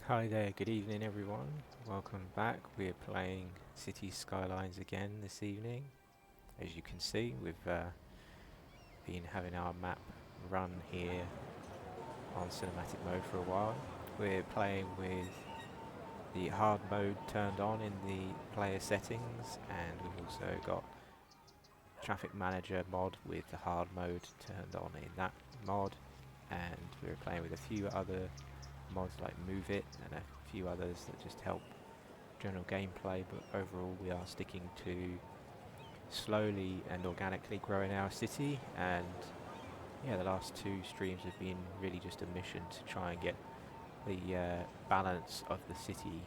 Hi there, good evening everyone. Welcome back. We're playing Cities Skylines again this evening. As you can see, we've been having our map run here on cinematic mode for a while. We're playing with the hard mode turned on in the player settings, and we've also got Traffic Manager mod with the hard mode turned on in that mod, and we're playing with a few other mods like Move It and a few others that just help general gameplay, but overall we are sticking to slowly and organically growing our city. And yeah, the last two streams have been really just a mission to try and get the balance of the city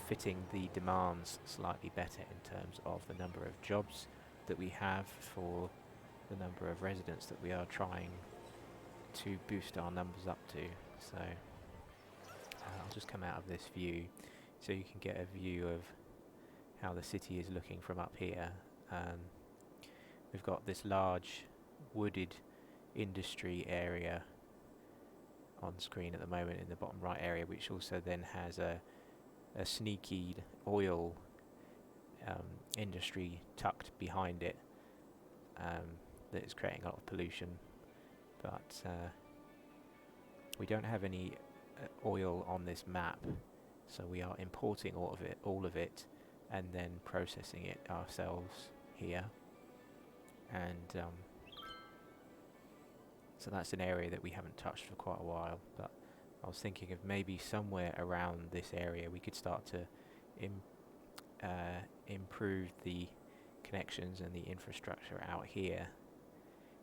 fitting the demands slightly better in terms of the number of jobs that we have for the number of residents that we are trying to boost our numbers up to. So I'll just come out of this view so you can get a view of how the city is looking from up here. We've got this large wooded industry area on screen at the moment in the bottom right area, which also then has a sneaky oil industry tucked behind it that is creating a lot of pollution. But we don't have any oil on this map, so we are importing all of it, and then processing it ourselves here. And so that's an area that we haven't touched for quite a while. But I was thinking of maybe somewhere around this area we could start to improve the connections and the infrastructure out here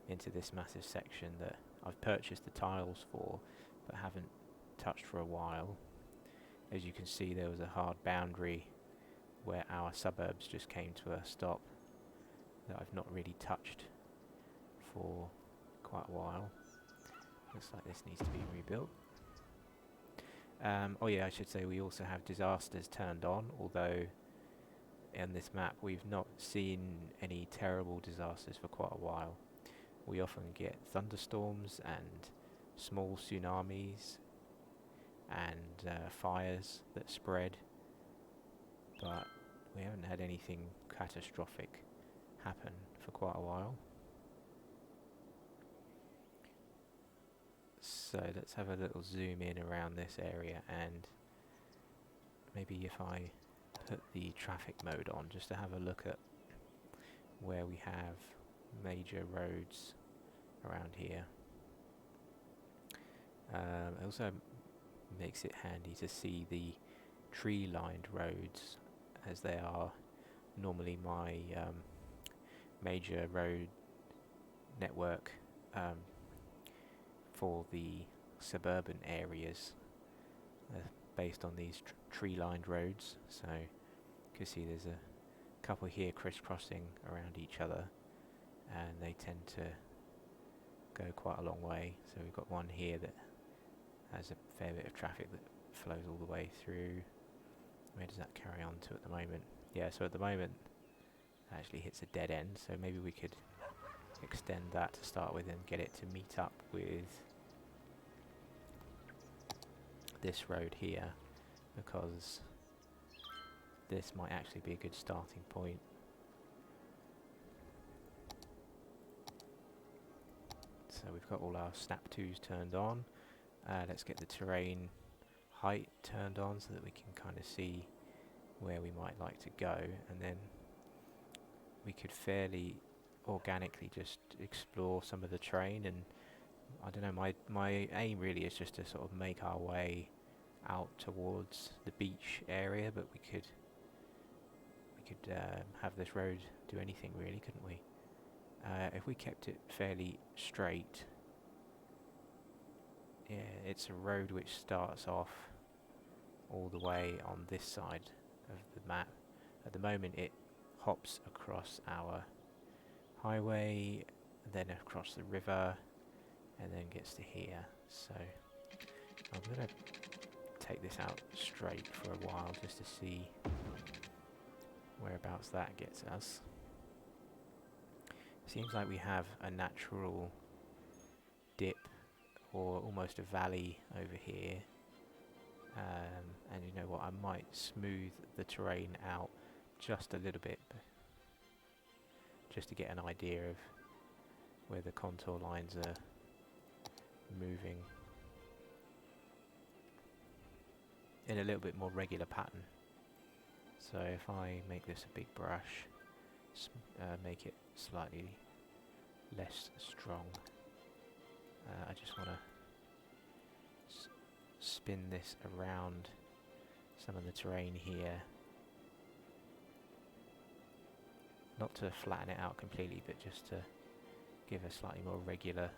into this massive section that I've purchased the tiles for but haven't touched for a while. As you can see, there was a hard boundary where our suburbs just came to a stop that I've not really touched for quite a while. Looks like this needs to be rebuilt. Oh yeah, I should say we also have disasters turned on, although in this map we've not seen any terrible disasters for quite a while. We often get thunderstorms and small tsunamis and fires that spread, but we haven't had anything catastrophic happen for quite a while. So let's have a little zoom in around this area, and maybe if I put the traffic mode on just to have a look at where we have major roads around here. It also makes it handy to see the tree-lined roads, as they are normally my major road network for the suburban areas, based on these tree-lined roads. So you can see there's a couple here crisscrossing around each other, and they tend to go quite a long way. So we've got one here that has a fair bit of traffic that flows all the way through. Where does that carry on to at the moment? Yeah, so at the moment it actually hits a dead end, so maybe we could extend that to start with and get it to meet up with this road here, because this might actually be a good starting point. So we've got all our snap 2s turned on. Let's get the terrain height turned on so that we can kind of see where we might like to go, and then we could fairly organically just explore some of the terrain. And I don't know, my aim really is just to sort of make our way out towards the beach area, but we could have this road do anything really, couldn't we? If we kept it fairly straight, yeah, it's a road which starts off all the way on this side of the map. At the moment it hops across our highway, then across the river, and then gets to here. So I'm going to take this out straight for a while just to see whereabouts that gets us. Seems like we have a natural dip or almost a valley over here. And you know what, I might smooth the terrain out just a little bit, just to get an idea of where the contour lines are moving in a little bit more regular pattern. So if I make this a big brush, make it slightly less strong, I just want to spin this around some of the terrain here, not to flatten it out completely, but just to give a slightly more regular,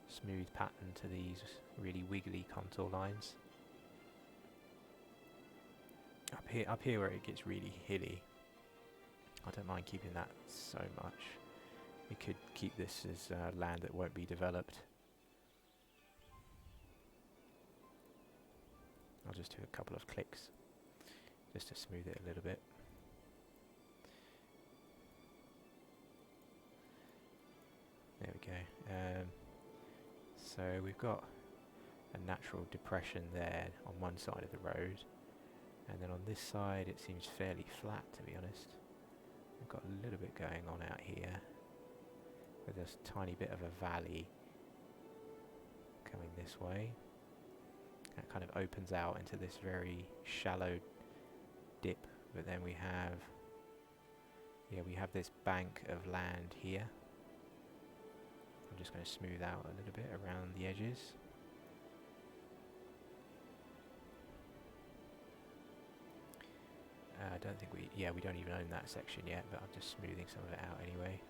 smooth pattern to these really wiggly contour lines. Up here where it gets really hilly, I don't mind keeping that so much. We could keep this as land that won't be developed. I'll just do a couple of clicks just to smooth it a little bit. There we go. So we've got a natural depression there on one side of the road, and then on this side it seems fairly flat, to be honest. We've got a little bit going on out here with a tiny bit of a valley coming this way. That kind of opens out into this very shallow dip, but then we have this bank of land here. I'm just going to smooth out a little bit around the edges. I don't think we don't even own that section yet, but I'm just smoothing some of it out anyway.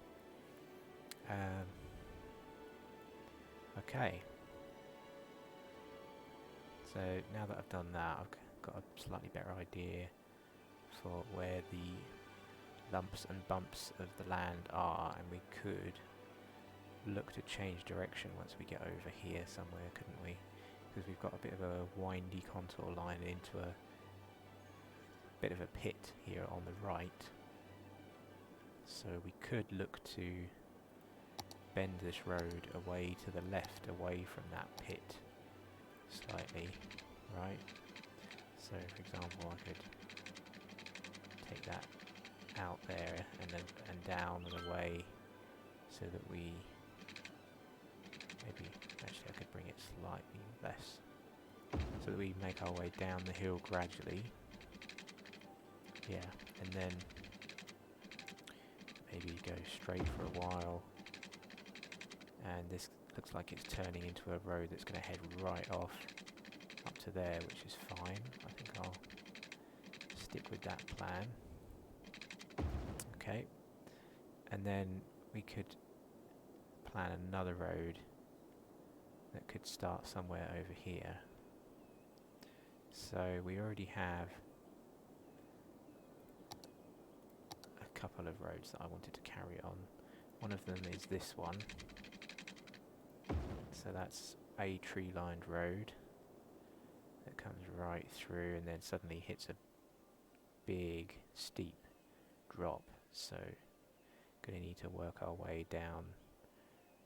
Okay. So now that I've done that, I've got a slightly better idea for where the lumps and bumps of the land are, and we could look to change direction once we get over here somewhere, couldn't we? Because we've got a bit of a windy contour line into a bit of a pit here on the right. So we could look to bend this road away to the left, away from that pit slightly, right? So for example, I could take that out there and down and away, so that we actually I could bring it slightly less, so that we make our way down the hill gradually. Yeah, and then maybe go straight for a while, and this looks like it's turning into a road that's going to head right off up to there, which is fine. I think I'll stick with that plan. Okay, and then we could plan another road that could start somewhere over here. So we already have a couple of roads that I wanted to carry on. One of them is this one. So that's a tree-lined road that comes right through and then suddenly hits a big steep drop. So going to need to work our way down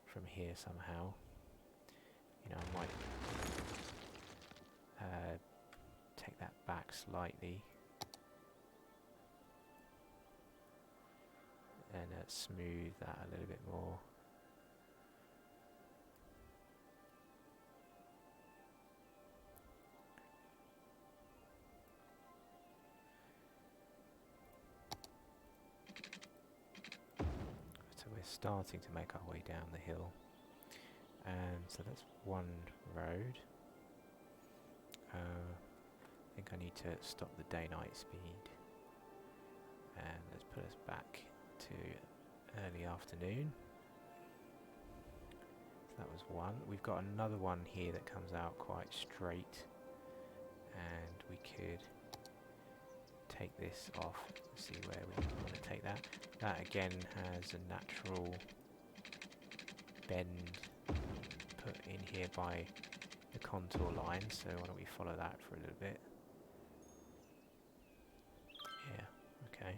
from here somehow. You know, I might take that back slightly and smooth that a little bit more. So we're starting to make our way down the hill, and so that's one road. I think I need to stop the day-night speed, and let's put us back to early afternoon. So that was one. We've got another one here that comes out quite straight, and we could take this off and see where we want to take that. That again has a natural bend put in here by the contour line, so why don't we follow that for a little bit. Yeah, okay.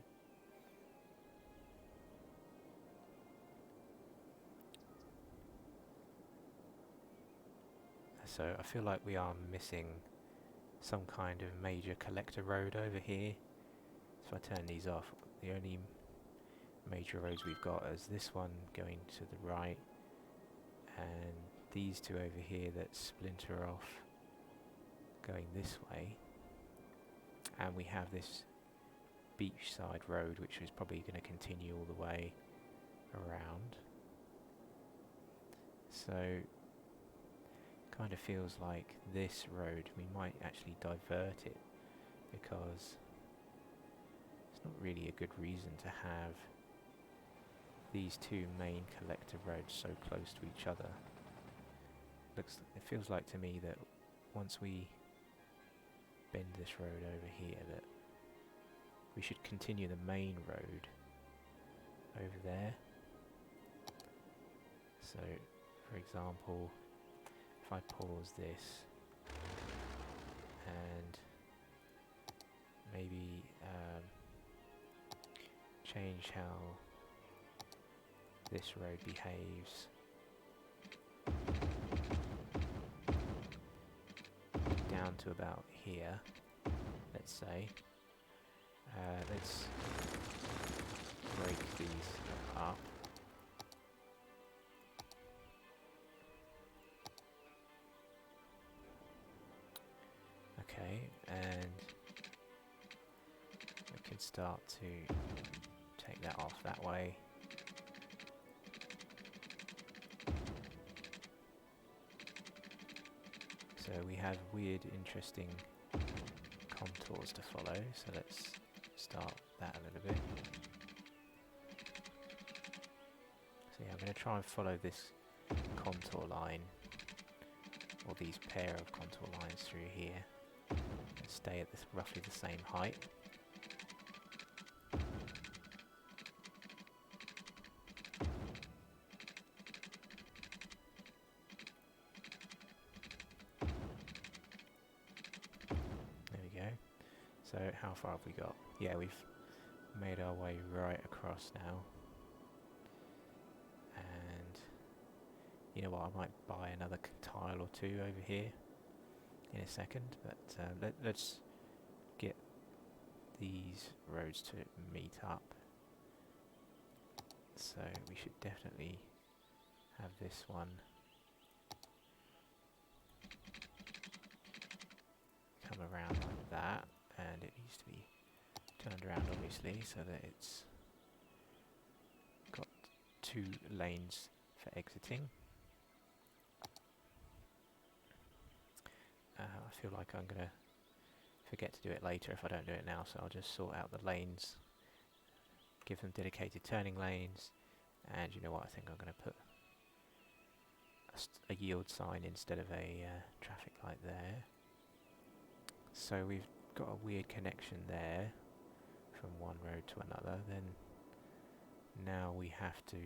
So I feel like we are missing some kind of major collector road over here. So if I turn these off, the only major roads we've got is this one going to the right, and these two over here that splinter off going this way, and we have this beachside road which is probably going to continue all the way around. So kind of feels like this road we might actually divert it, because it's not really a good reason to have these two main collector roads so close to each other. It feels like to me that once we bend this road over here, that we should continue the main road over there. So for example, if I pause this and maybe change how this road behaves down to about here, let's say. Let's break these up. Okay, and we can start to take that off that way. So we have weird, interesting contours to follow, so let's start that a little bit. So yeah, I'm going to try and follow this contour line, or these pair of contour lines through here, and stay at this roughly the same height. So how far have we got? Yeah, we've made our way right across now. And you know what, I might buy another tile or two over here in a second, but let's get these roads to meet up. So we should definitely have this one come around like that. And it needs to be turned around obviously, so that it's got 2 lanes for exiting. I feel like I'm going to forget to do it later if I don't do it now, so I'll just sort out the lanes, give them dedicated turning lanes, and you know what, I think I'm going to put a yield sign instead of a traffic light there. So we've got a weird connection there from one road to another. Then now we have to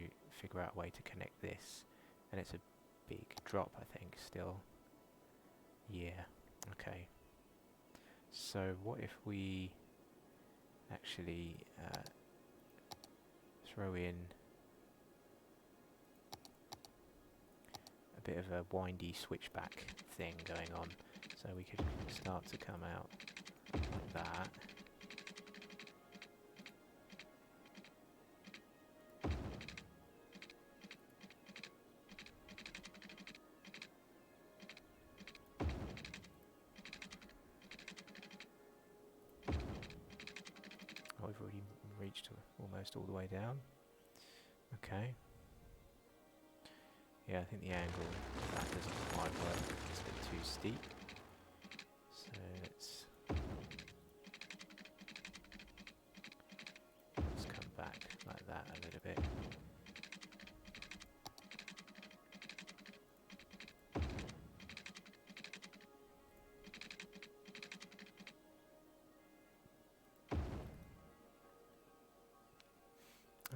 figure out a way to connect this, and it's a big drop, I think, still. Yeah, okay. So what if we actually throw in a bit of a windy switchback thing going on, so we could start to come out like that. Oh, we've already reached almost all the way down. Okay. Yeah, I think the angle of that doesn't quite work. It's a bit too steep. So let's come back like that a little bit.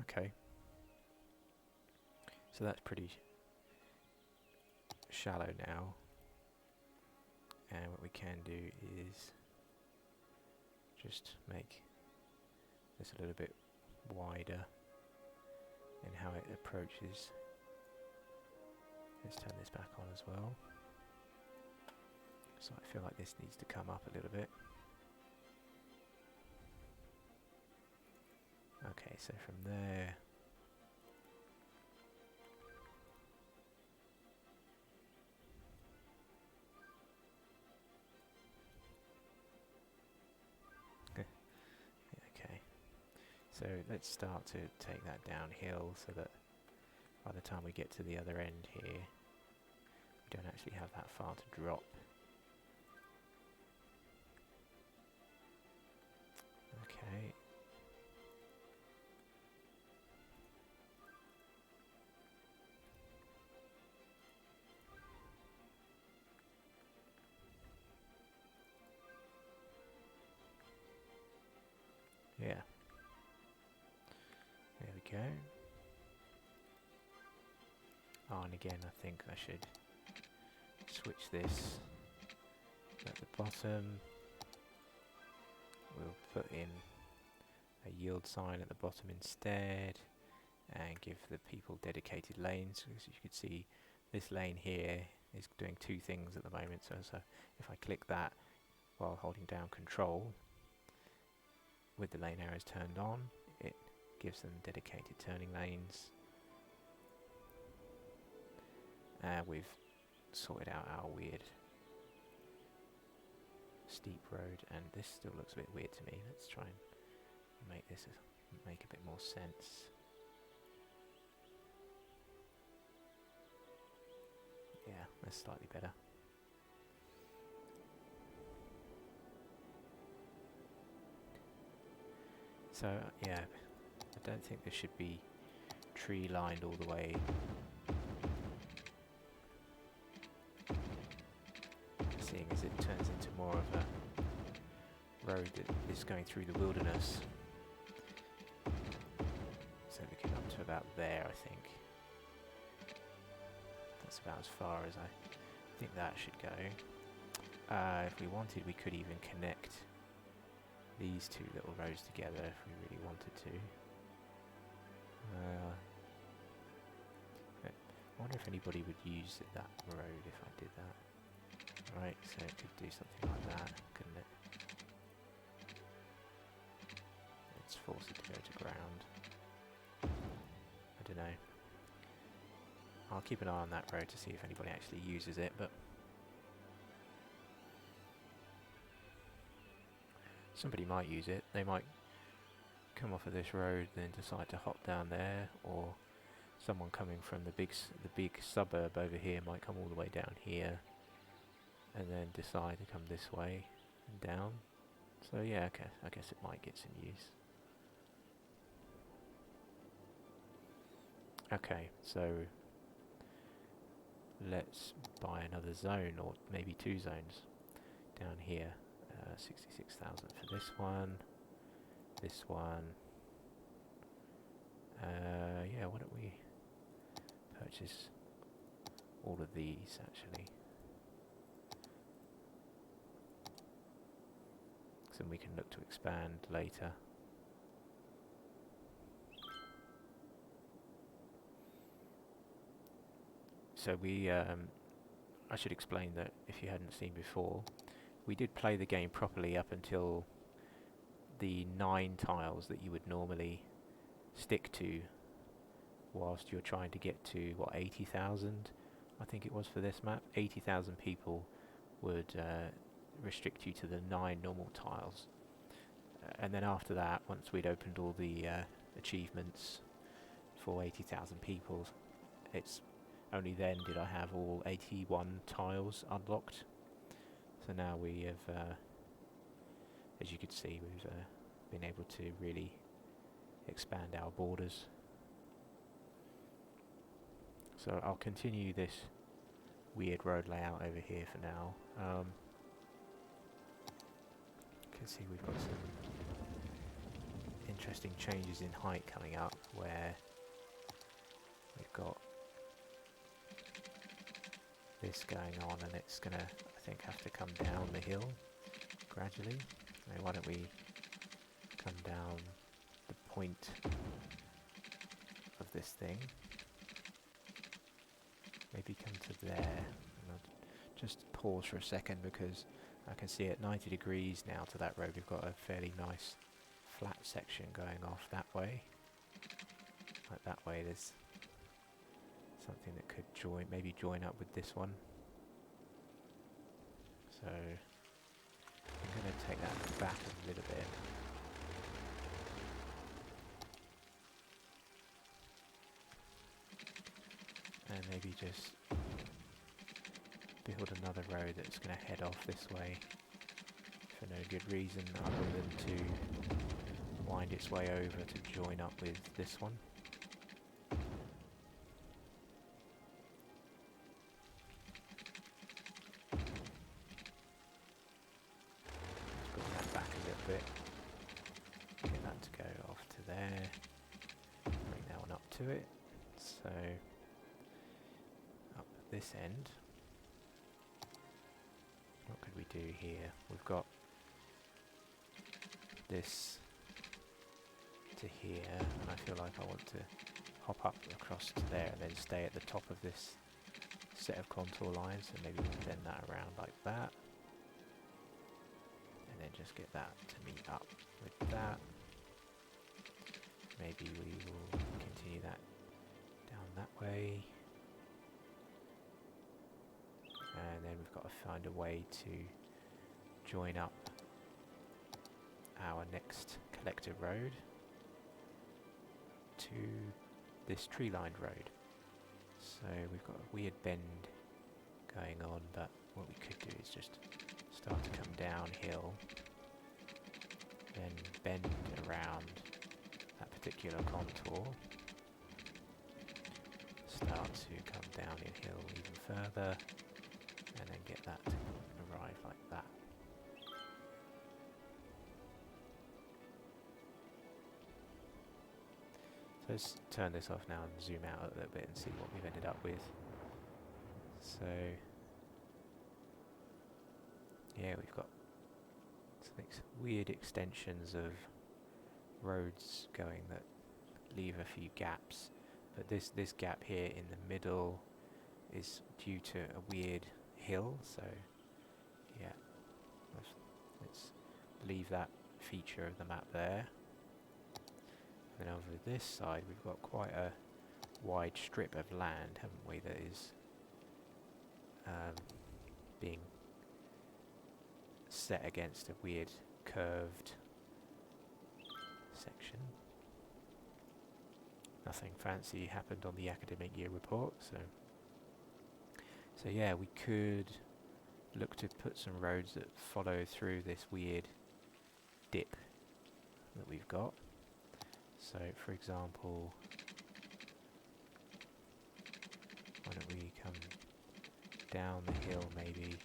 Okay. So that's pretty shallow now. And what we can do is just make this a little bit wider in how it approaches. Let's turn this back on as well. So I feel like this needs to come up a little bit. Okay, so from there, okay, so let's start to take that downhill so that by the time we get to the other end here, we don't actually have that far to drop. Okay. Yeah. There we go. Oh, and again, I think I should switch this at the bottom. We'll put in a yield sign at the bottom instead and give the people dedicated lanes. As you can see, this lane here is doing two things at the moment. So if I click that while holding down Control with the lane arrows turned on, it gives them dedicated turning lanes. We've sorted out our weird steep road, and this still looks a bit weird to me. Let's try and make this make a bit more sense. Yeah, that's slightly better. So yeah, I don't think this should be tree lined all the way. Seeing as it turns into more of a road that is going through the wilderness. So we get up to about there, I think. That's about as far as I think that should go. If we wanted, we could even connect these two little roads together if we really wanted to. I wonder if anybody would use that road if I did that. Right, so it could do something like that, couldn't it? Let's force it to go to ground. I don't know. I'll keep an eye on that road to see if anybody actually uses it, but somebody might use it. They might come off of this road, then decide to hop down there, or someone coming from the big suburb over here might come all the way down here, and then decide to come this way and down. So yeah, okay, I guess it might get some use. Okay, so let's buy another zone, or maybe two zones down here. 66,000 for this one. This one. Yeah, why don't we purchase all of these actually? So we can look to expand later. So we, I should explain that if you hadn't seen before, we did play the game properly up until the 9 tiles that you would normally stick to whilst you're trying to get to, what, 80,000? I think it was for this map. 80,000 people would restrict you to the 9 normal tiles. And then after that, once we'd opened all the achievements for 80,000 people, it's only then did I have all 81 tiles unlocked. So now we have, as you can see, we've been able to really expand our borders. So I'll continue this weird road layout over here for now. You can see we've got some interesting changes in height coming up, where we've got this going on, and it's gonna, I think, have to come down the hill gradually. So why don't we come down the point of this thing, maybe come to there, and I'll just pause for a second because I can see at 90 degrees now to that road we've got a fairly nice flat section going off that way. Like that way there's something that could maybe join up with this one. So I'm going to take that back a little bit. And maybe just build another road that's going to head off this way for no good reason other than to wind its way over to join up with this one. Let's bring that back a little bit. Get that to go off to there. Bring that one up to it. So up this end. What could we do here? We've got this to here, and I feel like I want to hop up across to there and then stay at the top of this set of contour lines, so maybe we'll bend that around like that, and then just get that to meet up with that. Maybe we will continue that down that way. And then we've got to find a way to join up our next collector road to this tree-lined road. So we've got a weird bend going on, but what we could do is just start to come downhill, then bend around that particular contour, start to come down a hill even further, and then get that to arrive like that. So let's turn this off now and zoom out a little bit and see what we've ended up with. So yeah, we've got some weird extensions of roads going that leave a few gaps, but this gap here in the middle is due to a weird hill, so yeah, let's leave that feature of the map there. And over this side we've got quite a wide strip of land, haven't we, that is being set against a weird curved section. Nothing fancy happened on the academic year report, so yeah, we could look to put some roads that follow through this weird dip that we've got. So for example, why don't we come down the hill maybe,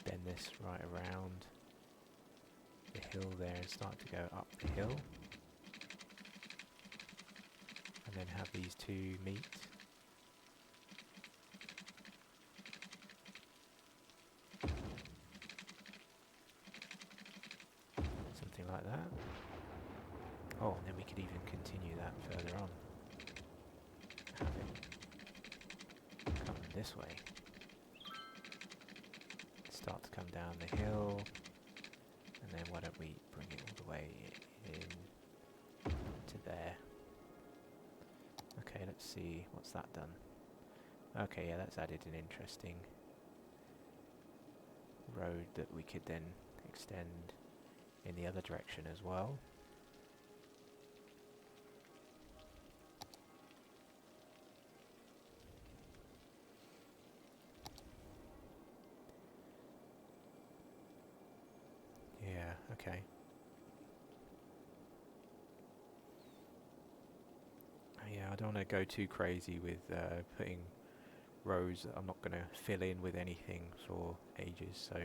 bend this right around the hill there and start to go up the hill, and then have these two meet. Something like that. Oh, and then we could even continue that further on. Have it come this way. Start to come down the hill, and then why don't we bring it all the way in to there. Okay, let's see, what's that done? Okay, yeah, that's added an interesting road that we could then extend in the other direction as well. Okay. Yeah, I don't want to go too crazy with putting rows that I'm not going to fill in with anything for ages, so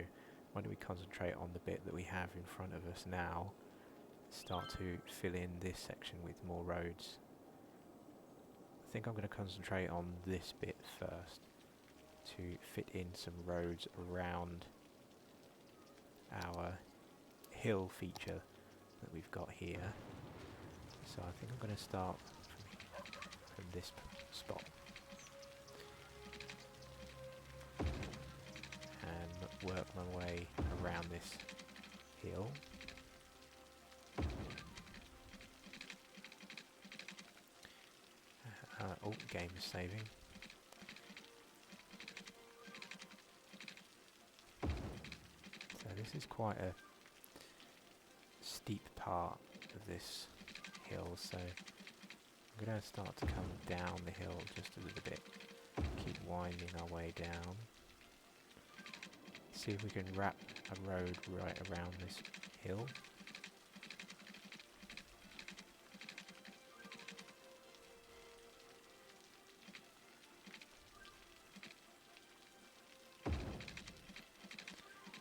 why don't we concentrate on the bit that we have in front of us now, start to fill in this section with more roads. I think I'm going to concentrate on this bit first to fit in some roads around our hill feature that we've got here. So I think I'm going to start from this spot and work my way around this hill. Oh, game is saving. So this is quite a steep part of this hill, so I'm going to start to come down the hill just a little bit. Keep winding our way down. See if we can wrap a road right around this hill.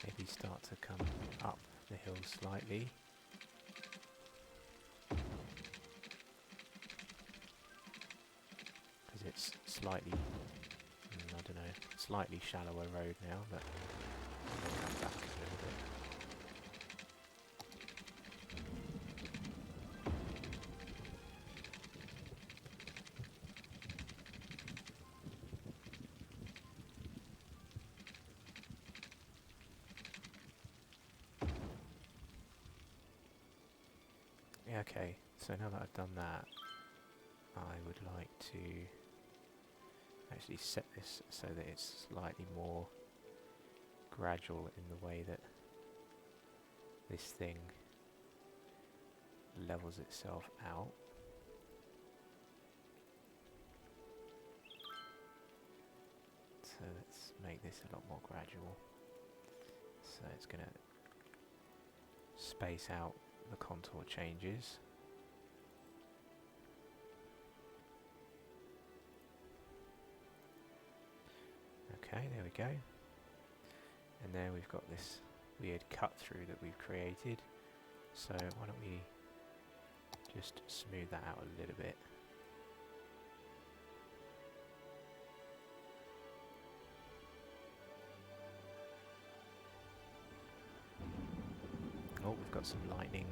Maybe start to come up the hill slightly. Because it's slightly, I don't know, slightly shallower road now, but I'll come back a little bit. Yeah, okay, so now that I've done that, I would like to actually set this so that it's slightly more gradual in the way that this thing levels itself out. So let's make this a lot more gradual. So it's going to space out the contour changes. Okay, there we go. And then we've got this weird cut through that we've created. So why don't we just smooth that out a little bit. Oh, we've got some lightning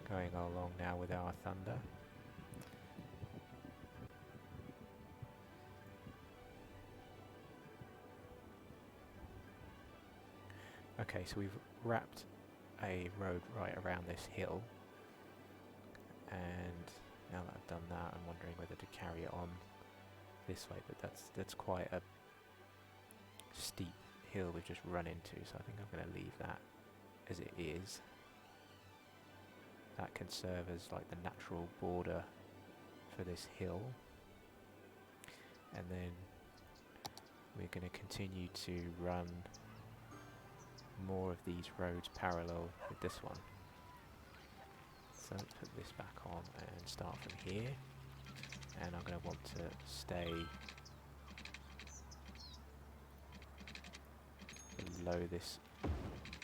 going along now with our thunder. Okay, so we've wrapped a road right around this hill, and now that I've done that, I'm wondering whether to carry it on this way, but that's quite a steep hill we've just run into, so I think I'm going to leave that as it is. That can serve as like the natural border for this hill, and then we're going to continue to run more of these roads parallel with this one. So let's put this back on and start from here, and I'm going to want to stay below this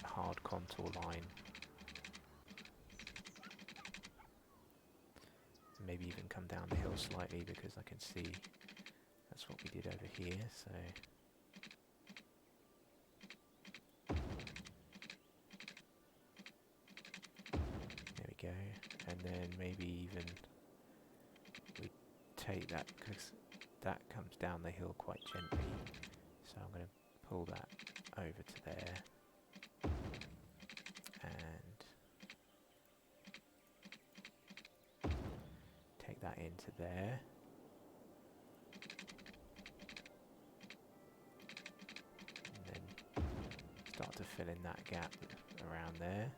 hard contour line, maybe even come down the hill slightly, because I can see that's what we did over here. So go, and then maybe even we take that, because that comes down the hill quite gently, so I'm going to pull that over to there and take that into there, and then start to fill in that gap around there.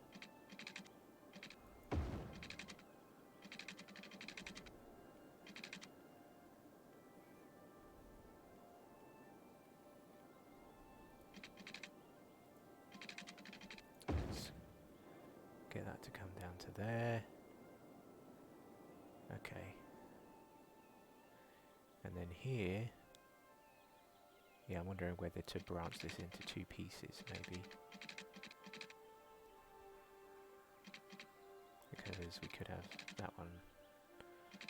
Get that to come down to there. Okay. And then here, yeah, I'm wondering whether to branch this into two pieces, maybe. Because we could have that one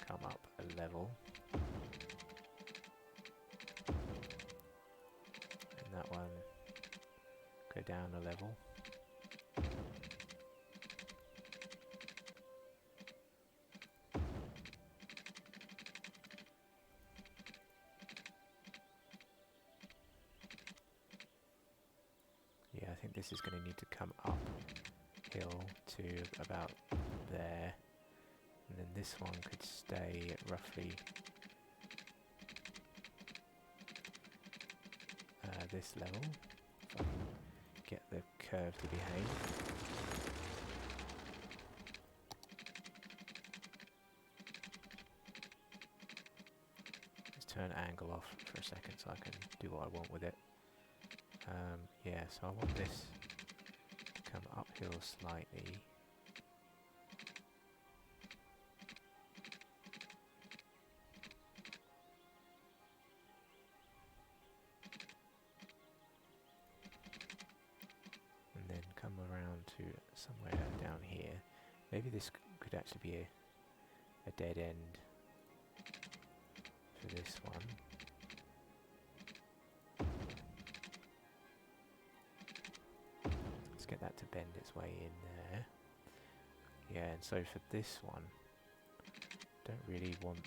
come up a level, and that one go down a level. think this is going to need to come uphill to about there, and then this one could stay at roughly this level, if I can get the curve to behave. Let's turn angle off for a second so I can do what I want with it. Yeah, so I want this to come uphill slightly. And then come around to somewhere down here. Maybe this could actually be a dead end for this one. Get that to bend its way in there. Yeah, and so for this one, don't really want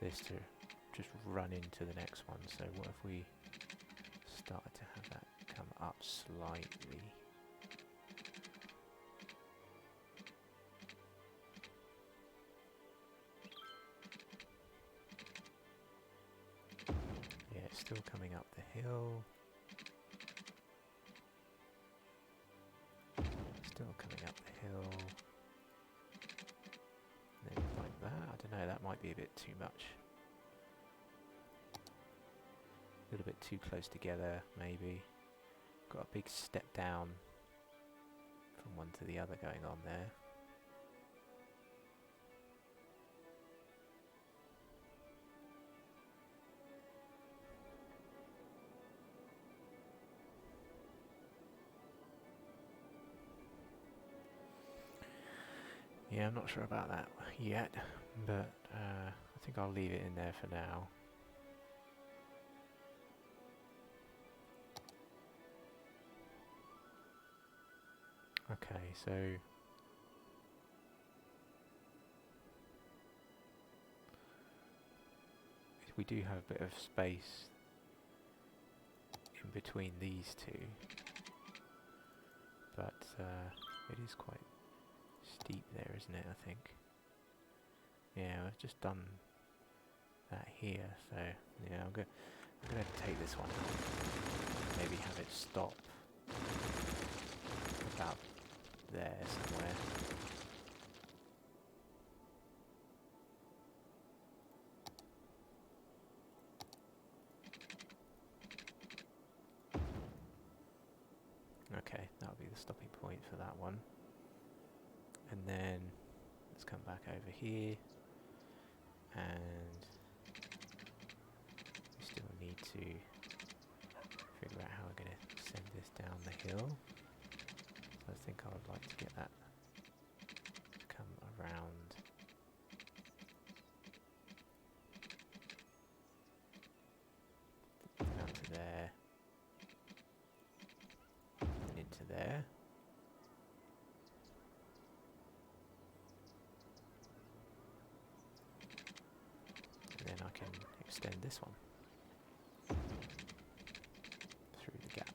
this to just run into the next one. So what if we started to have that come up slightly? Yeah, it's still coming up the hill. Still coming up the hill. Then like that. I don't know, that might be a bit too much. A little bit too close together, maybe. Got a big step down from one to the other going on there. Yeah, I'm not sure about that yet, but I think I'll leave it in there for now. Okay, so we do have a bit of space in between these two, but it is quite steep there, isn't it, I think? Yeah, I've just done that here, so yeah, I'm going to take this one out. Maybe have it stop about there somewhere. Okay, that'll be the stopping point for that one. And then let's come back over here, and we still need to figure out how we're going to send this down the hill. So I think I would like to get that to come around down to there and into there. And then I can extend this one through the gap.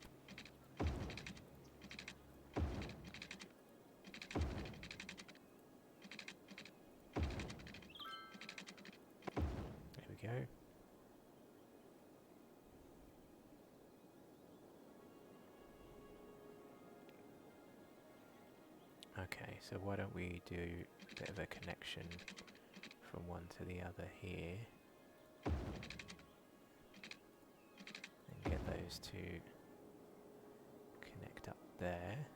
There we go. Okay, so why don't we do a bit of a connection from one to the other here, and get those two connect up there.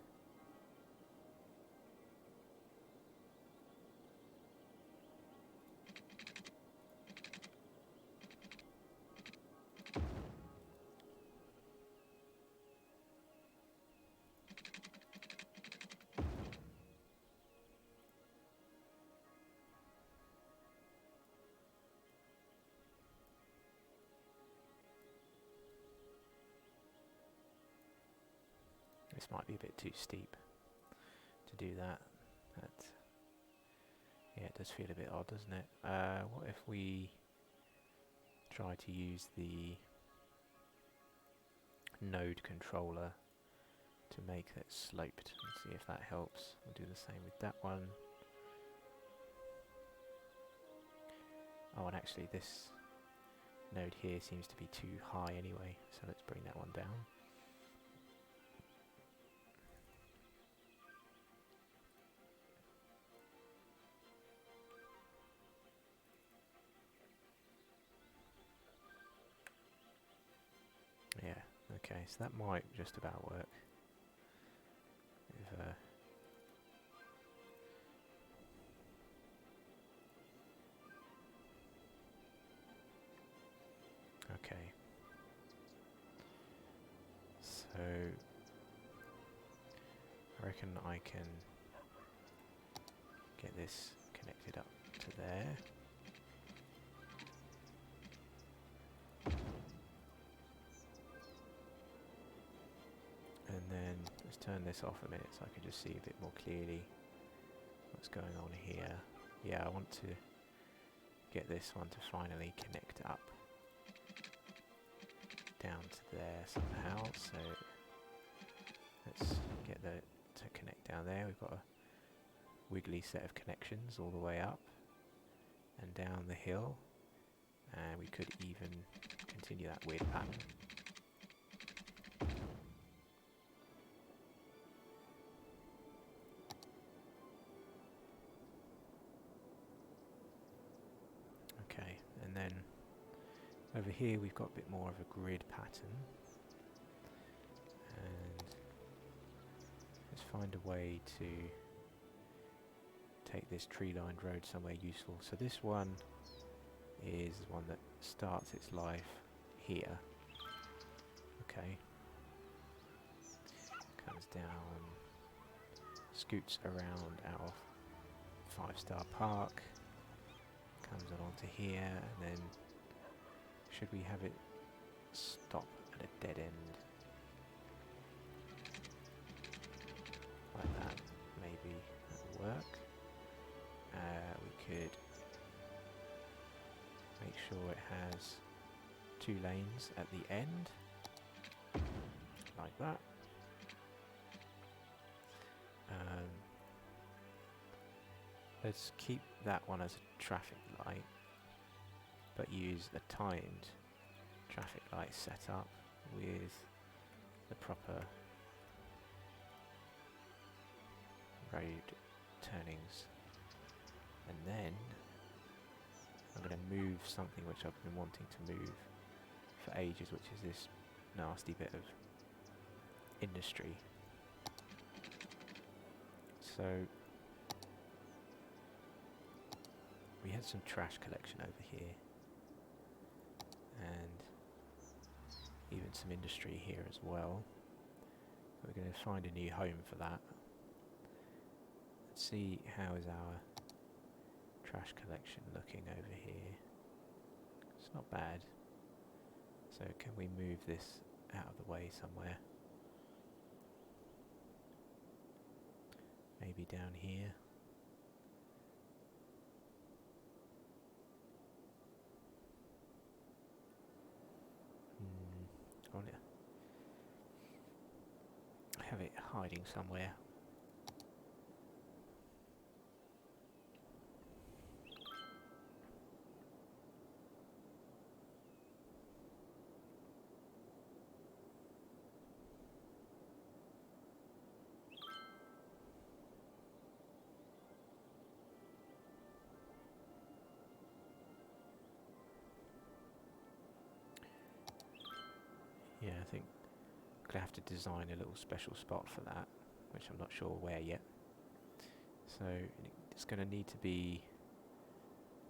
This might be a bit too steep to do that. Yeah, it does feel a bit odd, doesn't it? What if we try to use the node controller to make it sloped. Let's see if that helps. We'll do the same with that one. Oh, and actually this node here seems to be too high anyway, so let's bring that one down. Yeah, okay, so that might just about work. If, okay. So I reckon I can get this connected up to there. And then let's turn this off a minute so I can just see a bit more clearly what's going on here. Yeah, I want to get this one to finally connect up down to there somehow. So let's get that to connect down there. We've got a wiggly set of connections all the way up and down the hill, and we could even continue that weird pattern. Okay, and then over here we've got a bit more of a grid pattern, and let's find a way to take this tree-lined road somewhere useful. So this one is one that starts its life here. Okay. Comes down, scoots around our 5-star park, comes along to here, and then should we have it stop at a dead end? Like that, maybe that will work. We could make sure it has 2 lanes at the end, like that. Let's keep that one as a traffic light, but use a timed traffic light setup with the proper road turnings. And then I'm going to move something which I've been wanting to move for ages, which is this nasty bit of industry. So we had some trash collection over here, and even some industry here as well. We're going to find a new home for that. Let's see, how is our trash collection looking over here? It's not bad. So can we move this out of the way somewhere? Maybe down here. I want to have it hiding somewhere. Yeah, I think I'm going to have to design a little special spot for that, which I'm not sure where yet. So it's going to need to be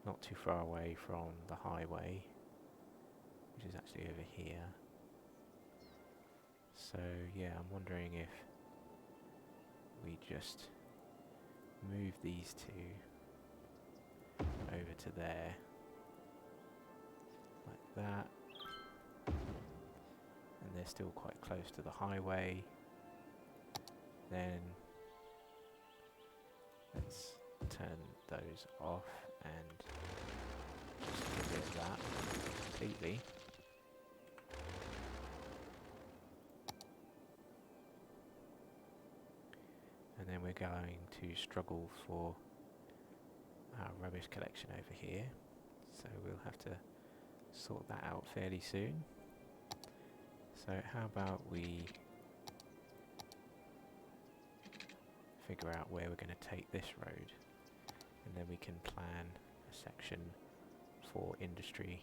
not too far away from the highway, which is actually over here. So yeah, I'm wondering if we just move these two over to there, like that. And they're still quite close to the highway. Then let's turn those off and just get rid of that completely. going to struggle for our rubbish collection over here, so we'll have to sort that out fairly soon. So how about we figure out where we're going to take this road, and then we can plan a section for industry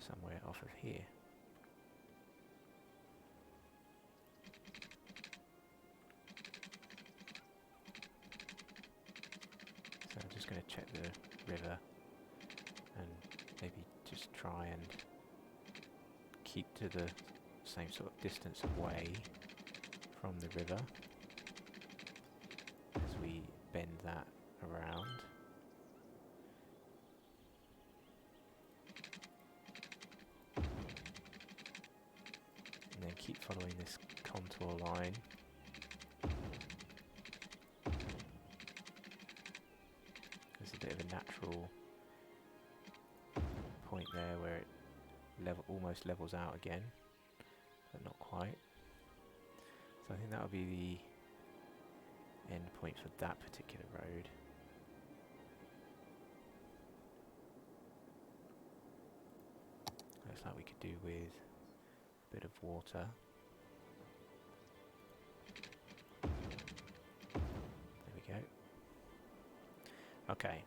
somewhere off of here. So I'm just going to check the river and maybe just try and keep to the same sort of distance away from the river as we bend that around. And then keep following this contour line. There's a bit of a natural point there where it almost levels out again, but not quite. So I think that'll be the end point for that particular road. Looks like we could do with a bit of water. There we go. Okay.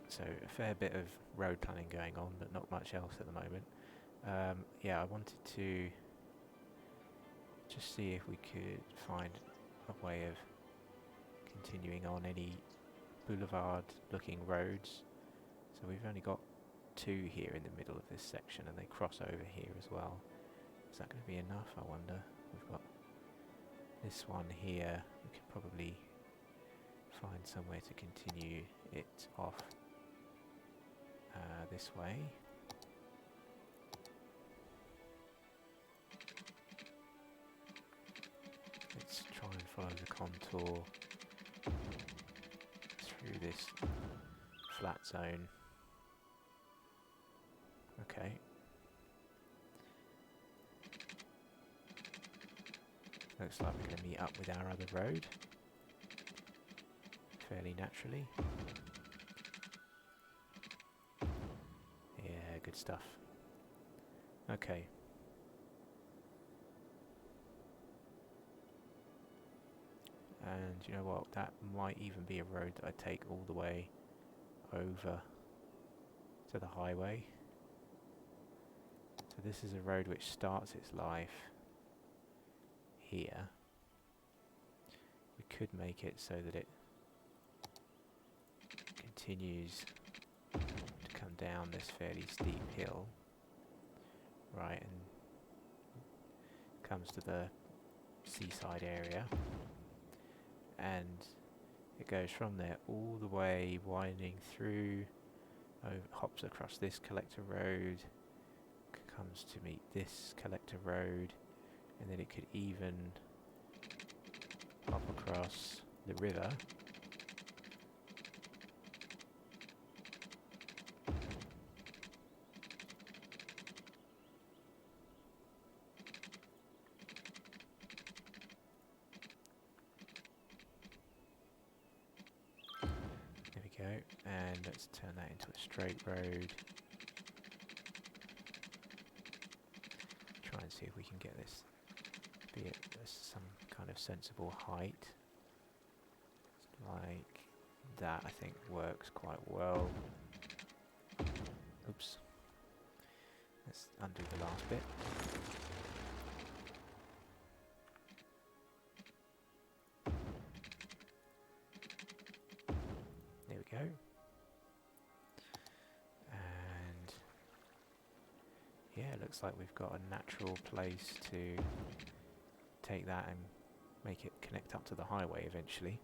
So a fair bit of road planning going on, but not much else at the moment. Yeah, I wanted to just see if we could find a way of continuing on any boulevard looking roads. So we've only got two here in the middle of this section, and they cross over here as well. Is that going to be enough, I wonder? We've got this one here. We could probably find somewhere to continue it off this way. Let's try and follow the contour through this flat zone. Okay. Looks like we're going to meet up with our other road fairly naturally. Yeah, good stuff. Okay. And you know what, that might even be a road that I take all the way over to the highway. So this is a road which starts its life here. We could make it so that it continues to come down this fairly steep hill, right, and comes to the seaside area, and it goes from there all the way winding through, hops across this collector road, comes to meet this collector road, and then it could even hop across the river and let's turn that into a straight road. Try and see if we can get this be at some kind of sensible height. Like that, I think works quite well. Oops. Let's undo the last bit. There we go. And yeah, it looks like we've got a natural place to take that and make it connect up to the highway eventually.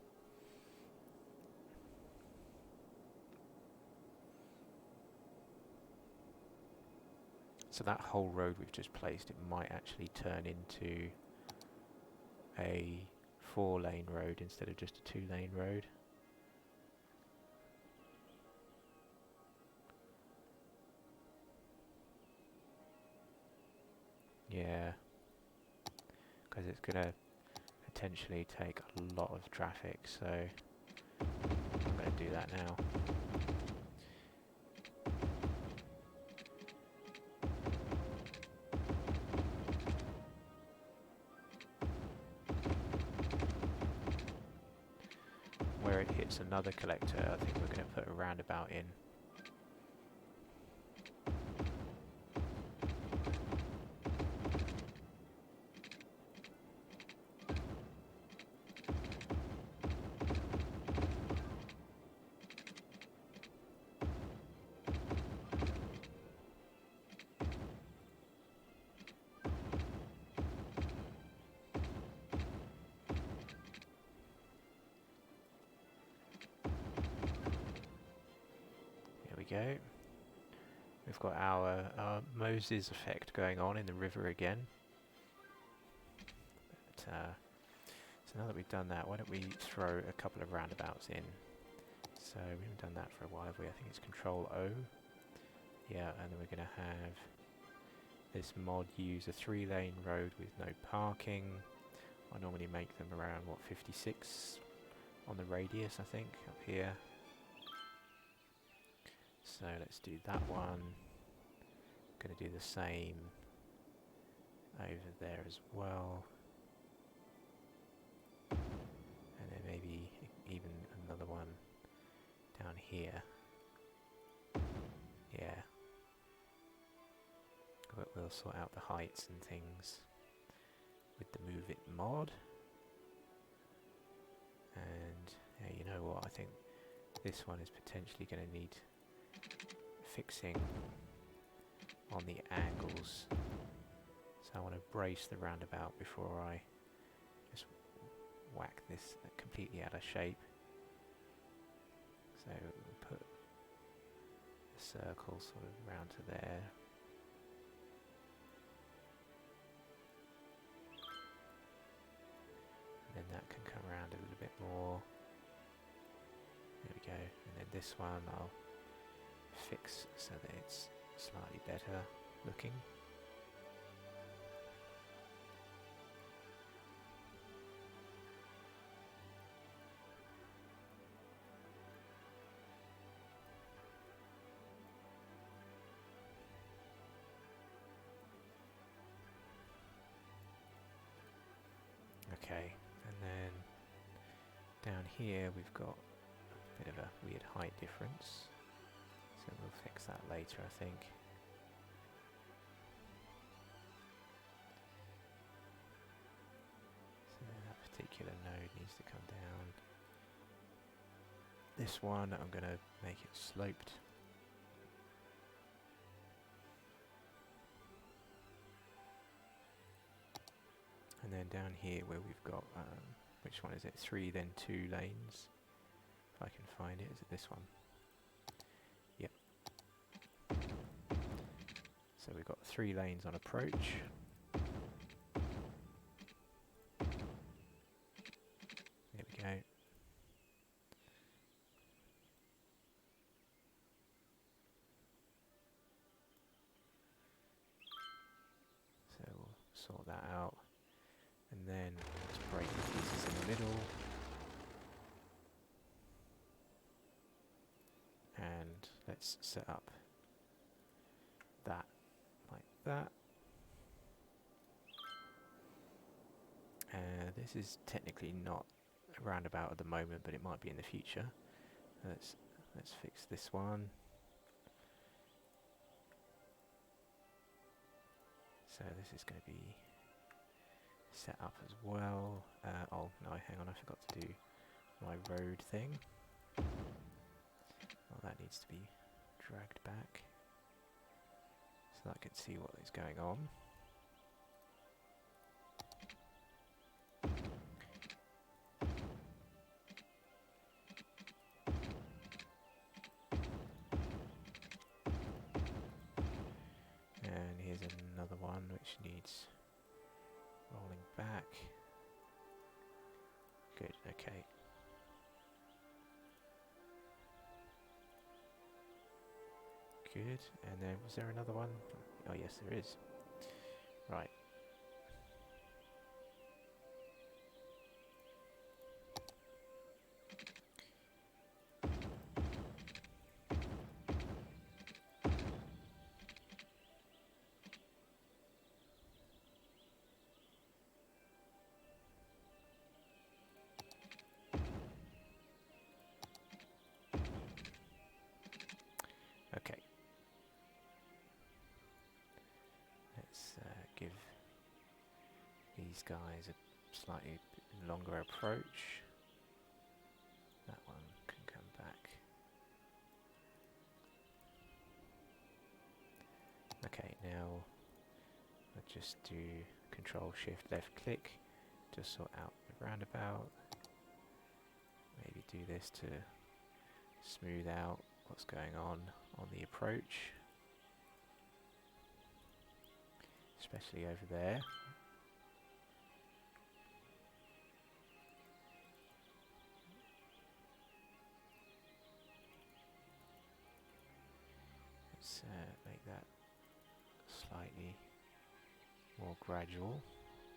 So that whole road we've just placed, it might actually turn into a 4-lane road instead of just a 2-lane road. Yeah. because it's going to potentially take a lot of traffic, so I'm going to do that now. Where it hits another collector, I think we're going to put a roundabout in. Go. We've got our Moses effect going on in the river again. But, so now that we've done that, why don't we throw a couple of roundabouts in? So we haven't done that for a while, have we? I think it's Control O. Yeah, and then we're going to have this mod use a 3-lane road with no parking. I normally make them around, what, 56 on the radius, I think, up here. So let's do that one. Going to do the same over there as well. And then maybe even another one down here. Yeah. But we'll sort out the heights and things with the Move It mod. And yeah, you know what, I think this one is potentially going to need fixing on the angles, so I want to brace the roundabout before I just whack this completely out of shape. So we'll put the circle sort of round to there. And then that can come around a little bit more. There we go. And then this one I'll fix so that it's slightly better looking. Okay, and then down here we've got a bit of a weird height difference. So we'll fix that later, I think. So that particular node needs to come down. This one, I'm going to make it sloped. And then down here where we've got, which one is it? 3, then 2 lanes. If I can find it, is it this one? Yep. So we've got 3 lanes on approach. There we go. So we'll sort that out. And then let's break the pieces in the middle. And let's set up that like that. This is technically not a roundabout at the moment, but it might be in the future. Let's fix this one. So this is going to be set up as well. Oh no, hang on, I forgot to do my road thing. Well, that needs to be dragged back so that I can see what is going on. And here's another one which needs rolling back. Good, okay. Good, and then was there another one? Oh yes, there is. Right. guy's a slightly longer approach. That one can come back. Okay, now I'll just do Control Shift left click to sort out the roundabout. Maybe do this to smooth out what's going on the approach, especially over there. Let's make that slightly more gradual.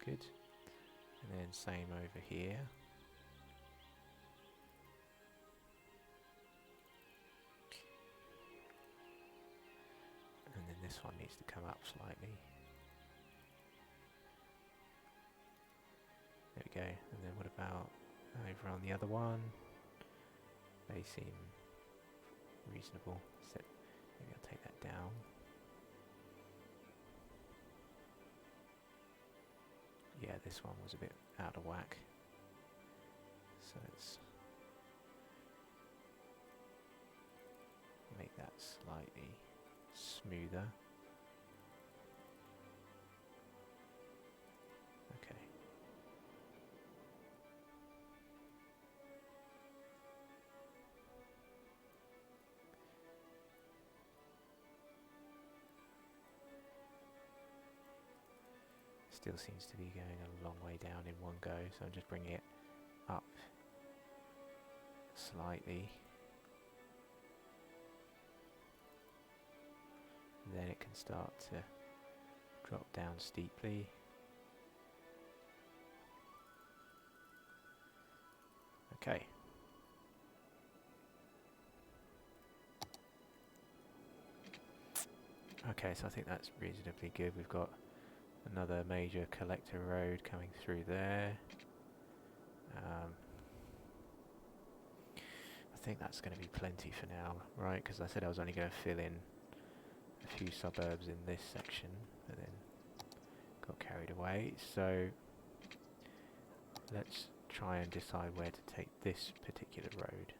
Good. And then same over here. And then this one needs to come up slightly. There we go. And then what about over on the other one? They seem reasonable. So maybe I'll take that down. Yeah, this one was a bit out of whack. So let's make that slightly smoother. Okay. Still seems to be going a long way down in one go, so I'm just bringing it up slightly. Then it can start to drop down steeply. Okay. Okay, so I think that's reasonably good. We've got another major collector road coming through there. I think that's going to be plenty for now, right? Because I said I was only going to fill in a few suburbs in this section, but then got carried away. So let's try and decide where to take this particular road.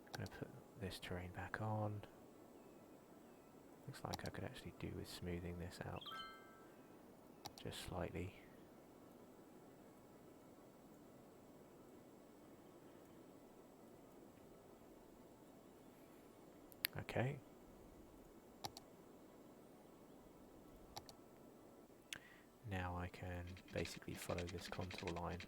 I'm going to put this terrain back on. Looks like I could actually do with smoothing this out just slightly. Okay. Now I can basically follow this contour line.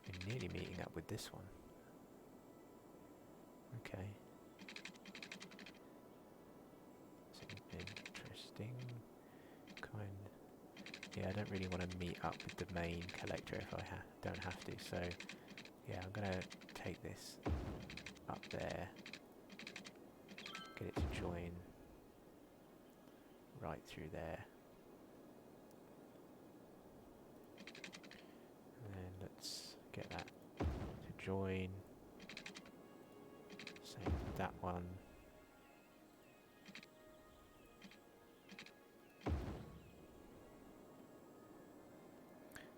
We're nearly meeting up with this one. Okay. It's interesting. Yeah, I don't really want to meet up with the main collector if I don't have to, so yeah, I'm going to take this up there, get it to join right through there. And then let's get that to join. Same with that one.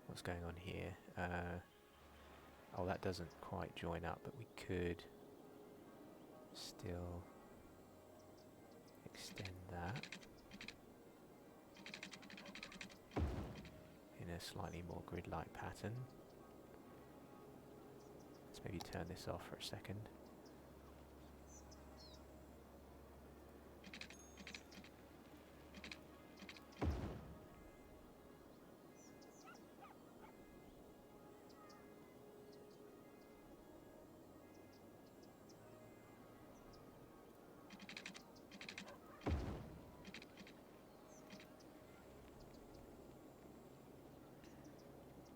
What's going on here? Oh, that doesn't quite join up, but we could still extend that in a slightly more grid-like pattern. Let's maybe turn this off for a second.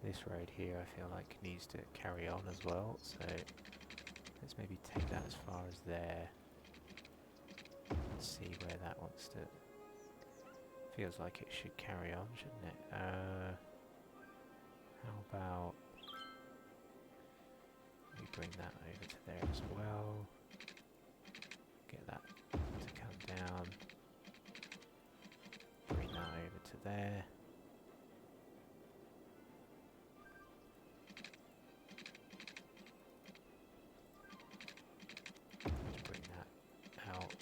This road here I feel like needs to carry on as well, so let's maybe take that as far as there. Let's see where that wants to... Feels like it should carry on, shouldn't it? How about we bring that over to there as well. Get that to come down. Bring that over to there. Let's bring that out.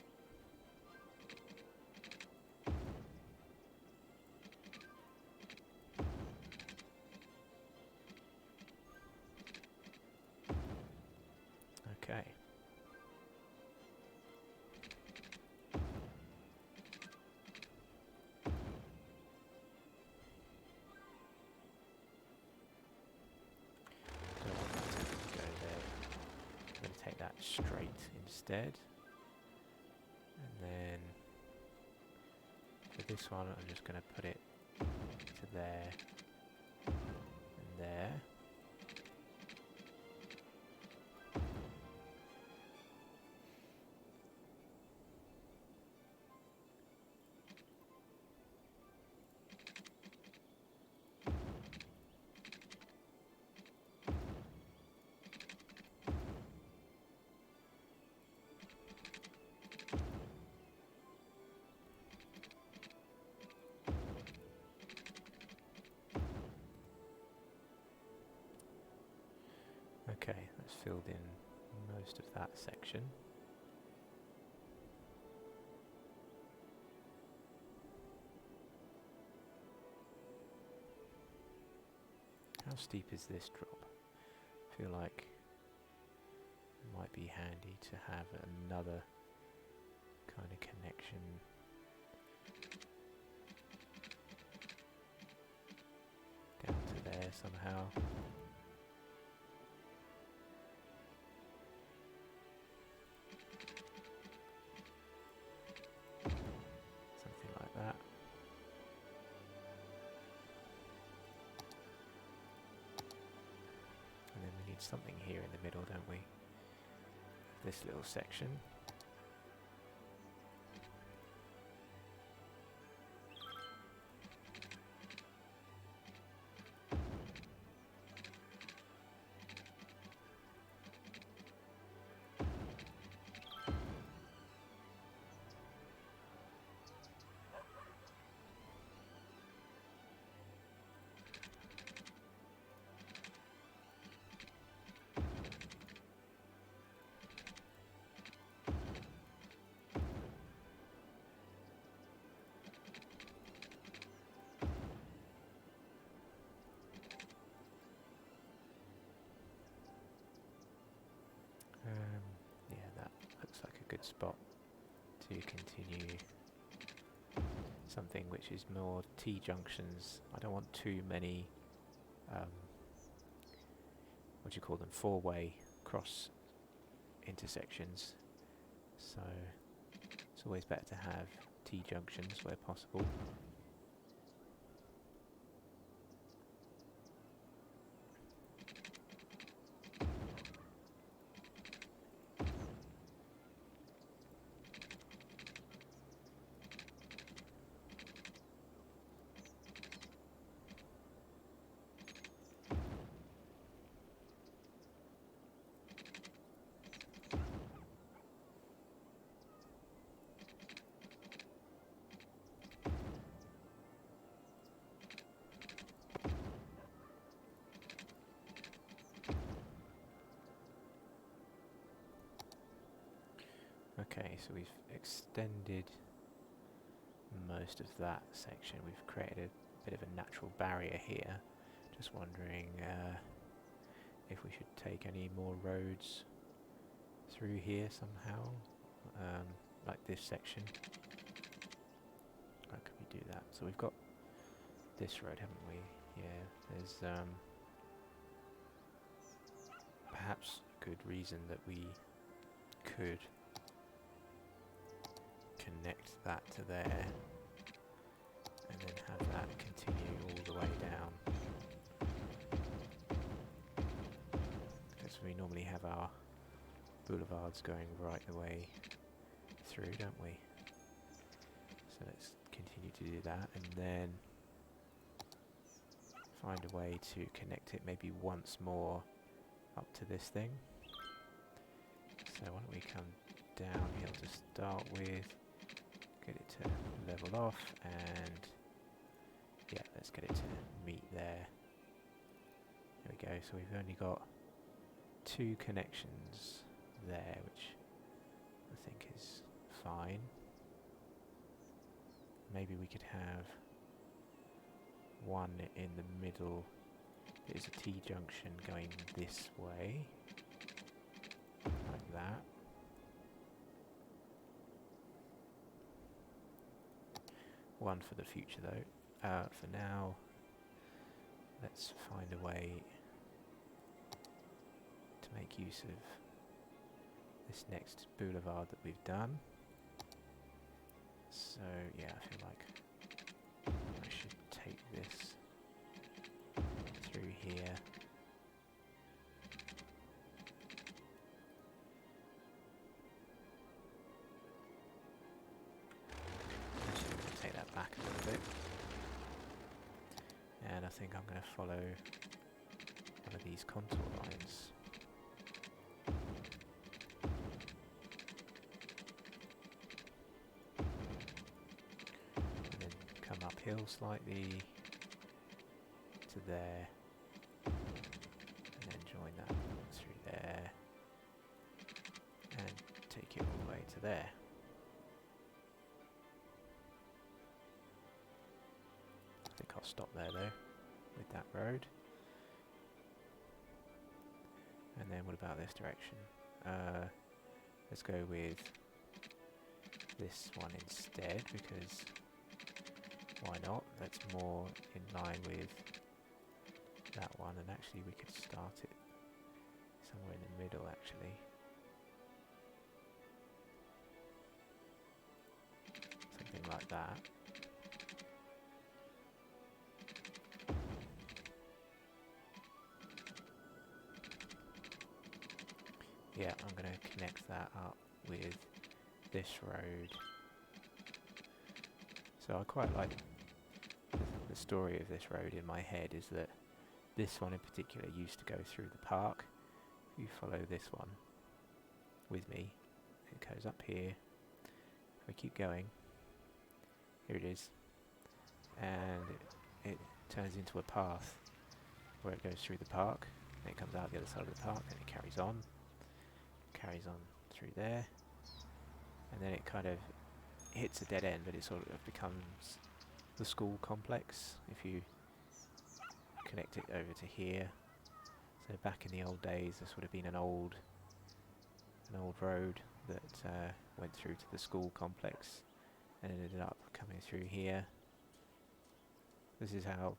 Okay. Don't want that to go there. I'm going to take that straight instead. And then for this one, I'm just going to put it to there and there. Okay, that's filled in most of that section. How steep is this drop? I feel like it might be handy to have another kind of connection down to there somehow. Something like that. And then we need something here in the middle, don't we? This little section. Yeah, that looks like a good spot to continue something which is more T-junctions. I don't want too many, what do you call them, four-way cross intersections. So it's always better to have T-junctions where possible. Okay, so we've extended most of that section. We've created a bit of a natural barrier here. Just wondering if we should take any more roads through here somehow, like this section. How can we do that? So we've got this road, haven't we? Yeah, there's perhaps a good reason that we could connect that to there and then have that continue all the way down, because we normally have our boulevards going right the way through, don't we? So let's continue to do that and then find a way to connect it maybe once more up to this thing. So why don't we come downhill to start with, get it to level off, and yeah, let's get it to meet there. There we go, so we've only got 2 connections there, which I think is fine. Maybe we could have one in the middle. There's a T-junction going this way, like that. One for the future though. For now, let's find a way to make use of this next boulevard that we've done. So yeah, I feel like I should take this through here. Actually, I'm going to take that back a little bit. And I think I'm going to follow one of these contour lines. And then come uphill slightly to there. And then join that through there. And take it all the way to there. I think I'll stop there though, with that road. And then what about this direction? Let's go with this one instead, because why not? That's more in line with that one, and actually we could start it somewhere in the middle actually. Something like that. Yeah, I'm going to connect that up with this road. So I quite like the story of this road in my head is that this one in particular used to go through the park. If you follow this one with me, it goes up here. If we keep going, here it is, and it turns into a path where it goes through the park, and it comes out the other side of the park, and it carries on through there, and then it kind of hits a dead end, but it sort of becomes the school complex if you connect it over to here. So back in the old days, this would have been an old road that went through to the school complex and ended up coming through here. This is how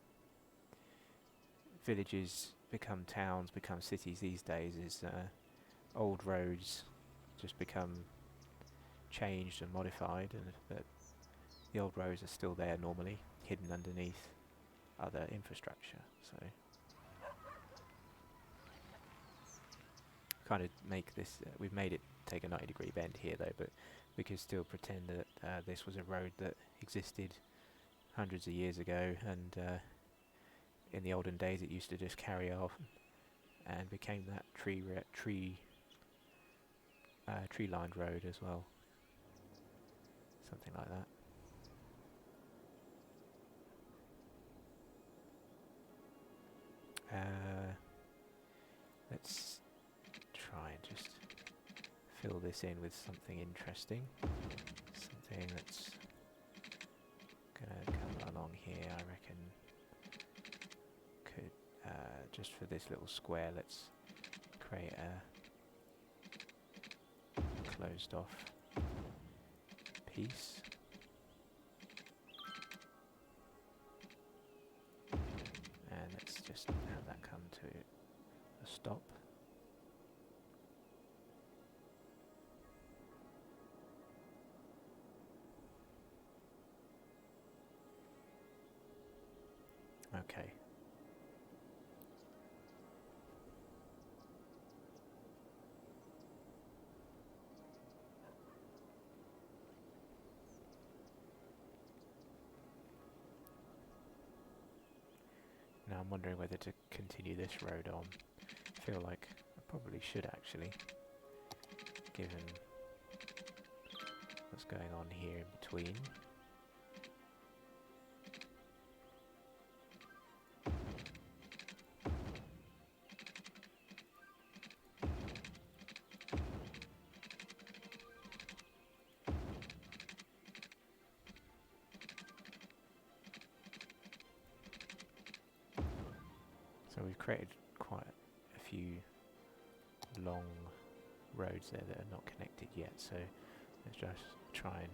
villages become towns, become cities these days, is old roads just become changed and modified, and but the old roads are still there normally, hidden underneath other infrastructure. So kind of make this, we've made it take a 90-degree bend here though, but we could still pretend that this was a road that existed hundreds of years ago, and in the olden days it used to just carry off and became that tree-lined road as well. Something like that. Let's try and just fill this in with something interesting. Something that's gonna come along here, I reckon. Could, just for this little square, let's create a closed off piece. And let's just have that come to a stop. Okay. Now I'm wondering whether to continue this road on. I feel like I probably should actually. given what's going on here in between. So we've created quite a few long roads there that are not connected yet, so let's just try and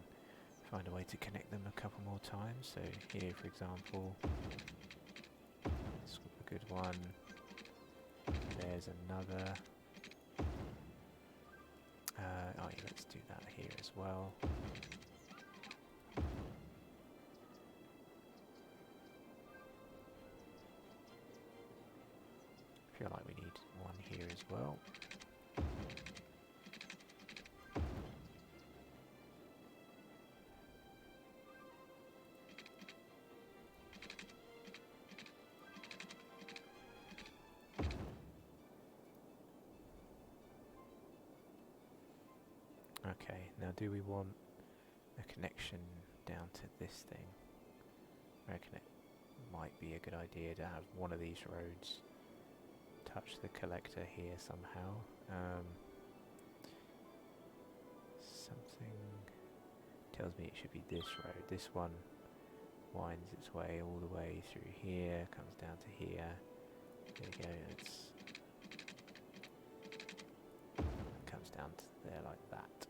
find a way to connect them a couple more times. So here, for example, it's a good one. There's another. Oh yeah, let's do that here as well. I feel like we need one here as well. Okay, now do we want a connection down to this thing? I reckon it might be a good idea to have one of these roads touch the collector here somehow. Something tells me it should be this road. This one winds its way all the way through here, comes down to here. There you go, it comes down to there like that.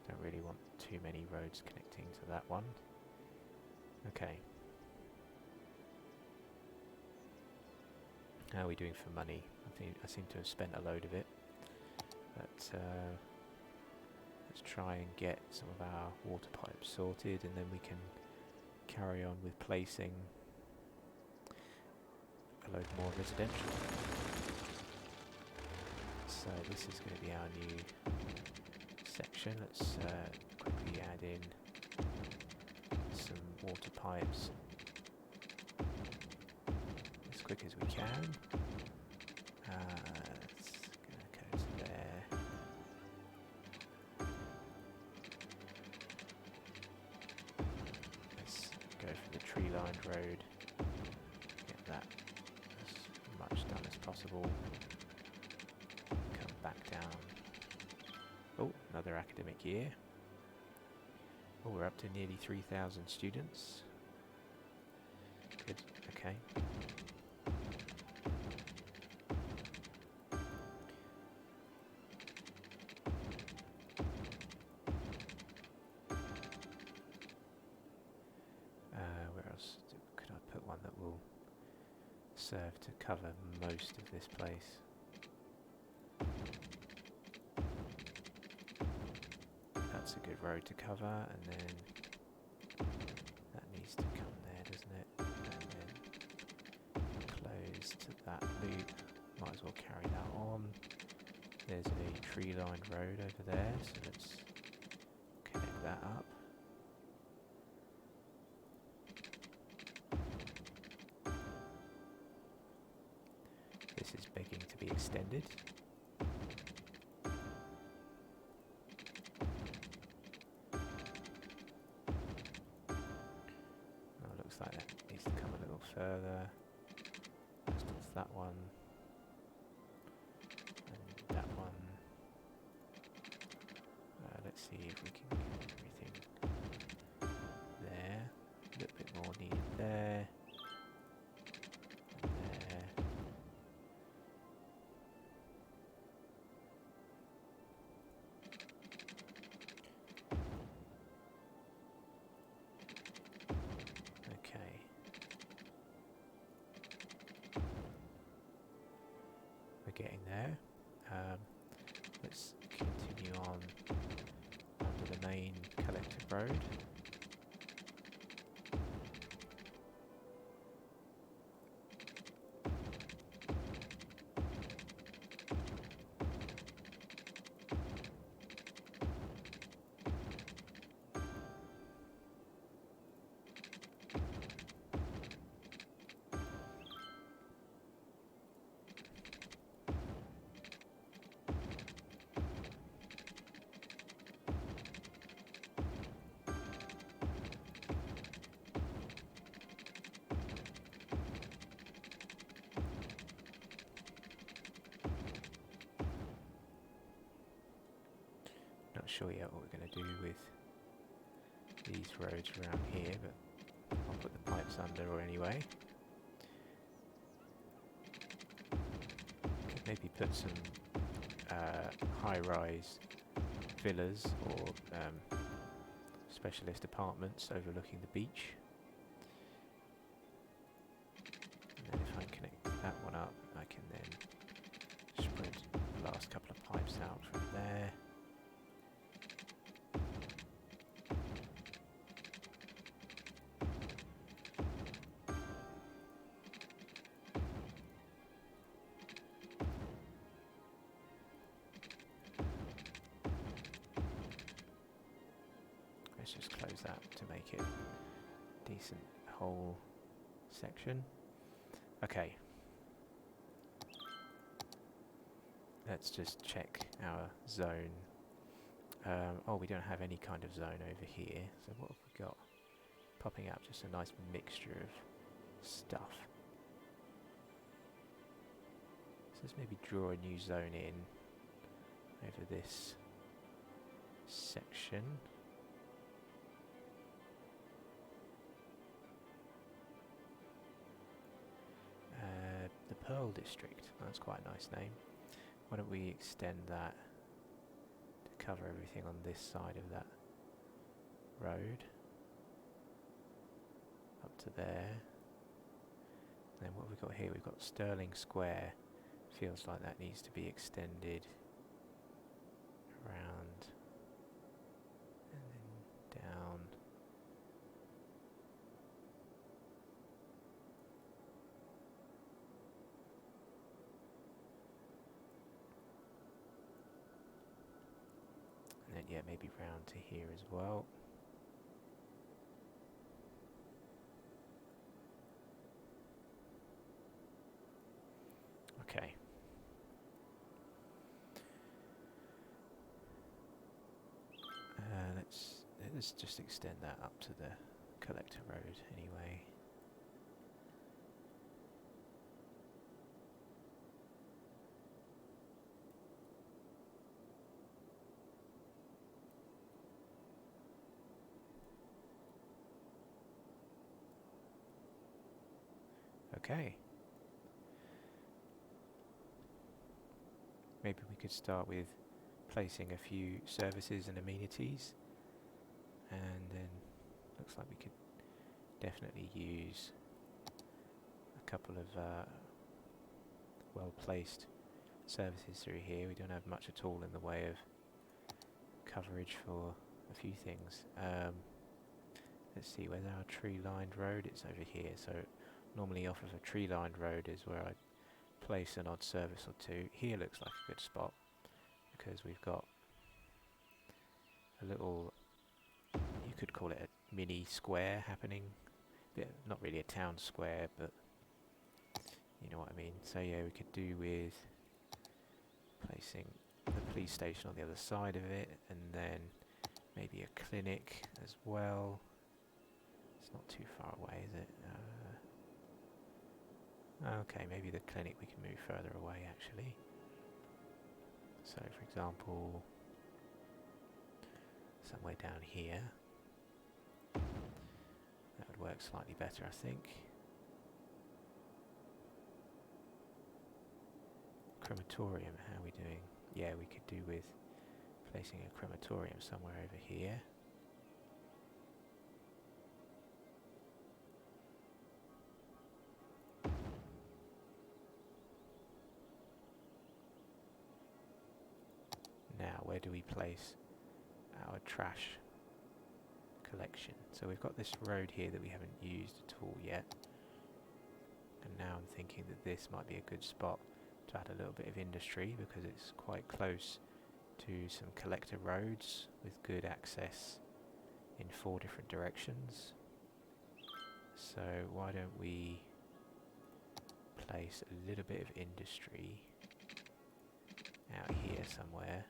Don't really want too many roads connecting to that one. Okay. How are we doing for money? I seem to have spent a load of it. But let's try and get some of our water pipes sorted, and then we can carry on with placing a load more residential. So this is going to be our new section. Let's quickly add in some water pipes as quick as we can. It's going to go to there. Let's go for the tree-lined road. Get that as much done as possible. Come back down. Oh, another academic year. Oh, we're up to nearly 3,000 students. Good, okay. Where else could I put one that will serve to cover most of this place? That's a good road to cover, and then that needs to come there, doesn't it? And then close to that loop. Might as well carry that on. There's a tree-lined road over there, so let's connect that up. This is begging to be extended. Like that needs to come a little further. That's that one and that one. Let's see if we can get everything there. A little bit more needed there. And there. Getting there. Let's continue on under the main collective road. not sure yet what we're going to do with these roads around here, but I'll put the pipes under or anyway. Could maybe put some high-rise villas or specialist apartments overlooking the beach. And then if I connect that one up, I can then spread the last couple of pipes out from there. Let's just close that to make it a decent whole section. Okay. Let's just check our zone. Oh, we don't have any kind of zone over here. So what have we got? Popping up just a nice mixture of stuff. So let's maybe draw a new zone in over this section. The Pearl District. That's quite a nice name. Why don't we extend that to cover everything on this side of that road up to there. And then what have we got here? We've got Sterling Square. Feels like that needs to be extended around and then down. And then yeah, maybe round to here as well. Okay. Let's just extend that up to the collector road anyway. Okay. Maybe we could start with placing a few services and amenities, and then looks like we could definitely use a couple of well-placed services through here. We don't have much at all in the way of coverage for a few things. Let's see, where's our tree-lined road? It's over here. So normally off of a tree-lined road is where I'd place an odd service or two. Here looks like a good spot because we've got a little, you could call it a mini square happening. Not really a town square, but you know what I mean. So yeah, we could do with placing the police station on the other side of it, and then maybe a clinic as well. It's not too far away, is it? Okay, maybe the clinic we can move further away actually. So for example, somewhere down here. That would work slightly better, I think. Crematorium, how are we doing? Yeah, we could do with placing a crematorium somewhere over here. Now, where do we place our trash collection? So we've got this road here that we haven't used at all yet. And now I'm thinking that this might be a good spot to add a little bit of industry because it's quite close to some collector roads with good access in 4 different directions. So why don't we place a little bit of industry out here somewhere,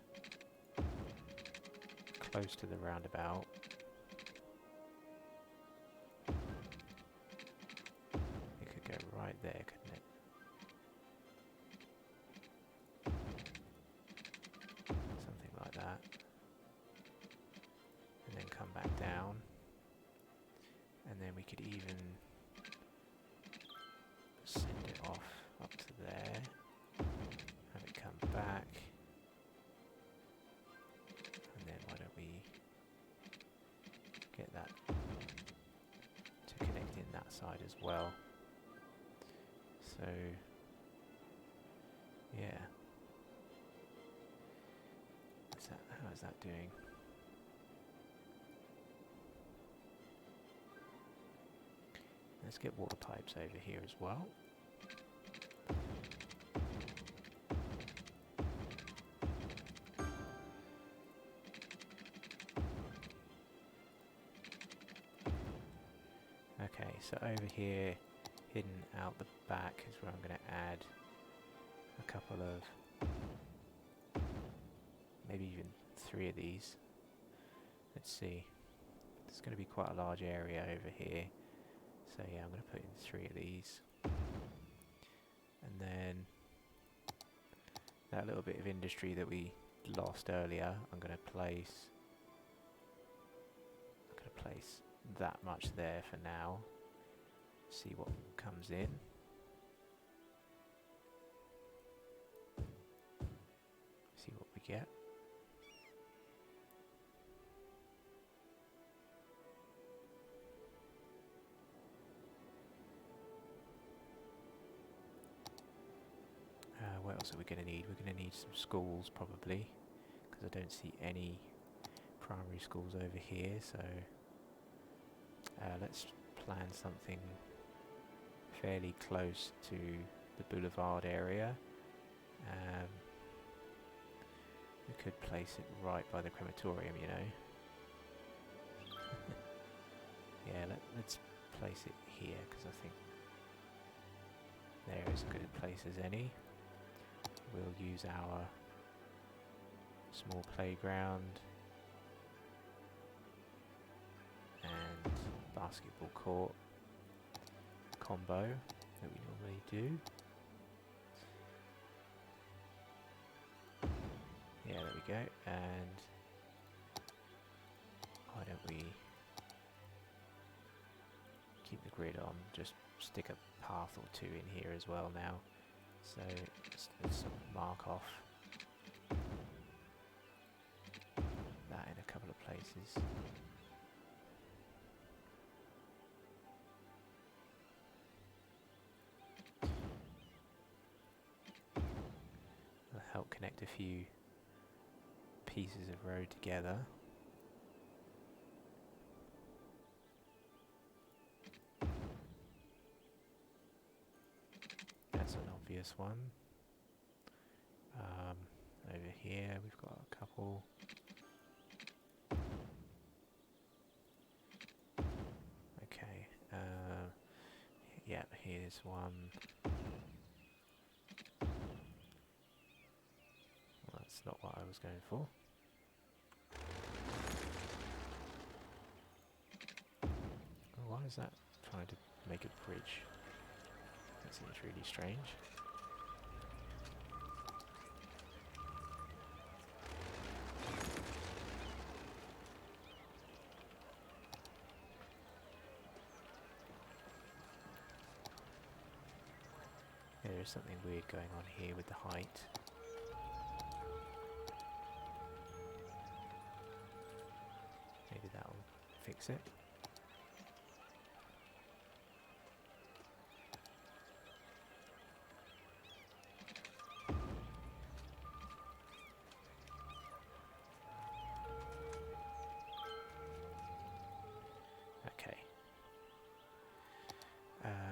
close to the roundabout. It could go right there, couldn't it? Something like that. could even send it off up to there, have it come back, and then why don't we get that to connect in that side as well. So yeah, how is that doing? Let's get water pipes over here as well. Okay, so over here, hidden out the back is where I'm going to add a couple of, maybe even 3 of these. Let's see. It's going to be quite a large area over here. So yeah, I'm going to put in 3 of these. And then that little bit of industry that we lost earlier, I'm going to place that much there for now. See what comes in. See what we get. What else are we going to need? We're going to need some schools probably, because I don't see any primary schools over here, so let's plan something fairly close to the boulevard area. We could place it right by the crematorium, you know. Yeah, let's place it here, because I think there is as good a place as any. We'll use our small playground and basketball court combo that we normally do. Yeah, there we go. And why don't we keep the grid on, just stick a path or 2 in here as well now. So let's mark off that in a couple of places. That'll help connect a few pieces of road together. That's an obvious one. Over here we've got a couple. Okay, yeah, here's one. Well, that's not what I was going for. Oh, why is that trying to make a bridge? That seems really strange. Yeah, there's something weird going on here with the height. Maybe that'll fix it.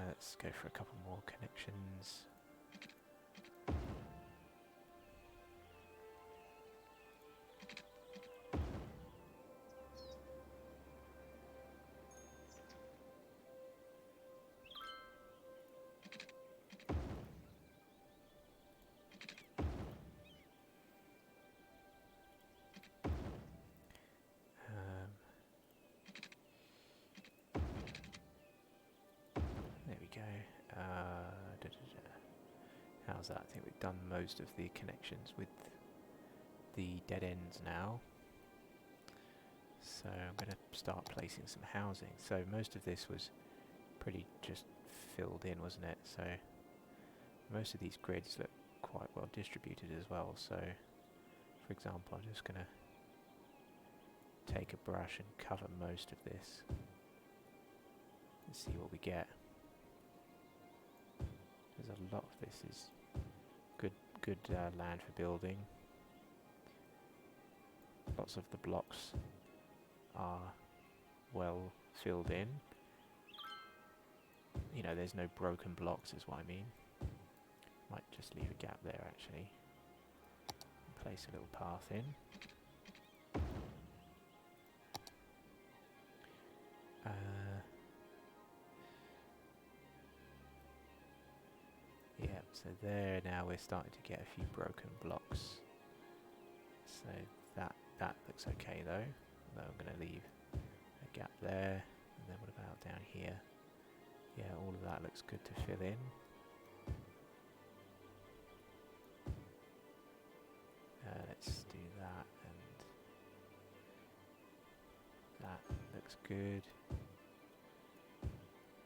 Let's go for a couple more connections. How's that? I think we've done most of the connections with the dead ends now. So I'm going to start placing some housing. So most of this was pretty just filled in, wasn't it? So most of these grids look quite well distributed as well. So for example, I'm just going to take a brush and cover most of this and see what we get. There's a lot of this is good land for building. Lots of the blocks are well filled in. You know, there's no broken blocks is what I mean. Might just leave a gap there actually. Place a little path in. Yeah, so there now we're starting to get a few broken blocks. So that looks okay though. Although I'm going to leave a gap there. And then what about down here? Yeah, all of that looks good to fill in. Let's do that, and that looks good.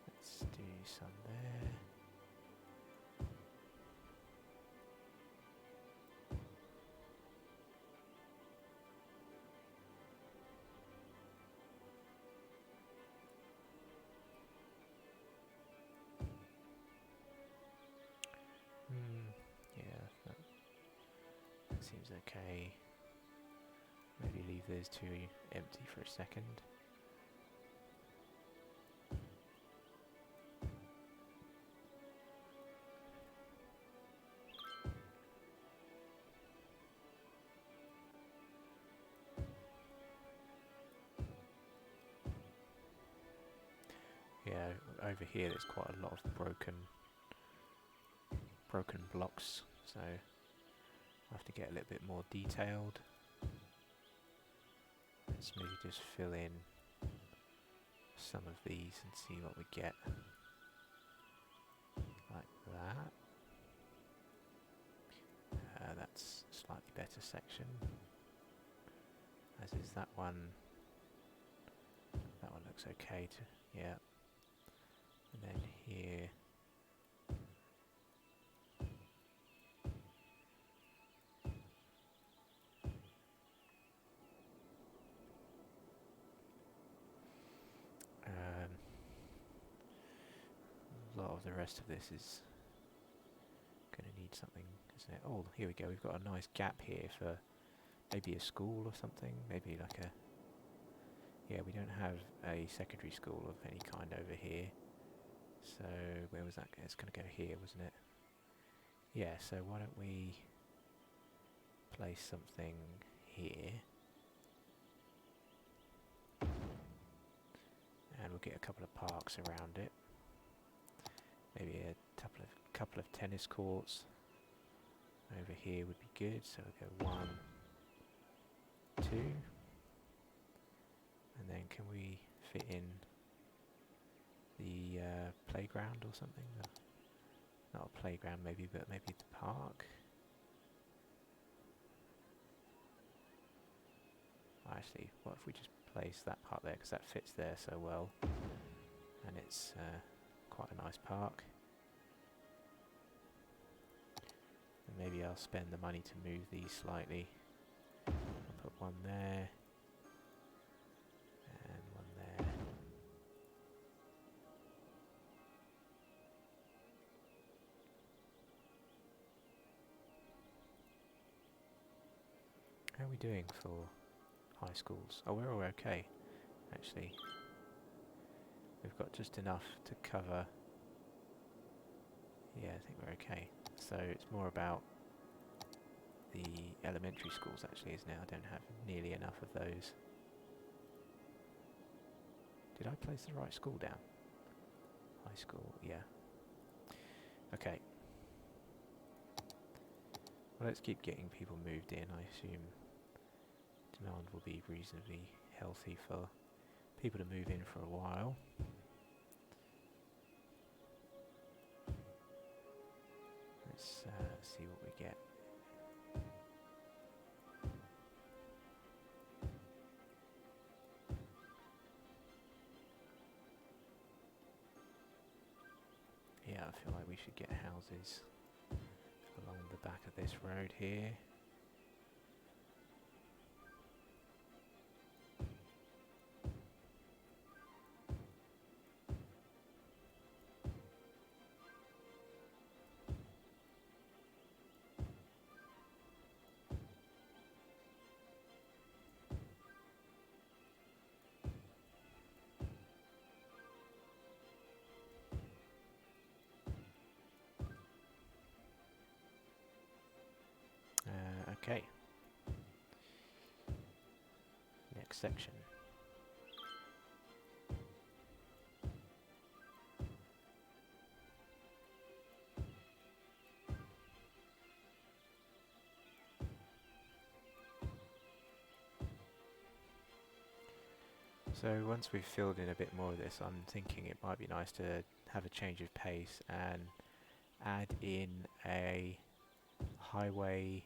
Let's do some there. Yeah, that seems okay. Maybe leave those two empty for a second. Yeah, over here there's quite a lot of broken blocks, so I have to get a little bit more detailed. Let's maybe just fill in some of these and see what we get. Like that. That's a slightly better section. As is that one. That one looks okay to, yeah. And then here. A lot of the rest of this is going to need something, isn't it? Oh, here we go. We've got a nice gap here for maybe a school or something. Maybe like a... Yeah, we don't have a secondary school of any kind over here. So where was that? It's going to go here, wasn't it? Yeah, so why don't we place something here. And we'll get a couple of parks around it. Maybe a couple of tennis courts over here would be good. So we'll go 1, 2, and then can we fit in the playground or something? Not a playground maybe, but maybe the park. Actually, what if we just place that part there, because that fits there so well, and it's quite a nice park. And maybe I'll spend the money to move these slightly. I'll put one there and one there. How are we doing for high schools? Oh, we're all okay, actually. We've got just enough to cover. Yeah, I think we're okay. So it's more about the elementary schools actually, isn't it? I don't have nearly enough of those. Did I place the right school down? High school, yeah. Okay. Well, let's keep getting people moved in. I assume demand will be reasonably healthy for people to move in for a while. Let's see what we get. I feel like we should get houses along the back of this road here. Okay. Next section. So once we've filled in a bit more of this, I'm thinking it might be nice to have a change of pace and add in a highway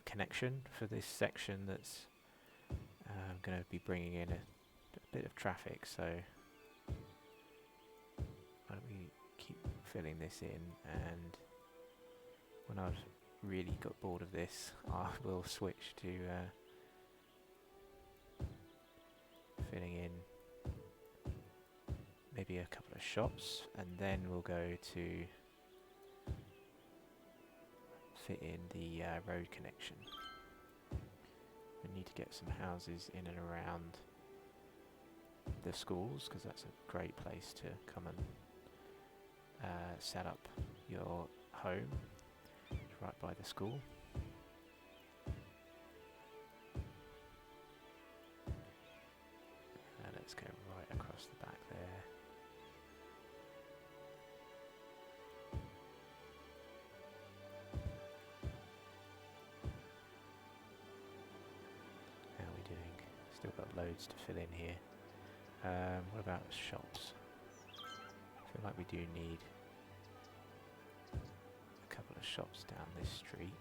connection for this section that's going to be bringing in a bit of traffic. So why don't we keep filling this in, and when I've really got bored of this, I will switch to filling in maybe a couple of shops, and then we'll go to fit in the road connection. We need to get some houses in and around the schools, because that's a great place to come and set up your home. It's right by the school. Let's go right across the back there. How are we doing? Still got loads to fill in here. What about shops? I feel like we do need a couple of shops down this street.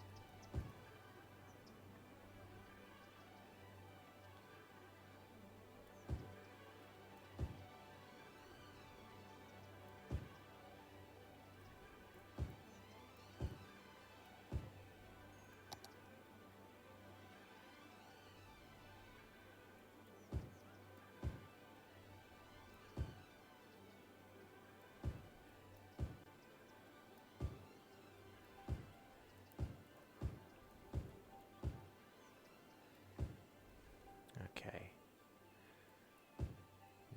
Okay.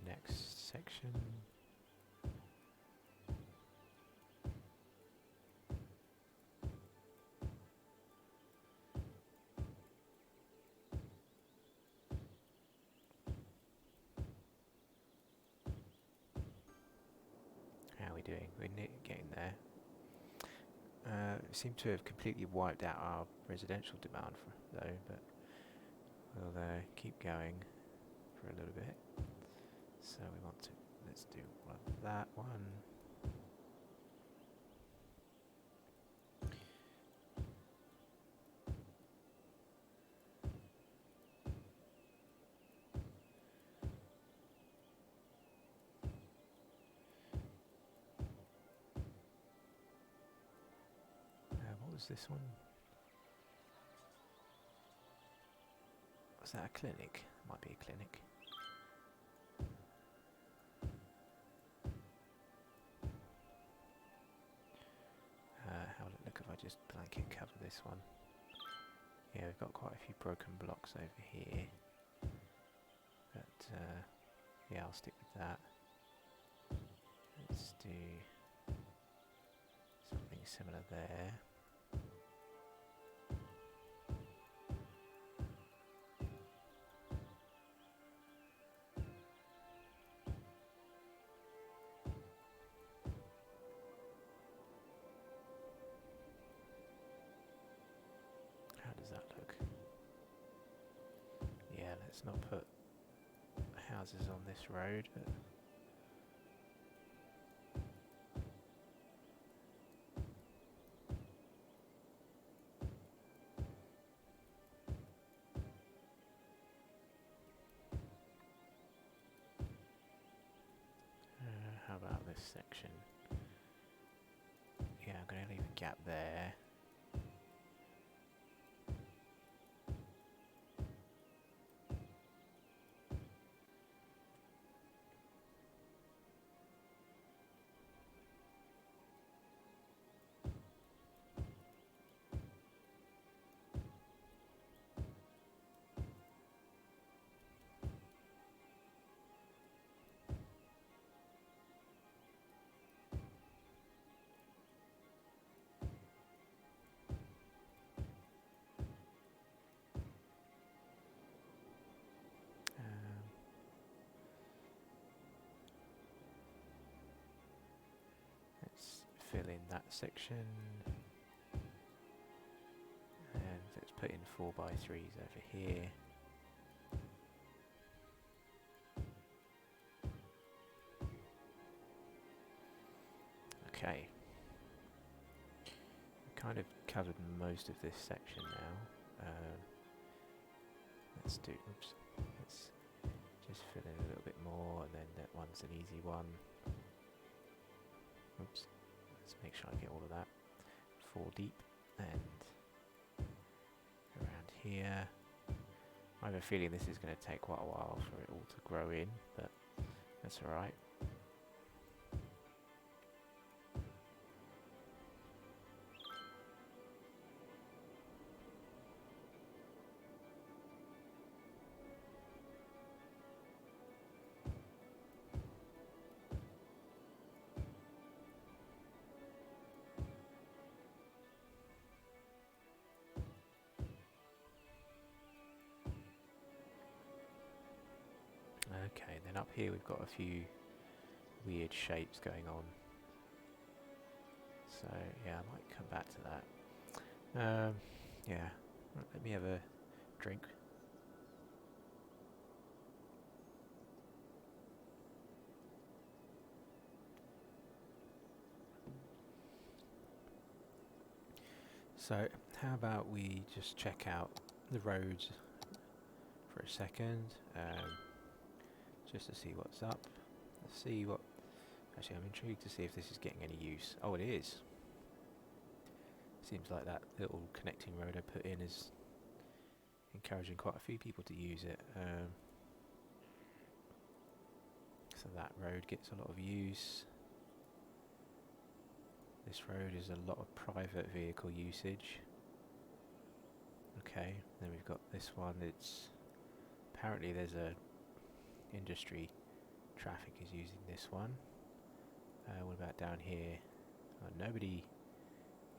Next section. How are we doing? We're getting there. We seem to have completely wiped out our residential demand though, but we'll keep going for a little bit. So we want to, let's do that one. What was this one? Was that a clinic? Might be a clinic. How would it look if I just blanket cover this one? Yeah, we've got quite a few broken blocks over here. But yeah, I'll stick with that. Let's do something similar there. How does that look? Yeah, let's not put houses on this road, but how about this section? gap there. Let's fill in that section, and let's put in 4x3s over here. Okay, we've kind of covered most of this section now. Let's just fill in a little bit more, and then that one's an easy one. Oops, let's make sure I get all of that. 4 deep, and around here. I have a feeling this is going to take quite a while for it all to grow in, but that's alright. Okay, then up here we've got a few weird shapes going on. So yeah, I might come back to that. Yeah, let me have a drink. So how about we just check out the roads for a second, just to see what's up. Let's see what... Actually, I'm intrigued to see if this is getting any use. Oh, it is. Seems like that little connecting road I put in is encouraging quite a few people to use it. So that road gets a lot of use. This road is a lot of private vehicle usage. Okay, then we've got this one. It's apparently there's a industry traffic is using this one. What about down here? Nobody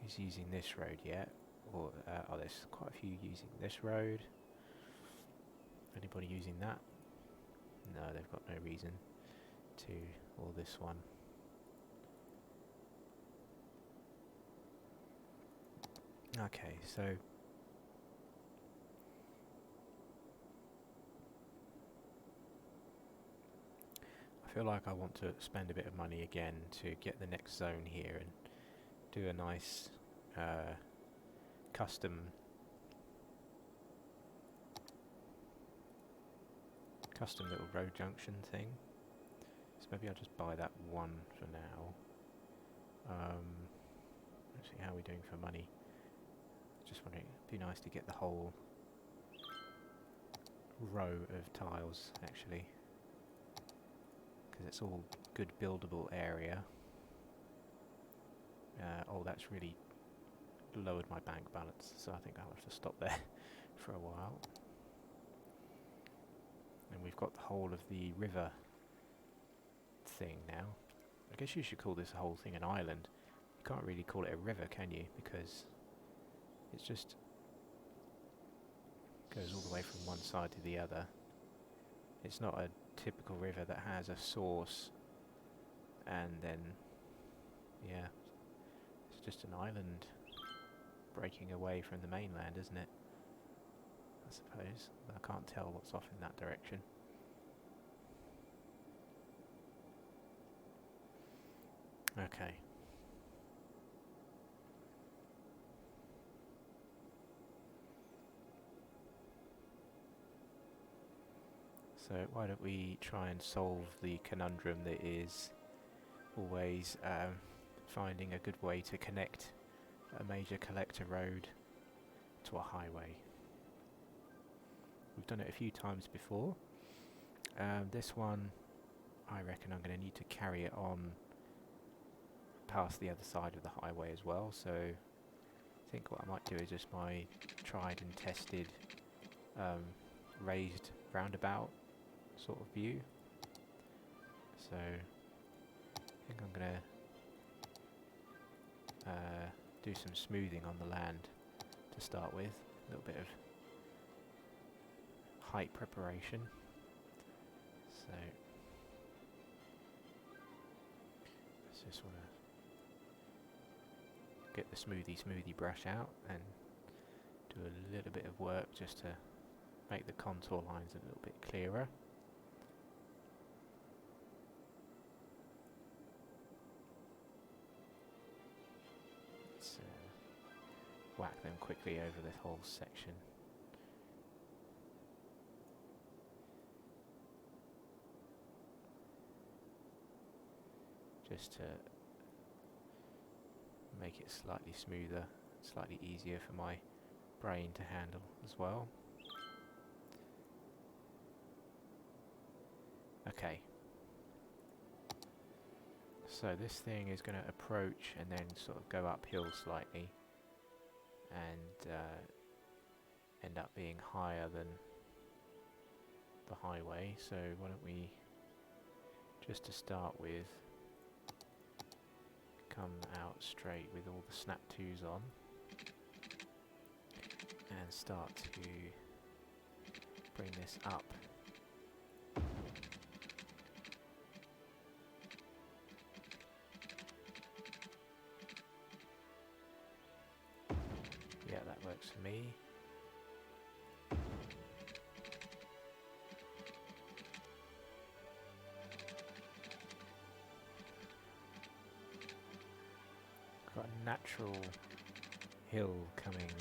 is using this road yet. Or there's quite a few using this road. Anybody using that? No, they've got no reason to. Or this one. Okay, so I feel like I want to spend a bit of money again to get the next zone here and do a nice custom little road junction thing. So maybe I'll just buy that one for now. Actually, how are we doing for money? Just wondering, it'd be nice to get the whole row of tiles actually, because it's all good buildable area. Oh, that's really lowered my bank balance, so I think I'll have to stop there for a while. And we've got the whole of the river thing now. I guess you should call this whole thing an island. You can't really call it a river, can you? Because it's just goes all the way from one side to the other. It's not a typical river that has a source and then, yeah, it's just an island breaking away from the mainland, isn't it? I suppose. I can't tell what's off in that direction. Okay. So why don't we try and solve the conundrum that is always finding a good way to connect a major collector road to a highway. We've done it a few times before. This one, I reckon I'm going to need to carry it on past the other side of the highway as well, so I think what I might do is just my tried and tested raised roundabout sort of view. So I think I'm going to do some smoothing on the land to start with, a little bit of height preparation. So let's just want to get the smoothie brush out and do a little bit of work just to make the contour lines a little bit clearer. Let's whack them quickly over this whole section. Just to make it slightly smoother, slightly easier for my brain to handle as well. Okay. So this thing is going to approach and then sort of go uphill slightly and end up being higher than the highway. So why don't we, just to start with, come out straight with all the snap twos on and start to bring this up. Yeah, that works for me. Got a natural hill coming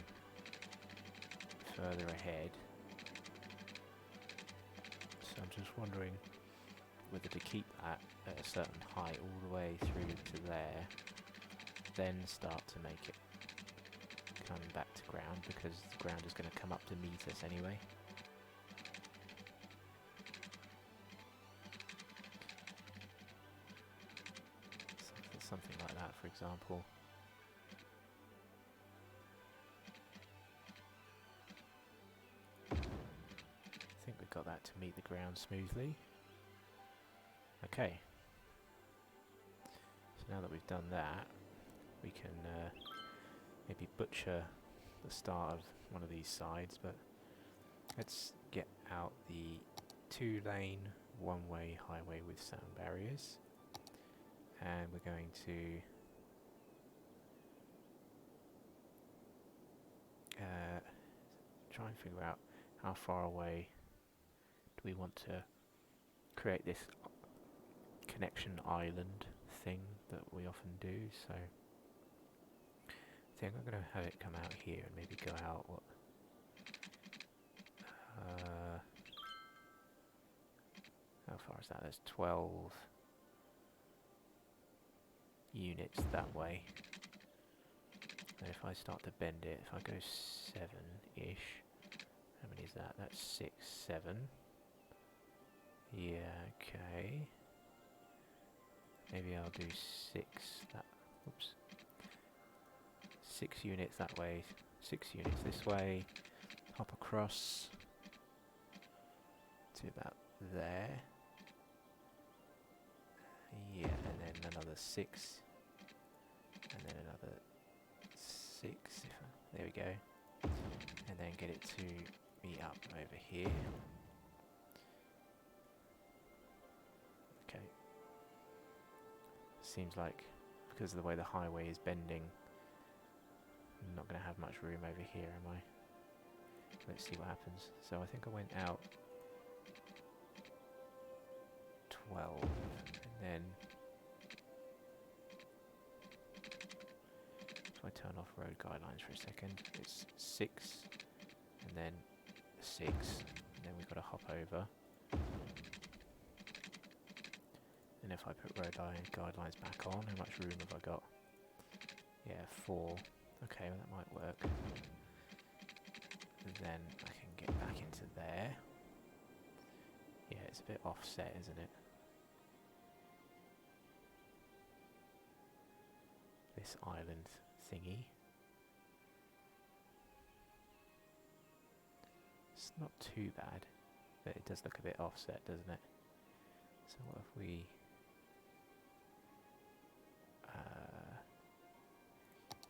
further ahead, so I'm just wondering whether to keep that at a certain height all the way through to there, then start to make it come back to ground, because the ground is going to come up to meet us anyway. Something like that, for example. I think we've got that to meet the ground smoothly. Okay. So now that we've done that, we can maybe butcher the start of one of these sides, but let's get out the 2-lane one-way highway with sound barriers, and we're going to try and figure out how far away do we want to create this connection island thing that we often do. So I think I'm going to have it come out here and maybe go out, what, how far is that? That's 12 units that way. And if I start to bend it, if I go 7-ish, how many is that? That's 6, 7. Yeah, okay. Maybe I'll do 6. That, oops. 6 units that way, 6 units this way, hop across to about there. Yeah, and then another 6, and then another 6. There we go. And then get it to be up over here. Okay. Seems like because of the way the highway is bending, I'm not going to have much room over here, am I? Let's see what happens. So I think I went out 12, and then if I turn off road guidelines for a second, it's 6, and then 6, and then we've got to hop over. And if I put road guidelines back on, how much room have I got? Yeah, 4. Okay, well that might work. And then I can get back into there. Yeah, it's a bit offset, isn't it? This island thingy. It's not too bad, but it does look a bit offset, doesn't it? So what if we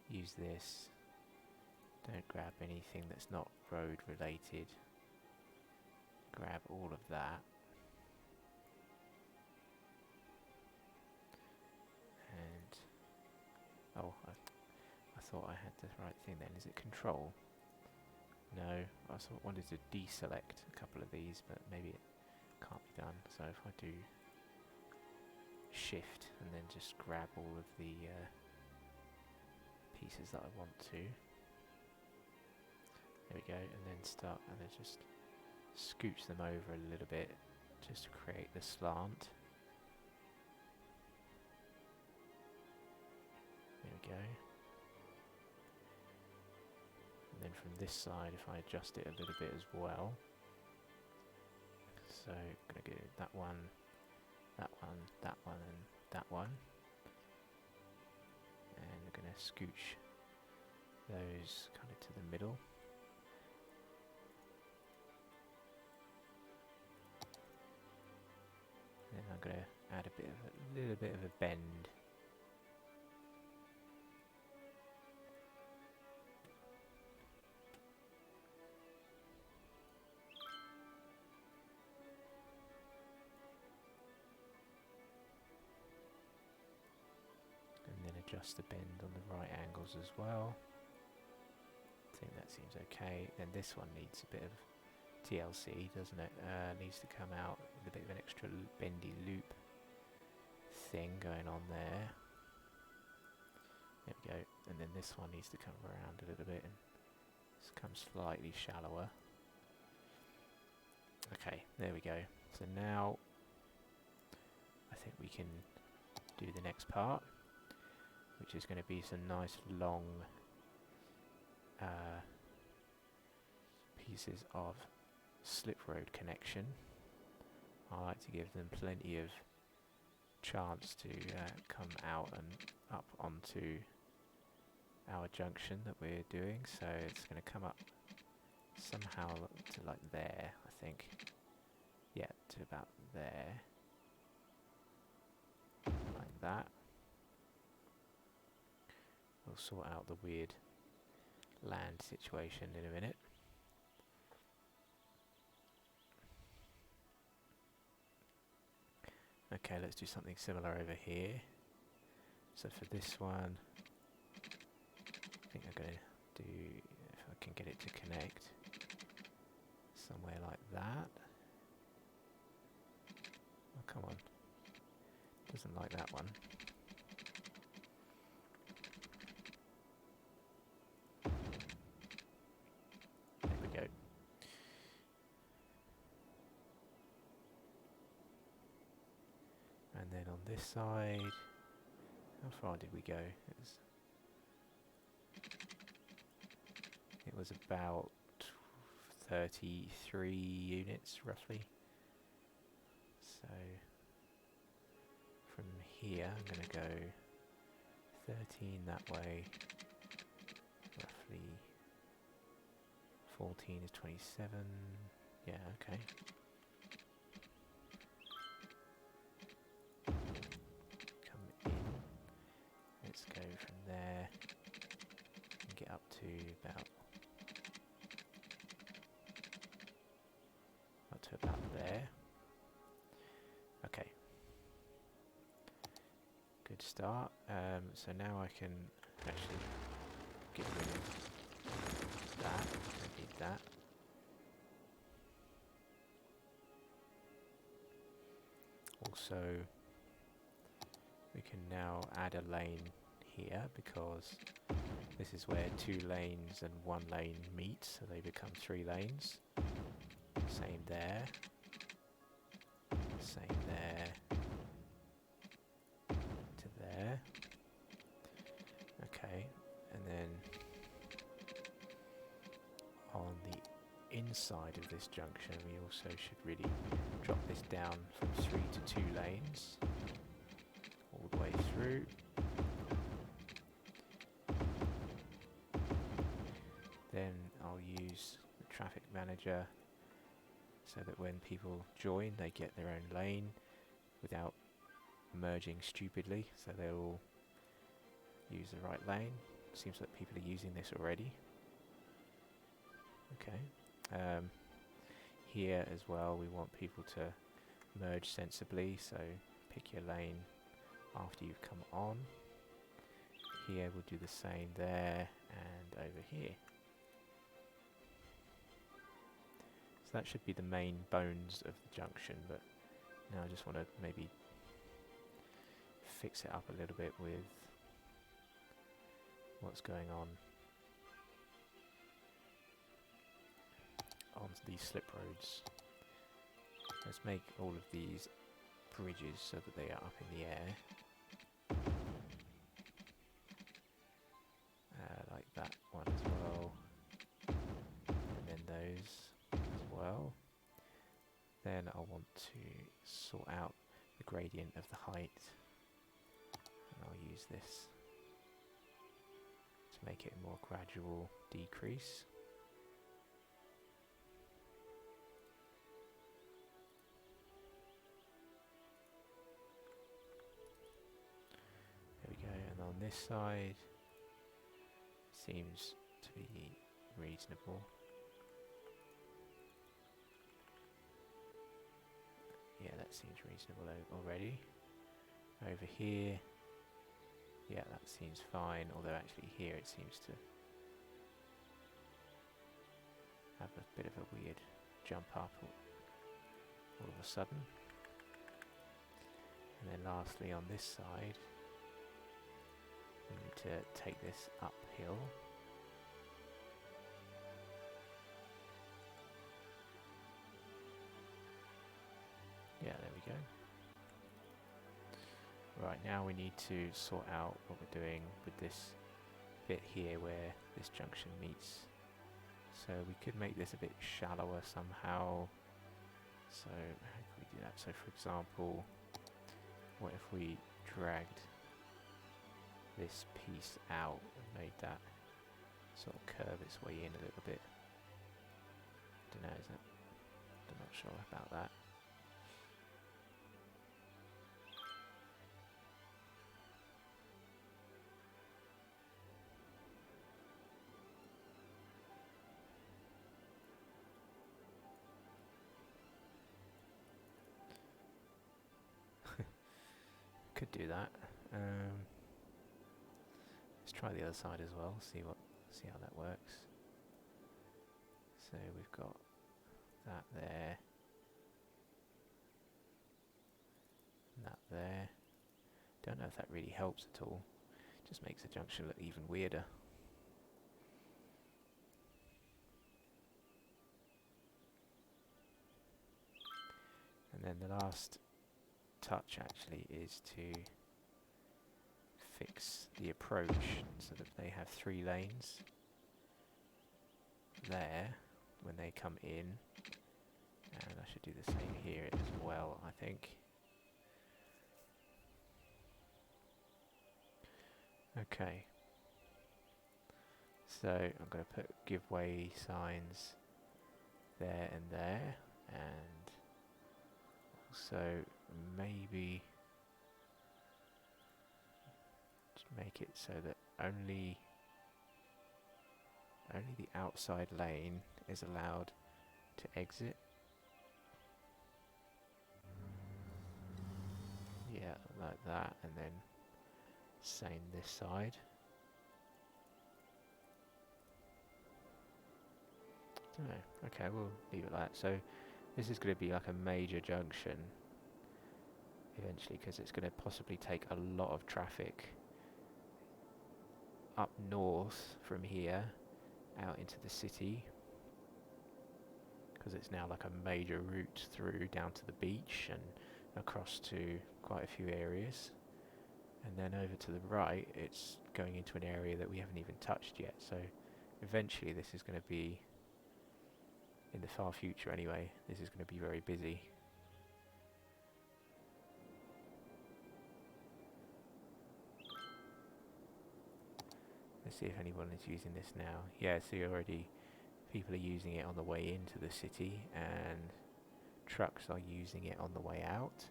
use this, don't grab anything that's not road related, grab all of that, and oh, I thought I had the right thing then. Is it control? No, I sort of wanted to deselect a couple of these, but maybe it can't be done. So if I do shift and then just grab all of the pieces that I want to. There we go, and then start and then just scooch them over a little bit just to create the slant. There we go. And then from this side, if I adjust it a little bit as well. So I'm going to go that one, that one, that one, and that one. And we're going to scooch those kind of to the middle. Then I'm going to add a little bit of a bend. And then adjust the bend on the right angles as well. I think that seems okay. Then this one needs a bit of TLC, doesn't it? Needs to come out with a bit of an extra bendy loop thing going on there. There we go. And then this one needs to come around a little bit and just come slightly shallower. Okay, there we go. So now I think we can do the next part, which is going to be some nice long pieces of slip road connection. I like to give them plenty of chance to come out and up onto our junction that we're doing. So it's going to come up somehow to like there, I think. Yeah, to about there. Like that. We'll sort out the weird land situation in a minute. Okay, let's do something similar over here. So for this one, I think I'm going to do, if I can get it to connect, somewhere like that. Oh, come on. Doesn't like that one. There we go. And then on this side, how far did we go? It was about 33 units roughly. So from here I'm going to go 13 that way, roughly 14 is 27, yeah, okay. Let's go from there and get up to about there. Okay. Good start. So now I can actually get rid of that. Don't need that. Also, we can now add a lane here because this is where 2 lanes and 1 lane meet, so they become 3 lanes. Same there. Same there. To there. Okay, and then inside of this junction, we also should really drop this down from 3 to 2 lanes all the way through. Then I'll use the traffic manager so that when people join they get their own lane without merging stupidly, so they'll all use the right lane. Seems like people are using this already. Okay. Here as well we want people to merge sensibly, so pick your lane after you've come on. Here we'll do the same there and over here. So that should be the main bones of the junction, but now I just want to maybe fix it up a little bit with what's going on these slip roads. Let's make all of these bridges so that they are up in the air. Like that one as well. And then those as well. Then I want to sort out the gradient of the height. And I'll use this to make it a more gradual decrease. There we go, and on this side seems to be reasonable. Yeah, that seems reasonable already. Over here, yeah, that seems fine, although actually here it seems to have a bit of a weird jump up all of a sudden. And then lastly on this side, we need to take this uphill. Yeah, there we go. Right, now we need to sort out what we're doing with this bit here where this junction meets. So we could make this a bit shallower somehow. So how can we do that? So for example, what if we dragged this piece out and made that sort of curve its way in a little bit? Don't know, I'm not sure about that. Could do that. Let's try the other side as well. See how that works. So we've got that there, and that there. Don't know if that really helps at all. Just makes the junction look even weirder. And then the last touch actually is to fix the approach so that they have 3 lanes there when they come in, and I should do the same here as well, I think. Okay, so I'm going to put give way signs there and there, and also maybe make it so that only the outside lane is allowed to exit. Yeah, like that, and then same this side. Dunno. Okay, we'll leave it like that. So this is going to be like a major junction eventually, because it's going to possibly take a lot of traffic up north from here out into the city, because it's now like a major route through down to the beach and across to quite a few areas, and then over to the right it's going into an area that we haven't even touched yet. So eventually this is going to be in the far future anyway, this is going to be very busy. Let's see if anyone is using this now. Yeah, see already people are using it on the way into the city and trucks are using it on the way out.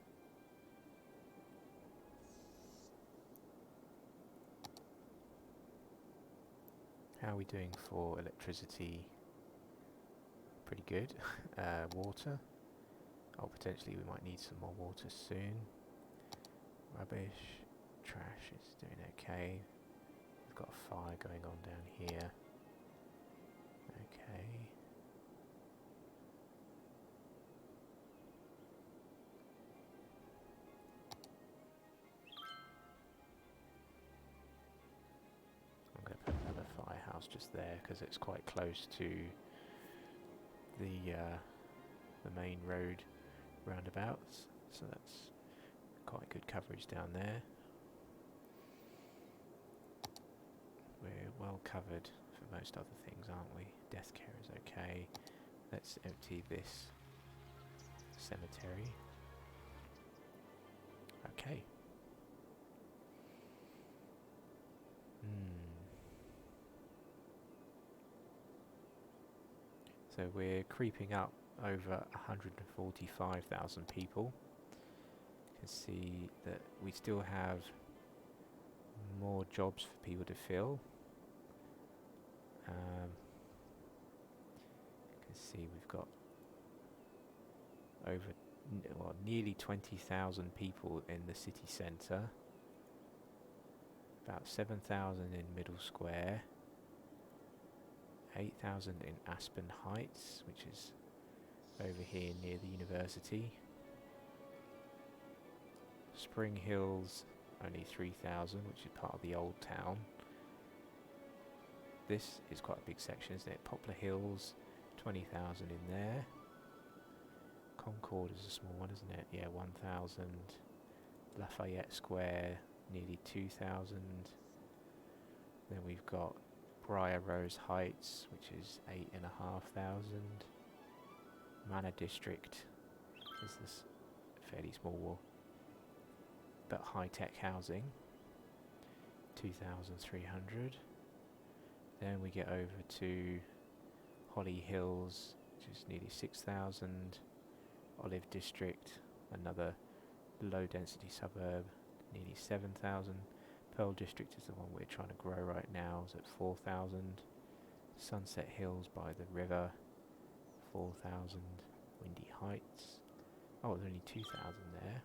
How are we doing for electricity? Pretty good. Water. Oh, potentially we might need some more water soon. Rubbish. Trash is doing okay. We've got a fire going on down here. Okay. I'm going to put another firehouse just there because it's quite close to the main road roundabouts, so that's quite good coverage down there. We're well covered for most other things, aren't we? Death care is okay. Let's empty this cemetery. Okay. So we're creeping up over 145,000 people. You can see that we still have more jobs for people to fill. You can see we've got over nearly 20,000 people in the city centre, about 7,000 in Middle Square, 8,000 in Aspen Heights, which is over here near the university. Spring Hills, only 3,000, which is part of the old town. This is quite a big section, isn't it? Poplar Hills, 20,000 in there. Concord is a small one, isn't it? Yeah, 1,000. Lafayette Square, nearly 2,000. Then we've got Briar Rose Heights, which is 8,500. Manor District is this fairly small but high-tech housing, 2,300. Then we get over to Holly Hills, which is nearly 6,000. Olive District, another low-density suburb, nearly 7,000. Pearl District is the one we're trying to grow right now, is at 4,000. Sunset Hills by the river, 4,000. Windy Heights, oh, there's only 2,000 there.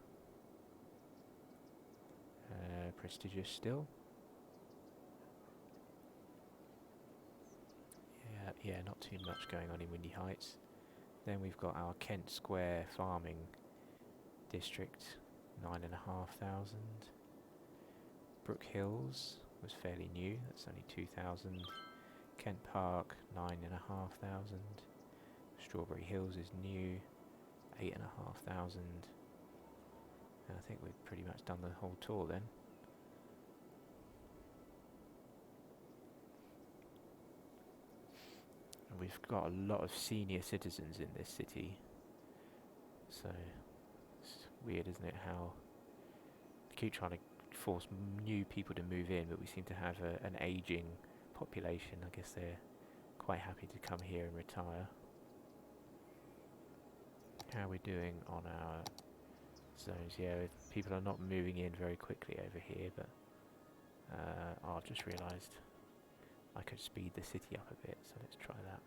Prestigious still. Yeah, not too much going on in Windy Heights. Then we've got our Kent Square farming district, 9,500. Brook Hills was fairly new, that's only 2,000. Kent Park, 9,500. Strawberry Hills is new, 8,500. And I think we've pretty much done the whole tour then. And we've got a lot of senior citizens in this city. So it's weird, isn't it, how they keep trying to force new people to move in, but we seem to have an aging population. I guess they're quite happy to come here and retire. How are we doing on our zones? Yeah, people are not moving in very quickly over here, but I've just realised I could speed the city up a bit, so let's try that.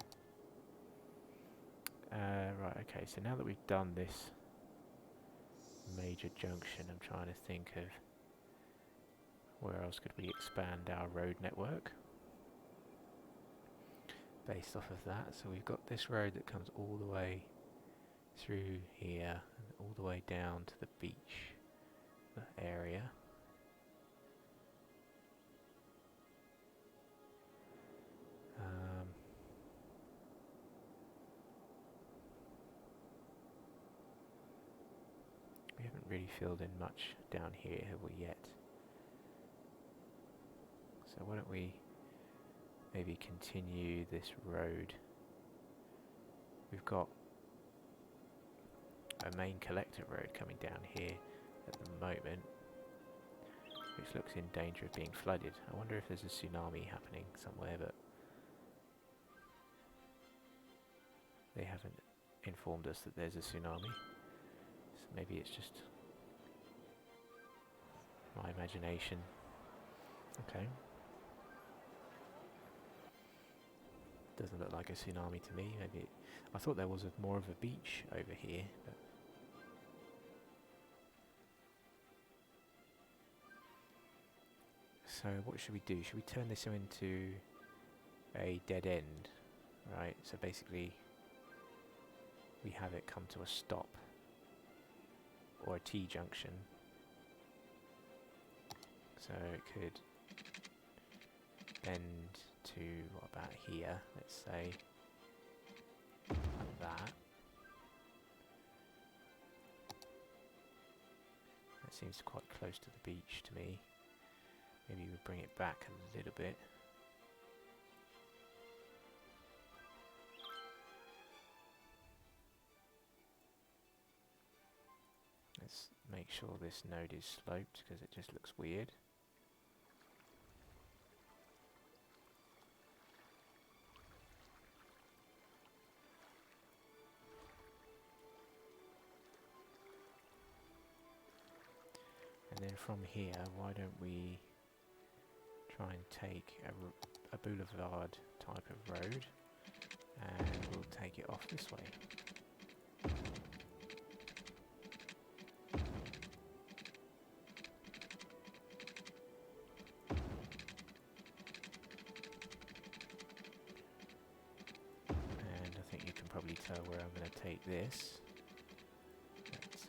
Right, okay, so now that we've done this major junction, I'm trying to think of where else could we expand our road network based off of that. So we've got this road that comes all the way through here and all the way down to the beach area. We haven't really filled in much down here, have we yet? So why don't we maybe continue this road we've got a main collector road coming down here at the moment, which looks in danger of being flooded. I wonder if there's a tsunami happening somewhere, but they haven't informed us that there's a tsunami. So maybe it's just my imagination. Okay. Doesn't look like a tsunami to me. Maybe I thought there was more of a beach over here, but so what should we do? Should we turn this into a dead end? Right, so basically we have it come to a stop or a T-junction. So it could bend to, what about here? Let's say like that. That seems quite close to the beach to me. Maybe we bring it back a little bit. Let's make sure this node is sloped because it just looks weird. And then from here, why don't we try and take a boulevard type of road, and we'll take it off this way. And I think you can probably tell where I'm going to take this. Let's,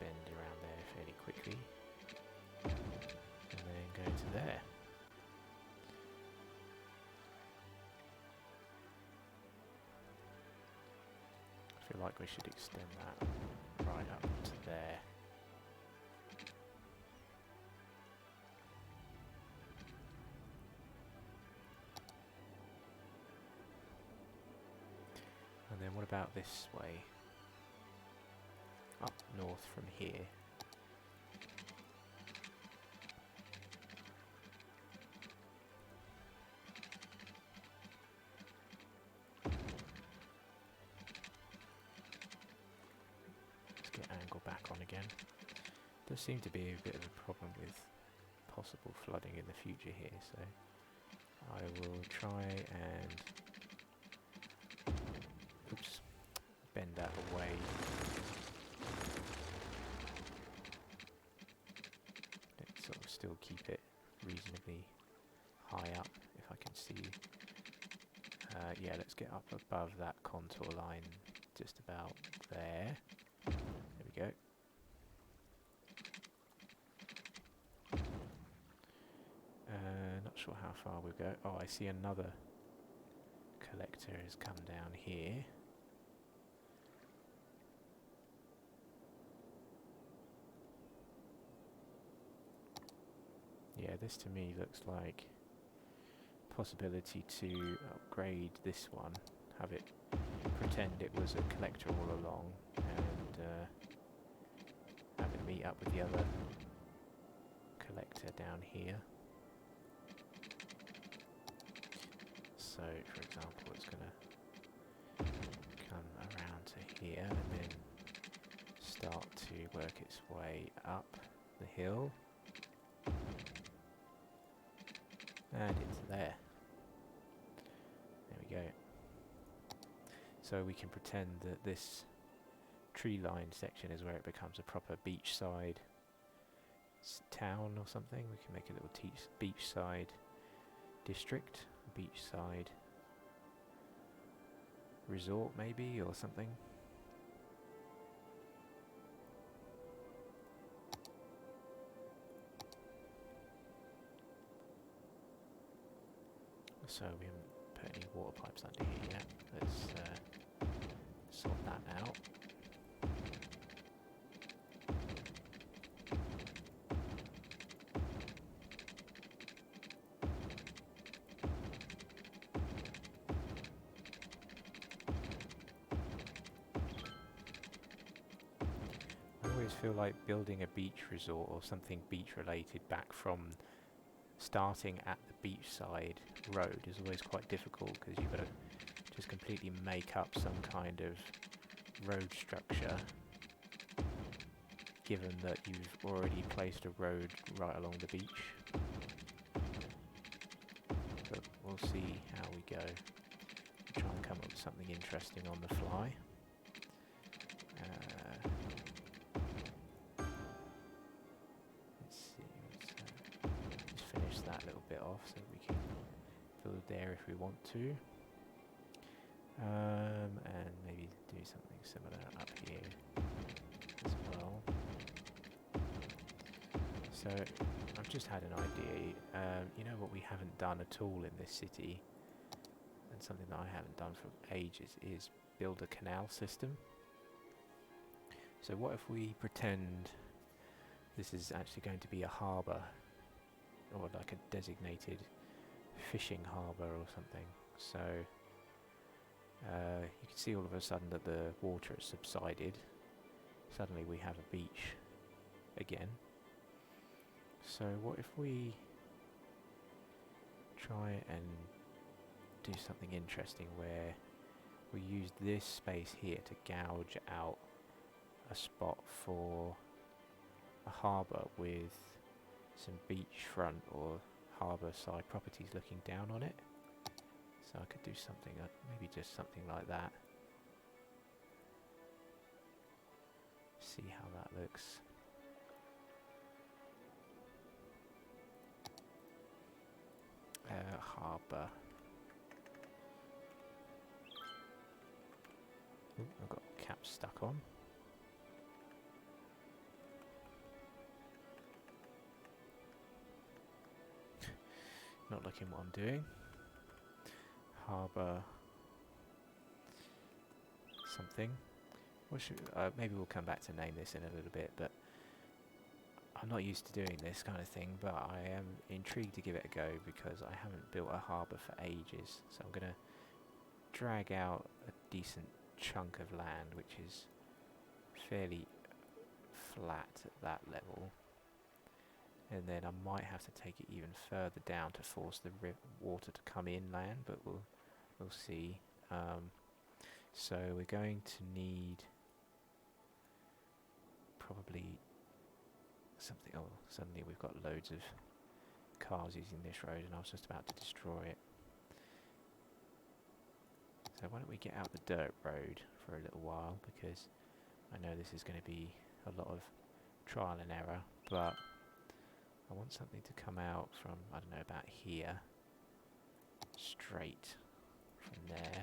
bend around there fairly quickly and then go to there. I feel like we should extend that right up to there. And then what about this way? Up north from here. Let's get angle back on again. Does seem to be a bit of a problem with possible flooding in the future here, so I will try and bend that away. Let's sort of still keep it reasonably high up if I can see. Yeah, let's get up above that contour line, just about there. There we go. Not sure how far we'll go. Oh, I see another collector has come down here. Yeah, this to me looks like possibility to upgrade this one, have it pretend it was a collector all along, and have it meet up with the other collector down here. So, for example, it's going to come around to here and then start to work its way up the hill and into there. There we go. So we can pretend that this tree line section is where it becomes a proper beachside town or something. We can make a little beachside district, beachside resort maybe, or something. So we haven't put any water pipes under here yet. Let's sort that out. I always feel like building a beach resort or something beach related back from starting at the beachside road is always quite difficult, because you've got to just completely make up some kind of road structure, given that you've already placed a road right along the beach. But we'll see how we go. Try and come up with something interesting on the fly. Let's see, let's just finish that little bit off so we can build there if we want to. And maybe do something similar up here as well. So I've just had an idea. You know what we haven't done at all in this city, and something that I haven't done for ages, is build a canal system. So what if we pretend this is actually going to be a harbour, or like a designated fishing harbour or something. So you can see all of a sudden that the water has subsided. Suddenly we have a beach again. So what if we try and do something interesting where we use this space here to gouge out a spot for a harbour with some beachfront or harbour side properties looking down on it. So I could do something, maybe just something like that. See how that looks. Harbour. Ooh, I've got cap stuck on. Not looking what I'm doing. Harbour something. What should, maybe we'll come back to name this in a little bit, but I'm not used to doing this kind of thing, but I am intrigued to give it a go because I haven't built a harbour for ages. So I'm going to drag out a decent chunk of land which is fairly flat at that level, and then I might have to take it even further down to force the water to come inland, but we'll see. So we're going to need probably something. Oh, suddenly we've got loads of cars using this road and I was just about to destroy it. So why don't we get out the dirt road for a little while, because I know this is going to be a lot of trial and error, but I want something to come out from, I don't know, about here, straight from there.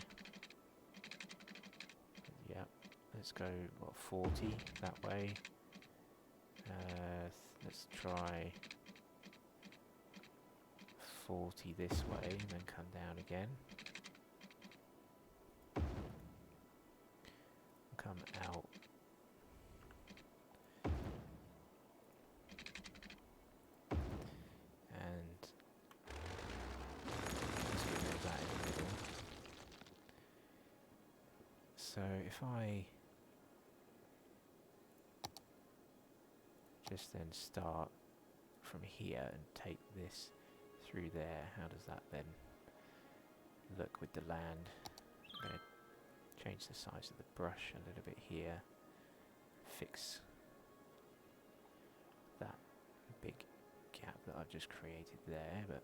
Yep, let's go, what, 40 that way. Let's try 40 this way and then come down again. Come out. And let's get rid of that in the middle. So if I just then start from here and take this through there, how does that then look with the land? I'm going to change the size of the brush a little bit here, fix that big gap that I've just created there, but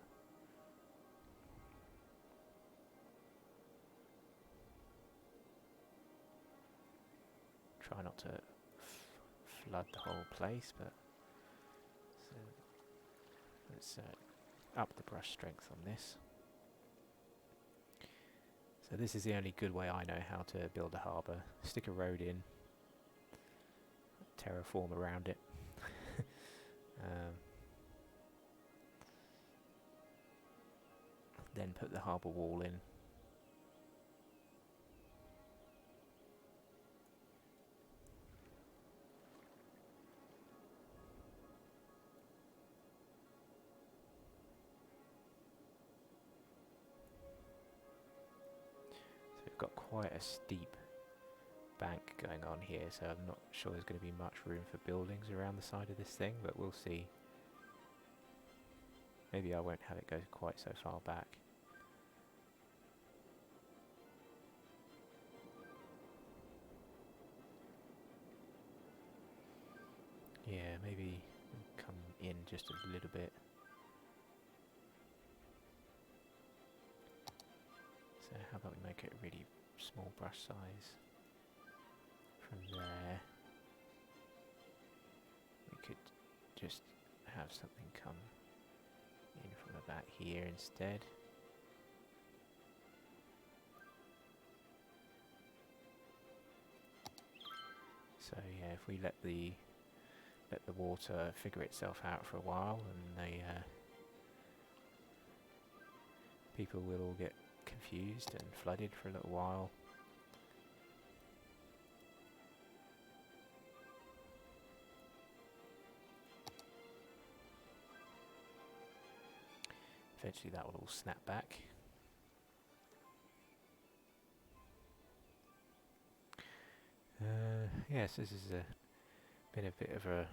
try not to flood the whole place, but so let's up the brush strength on this. So this is the only good way I know how to build a harbour. Stick a road in, terraform around it. Then put the harbour wall in. quite a steep bank going on here, so I'm not sure there's going to be much room for buildings around the side of this thing, but we'll see. Maybe I won't have it go quite so far back. Yeah, maybe come in just a little bit. So how about we make it a really small brush size? From there, we could just have something come in from about here instead. So yeah, if we let the water figure itself out for a while, and they people will all get confused and flooded for a little while. Eventually that will all snap back. Yes, this has been a bit of a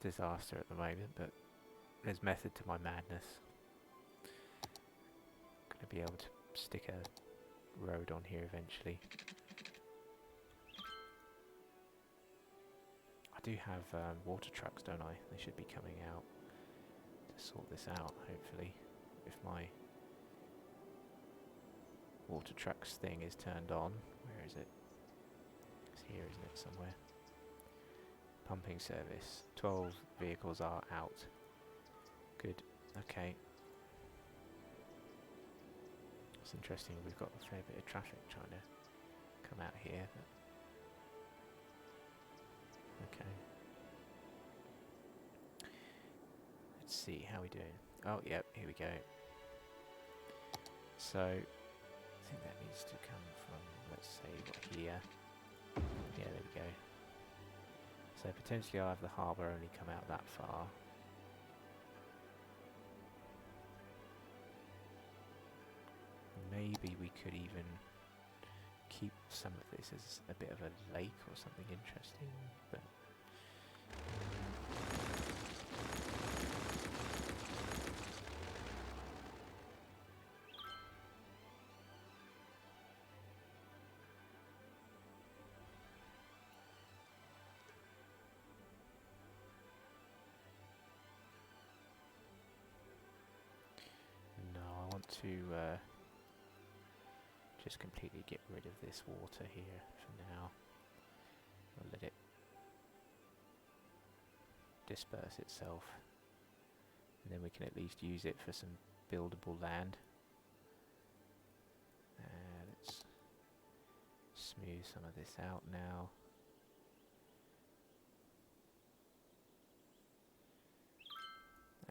disaster at the moment, but there's method to my madness. I'm going to be able to stick a road on here eventually. I do have water trucks, don't I? They should be coming out to sort this out, hopefully, if my water trucks thing is turned on. Where is it? It's here, isn't it, somewhere? Pumping service. 12 vehicles are out. Good. Okay. It's interesting, we've got a fair bit of traffic trying to come out here. But okay. Let's see, how we doing? Oh, yep, here we go. So, I think that needs to come from, let's say, what, here. Yeah, there we go. So potentially I'll have the harbour only come out that far. Maybe we could even keep some of this as a bit of a lake or something interesting, but no, I want to just completely get rid of this water here for now. I'll let it disperse itself, and then we can at least use it for some buildable land. Let's smooth some of this out now.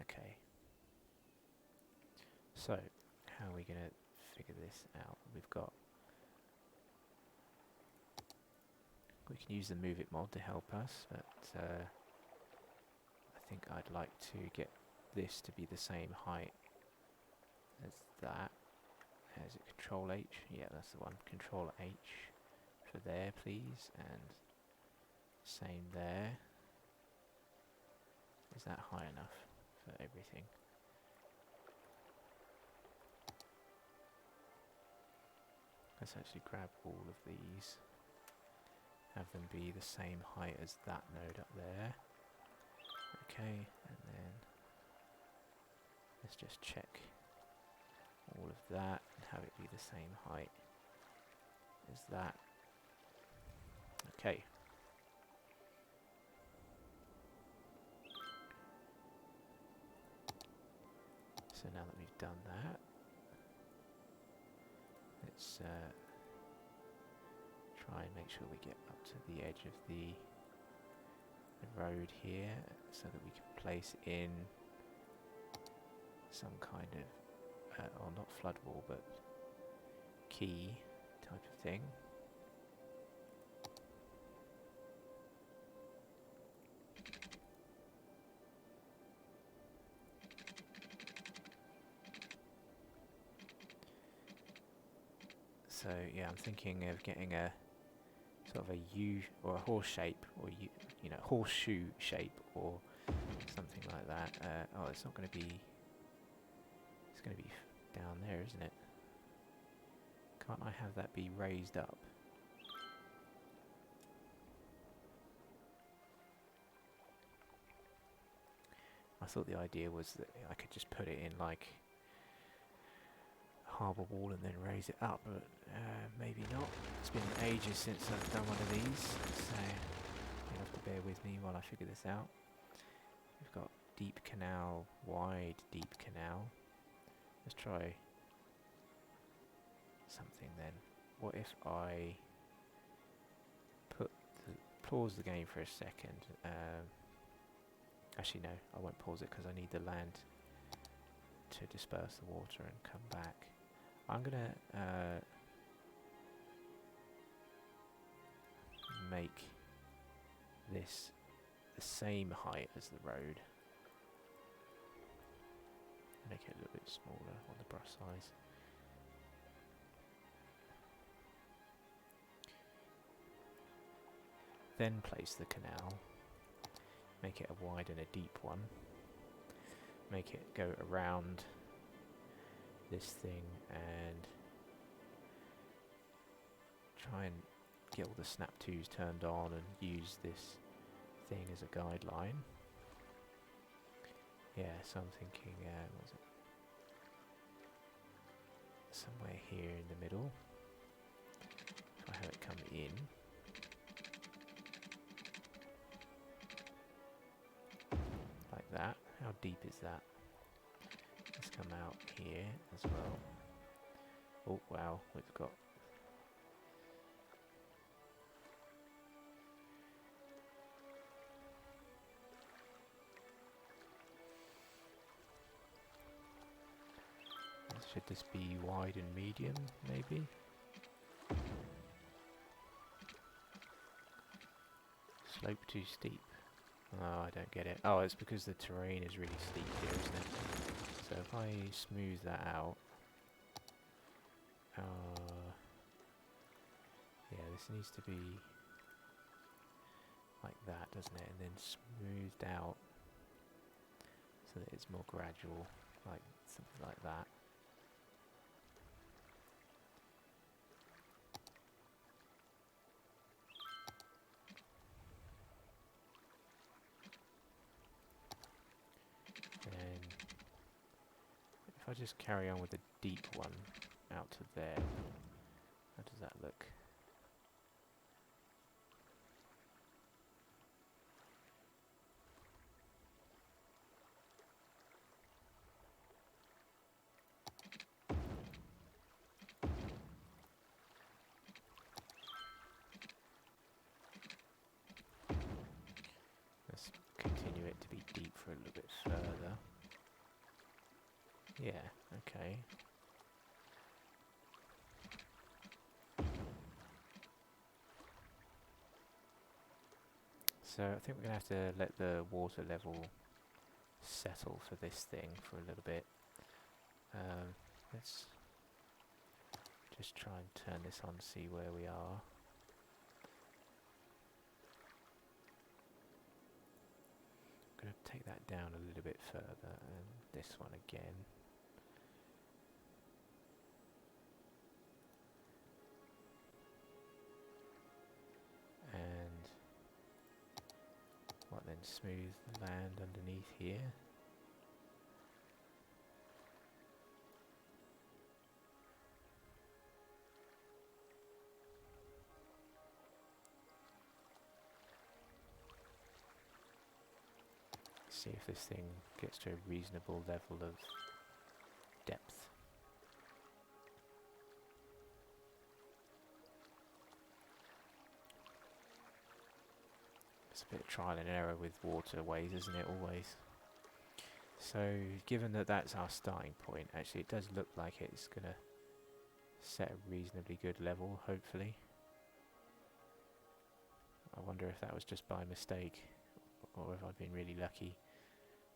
Okay. So, how are we going to figure this out? We can use the move it mod to help us, but I think I'd like to get this to be the same height as that. Is it Control H? Yeah, that's the one. Control H for there, please, and same there. Is that high enough for everything? Let's actually grab all of these, have them be the same height as that node up there. Okay, and then let's just check all of that and have it be the same height as that. Okay. So now that we've done that, let's try and make sure we get up to the edge of the road here so that we can place in some kind of, or not flood wall, but key type of thing. So yeah, I'm thinking of getting a sort of a U or a horse shape, or you know, horseshoe shape, or something like that. Oh, it's not going to be. It's going to be down there, isn't it? Can't I have that be raised up? I thought the idea was that I could just put it in like harbour wall and then raise it up, but maybe not. It's been ages since I've done one of these, so you'll have to bear with me while I figure this out. We've got deep canal, wide deep canal. Let's try something then. What if I pause the game for a second? Actually no, I won't pause it because I need the land to disperse the water and come back. I'm gonna make this the same height as the road. Make it a little bit smaller on the brush size. Then place the canal. Make it a wide and a deep one. Make it go around this thing and try and get all the snap twos turned on and use this thing as a guideline. Yeah, so I'm thinking, what was it? Somewhere here in the middle. If I have it come in. Like that. How deep is that? Let's come out here as well. Oh wow, we've got should this be wide and medium, maybe? Slope too steep. Oh, I don't get it. Oh, it's because the terrain is really steep here, isn't it? So if I smooth that out... yeah, this needs to be like that, doesn't it? And then smoothed out so that it's more gradual, like something like that. And if I just carry on with the deep one out to there, how does that look? Let's continue it to be deep for a little bit further. Yeah, okay. So I think we're going to have to let the water level settle for this thing for a little bit. Let's just try and turn this on, see where we are. I'm going to take that down a little bit further, and this one again. And what then, smooth the land underneath here. See if this thing gets to a reasonable level of depth. It's a bit of trial and error with waterways, isn't it, always? So, given that that's our starting point, actually it does look like it's going to set a reasonably good level, hopefully. I wonder if that was just by mistake, or if I've been really lucky.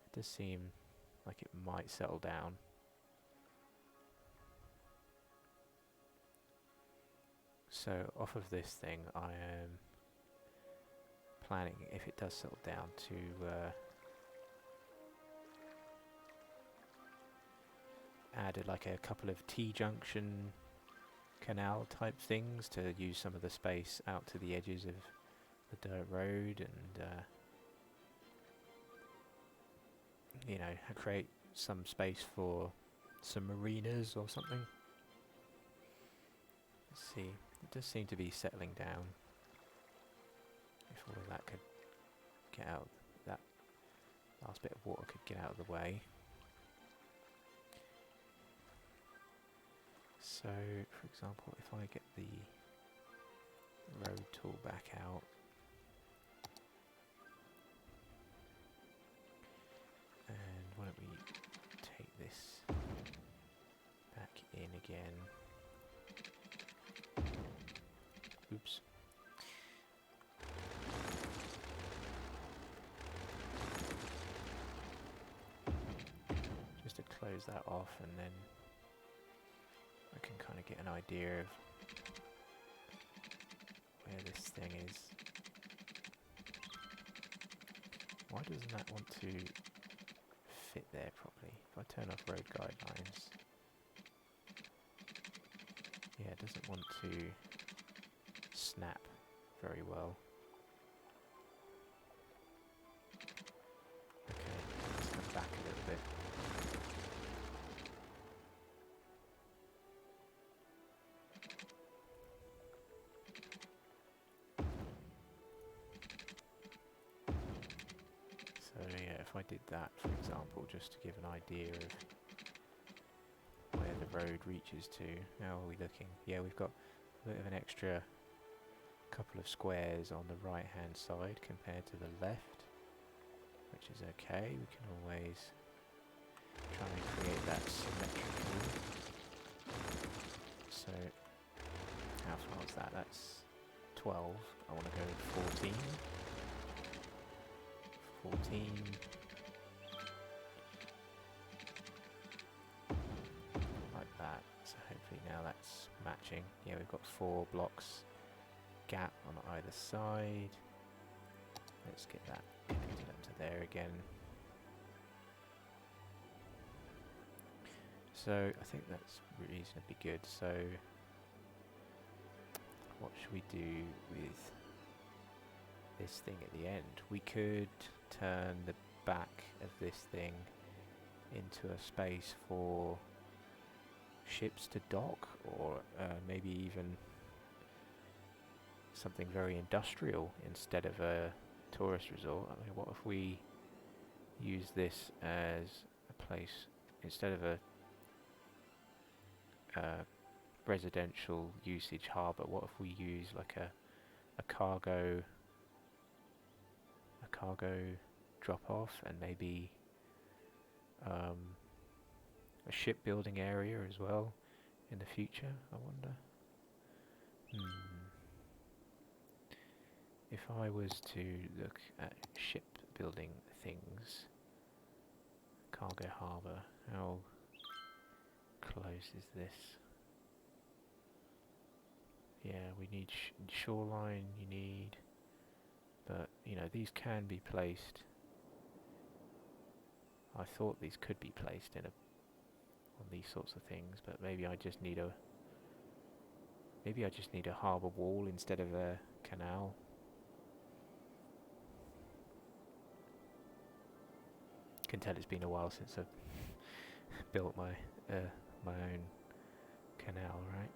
It does seem like it might settle down. So off of this thing, I am planning, if it does settle down, to add like a couple of T-junction canal type things to use some of the space out to the edges of the dirt road, and you know, create some space for some marinas or something. Let's see, it does seem to be settling down. If all of that could get out, that last bit of water could get out of the way. So, for example, if I get the road tool back out, and why don't we take this back in again. Oops. Just to close that off, and then I can kind of get an idea of where this thing is. Why doesn't that want to fit there properly? If I turn off road guidelines, yeah, it doesn't want to snap very well. Okay, let's come back a little bit. So yeah, if I did that, for example, just to give an idea of where the road reaches to. How are we looking? Yeah, we've got a bit of an extra couple of squares on the right hand side compared to the left, which is okay. We can always try and create that symmetrically. So how far is that? That's 12. I want to go 14. 14. Like that. So hopefully now that's matching. Yeah, we've got 4 blocks gap on either side. Let's get that connected up to there again. So I think that's reasonably good. So what should we do with this thing at the end? We could turn the back of this thing into a space for ships to dock, or maybe even something very industrial instead of a tourist resort. I mean, what if we use this as a place instead of a residential usage harbour? What if we use like a cargo drop off, and maybe a shipbuilding area as well in the future, I wonder. If I was to look at shipbuilding things, cargo harbour, how close is this? Yeah, we need shoreline, you need, but you know, these can be placed. I thought these could be placed in on these sorts of things, but maybe I just need a harbour wall instead of a canal. Can tell it's been a while since I've built my own canal, right?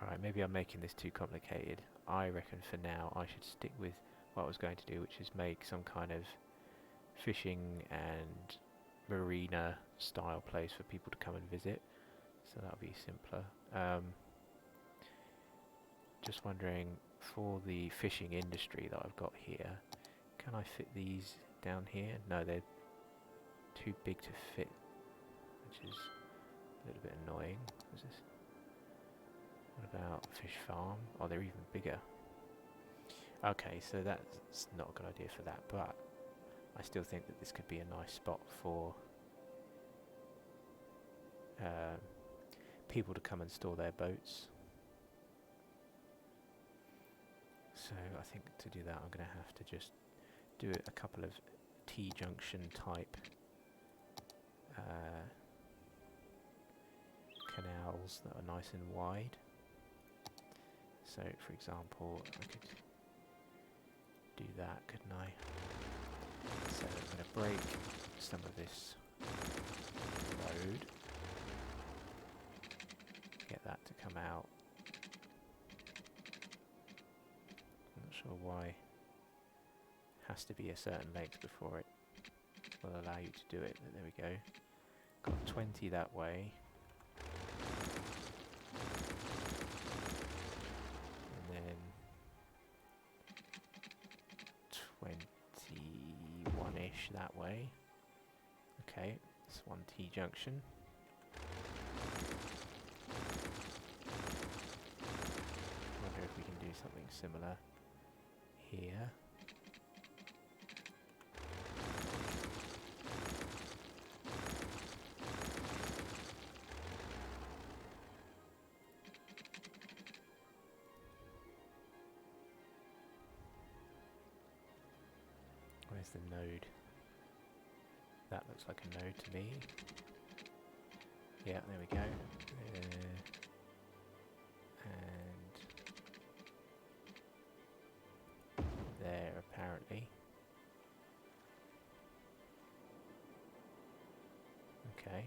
Alright, maybe I'm making this too complicated. I reckon for now I should stick with what I was going to do, which is make some kind of fishing and marina style place for people to come and visit. So that'll be simpler. Just wondering, for the fishing industry that I've got here, can I fit these down here? No, they're too big to fit, which is a little bit annoying. What's this? What about fish farm? Oh, they're even bigger. Okay, so that's not a good idea for that, but I still think that this could be a nice spot for people to come and store their boats. So I think to do that I'm going to have to just do a couple of T-junction type canals that are nice and wide. So for example I could do that, couldn't I? So I'm going to break some of this road, get that to come out. I'm not sure why it has to be a certain length before it will allow you to do it, but there we go. Got 20 that way. And then 21-ish that way. Okay, it's one T-junction. Wonder if we can do something similar here. Where's the node? That looks like a node to me. Yeah, there we go. And there, apparently. Okay.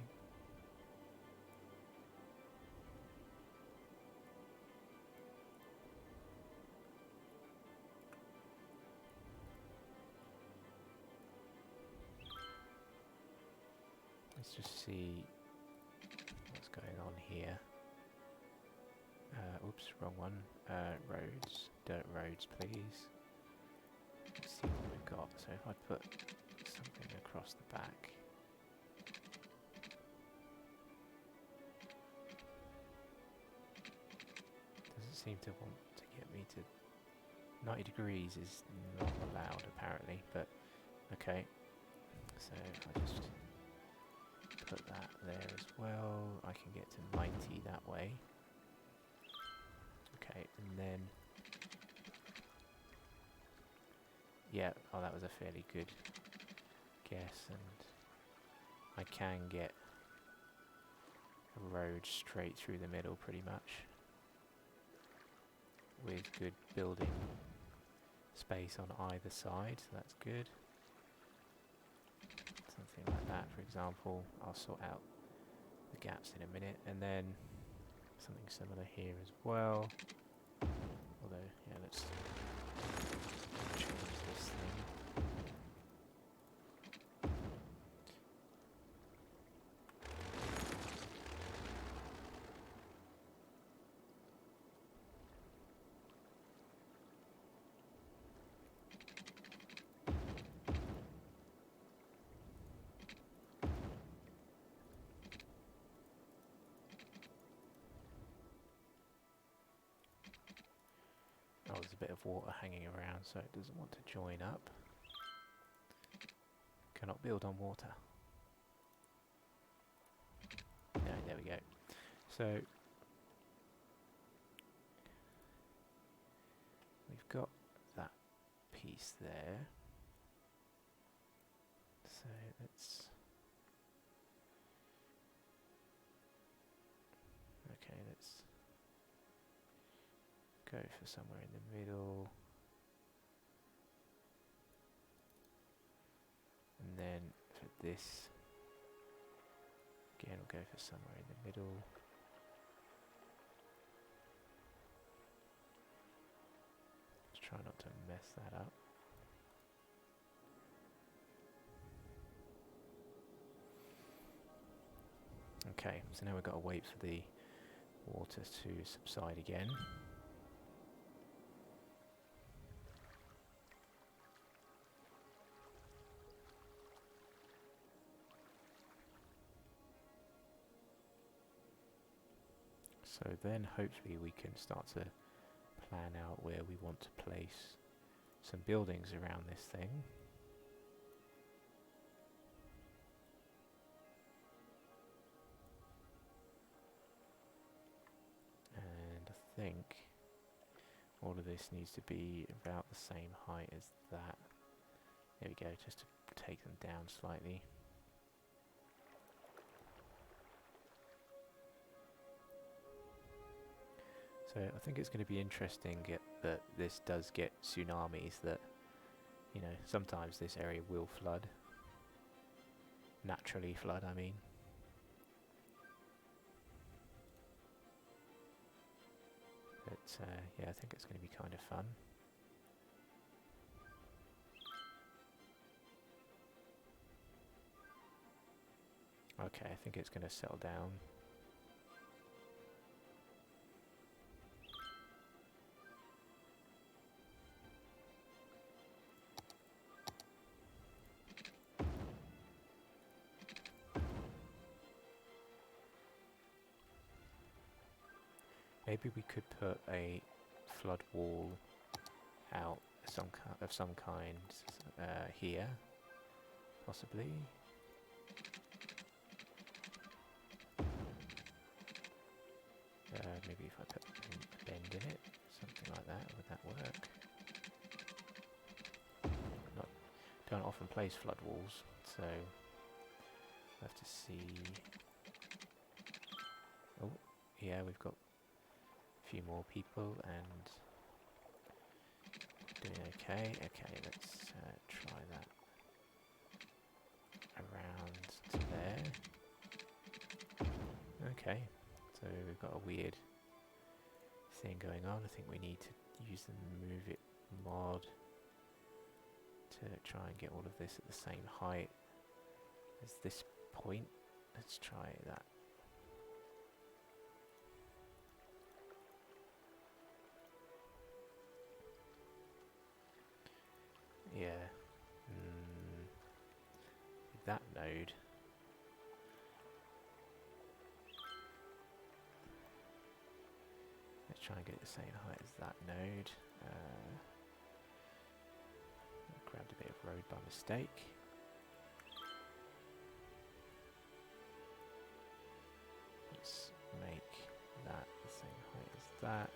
Let's just see what's going on here. Oops, wrong one. Roads, dirt roads, please. Let's see what we've got. So if I put something across the back. Doesn't seem to want to get me to 90 degrees is not allowed apparently, but okay. So if I just put that there as well, I can get to 90 that way. Okay, and then yeah, oh, that was a fairly good guess, and I can get a road straight through the middle pretty much with good building space on either side, so that's good. Something like that, for example. I'll sort out the gaps in a minute, and then something similar here as well. Although, yeah, let's change this thing. Oh, there's a bit of water hanging around, so it doesn't want to join up. Cannot build on water. No, there we go. So we've got that piece there. So let's... Okay, let's go for somewhere in the middle. And then for this, again, we'll go for somewhere in the middle. Let's try not to mess that up. Okay, so now we've got to wait for the water to subside again. So then hopefully we can start to plan out where we want to place some buildings around this thing. And I think All of this needs to be about the same height as that. There we go, just to take them down slightly. So I think it's going to be interesting that this does get tsunamis, that, you know, sometimes this area will flood. Naturally flood, I mean. But yeah, I think it's going to be kind of fun. Okay, I think it's going to settle down. Maybe we could put a flood wall out of some kind here, possibly. Maybe if I put a bend in it, something like that, would that work? Don't often place flood walls, so we'll have to see. Oh, yeah, we've got a few more people and doing okay. Okay, let's try that around to there. Okay, so we've got a weird thing going on. I think we need to use the move it mod to try and get all of this at the same height as this point. Let's try that. Yeah. That node. Let's try and get the same height as that node. Grabbed a bit of road by mistake. Let's make that the same height as that.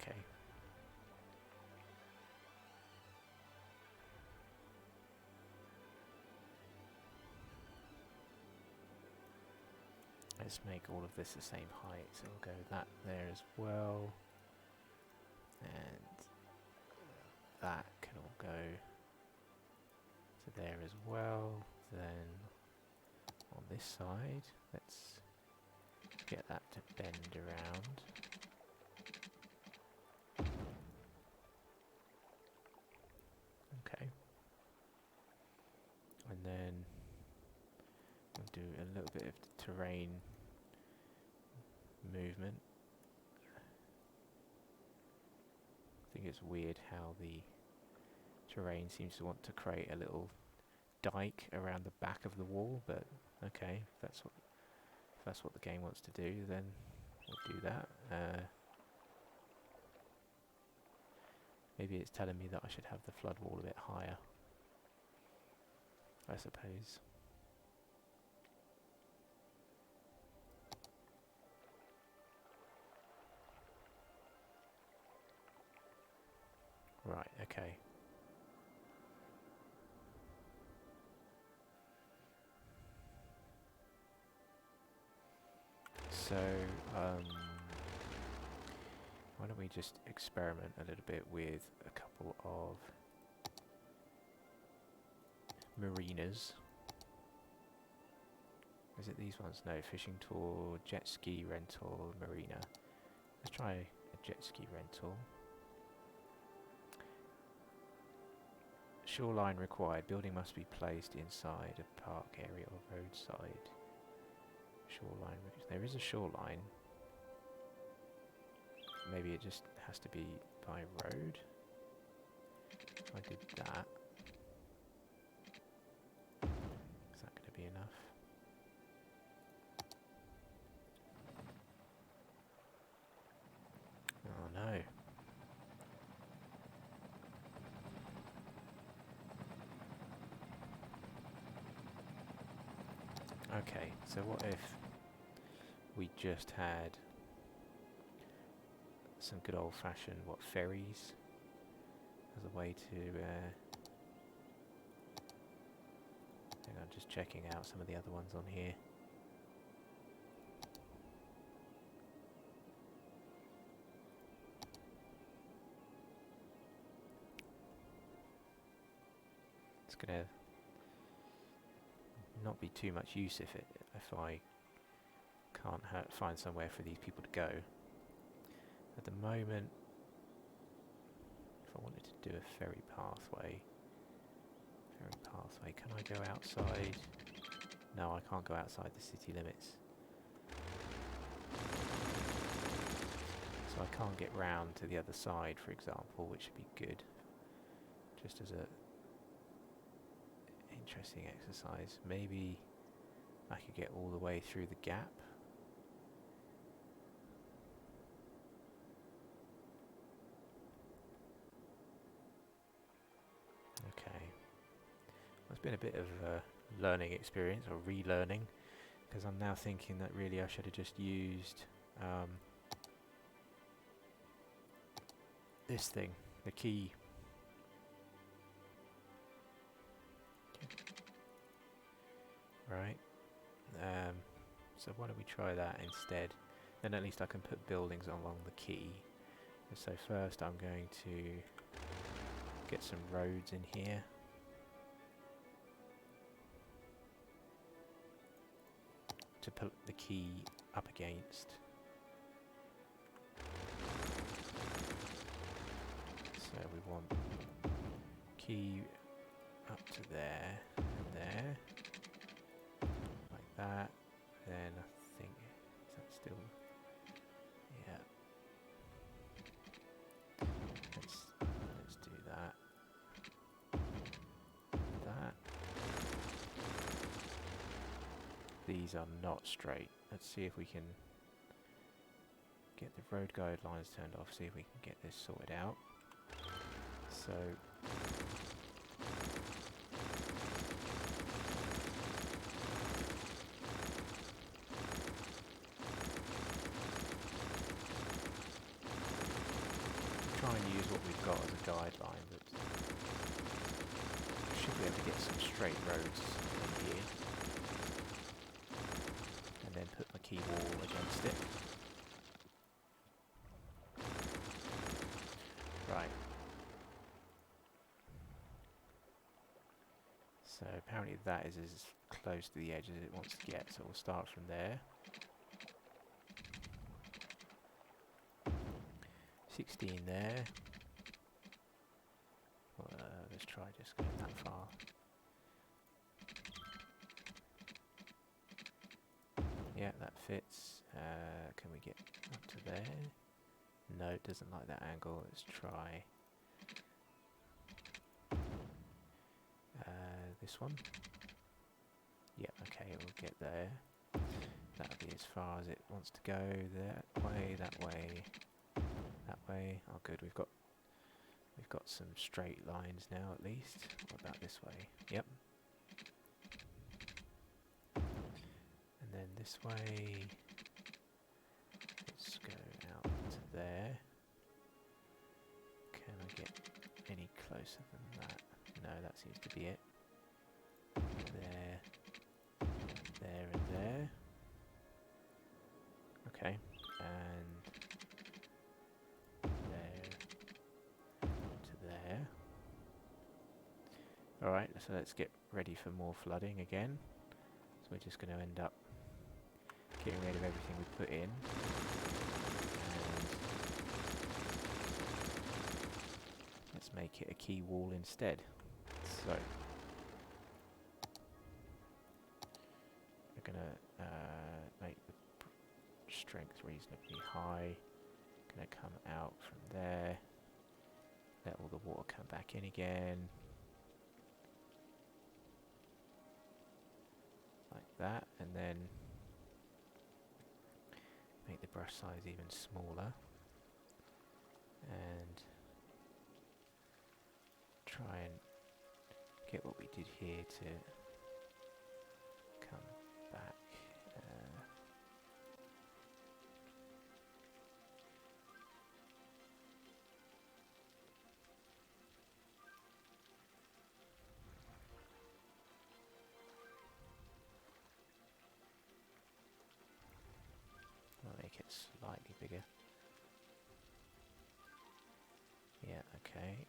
Okay. Let's make all of this the same height, so we'll go that there as well, and that can all go to there as well. Then on this side, let's get that to bend around. Okay. And then we'll do a little bit of terrain movement. I think it's weird how the terrain seems to want to create a little dike around the back of the wall, but okay, if that's what the game wants to do, then we'll do that. Maybe it's telling me that I should have the flood wall a bit higher, I suppose. Right, okay. So, why don't we just experiment a little bit with a couple of marinas. Is it these ones? No, fishing tour, jet ski rental, marina. Let's try a jet ski rental. Shoreline required. Building must be placed inside a park area or roadside. Shoreline. There is a shoreline. maybe it just has to be by road. If I did that, is that going to be enough? Oh no. Okay, so what if we just had some good old-fashioned, ferries as a way to... hang on, just checking out some of the other ones on here. It's gonna not be too much use if I can't find somewhere for these people to go. At the moment, if I wanted to do a ferry pathway, can I go outside? No, I can't go outside the city limits. So I can't get round to the other side, for example, which would be good. Just as a interesting exercise. Maybe I could get all the way through the gap. Okay. Well, it's been a bit of a learning experience, or relearning, because I'm now thinking that really I should have just used this thing, the key. Right. So why don't we try that instead? Then at least I can put buildings along the key. And so first I'm going to get some roads in here. To put the key up against. So we want key up to there and there. Like that. Then I think, is that still, yeah. Let's do that. That. These are not straight. Let's see if we can get the road guidelines turned off, see if we can get this sorted out. So try and use what we've got as a guideline, but we should be able to get some straight roads in here. And then put my key wall against it. Right. So apparently that is as close to the edge as it wants to get, so we'll start from there. 16 there. Well, let's try just going that far. Yeah, that fits. Can we get up to there? No, it doesn't like that angle. Let's try this one. Yeah, okay, we'll get there. That'll be as far as it wants to go. That way, that way, that way. Oh, good. We've got some straight lines now, at least. What about this way? Yep. And then this way. Let's go out to there. Can I get any closer than that? No, that seems to be it. There, there and there. Okay, and there to there. Alright, so let's get ready for more flooding again. So we're just going to end up getting rid of everything we put in. And let's make it a key wall instead. So we're going to make the strength reasonably high. going to come out from there. Let all the water come back in again. Like that, and then make the brush size even smaller. And try and get what we did here to come back. I'll make it slightly bigger. Yeah, okay.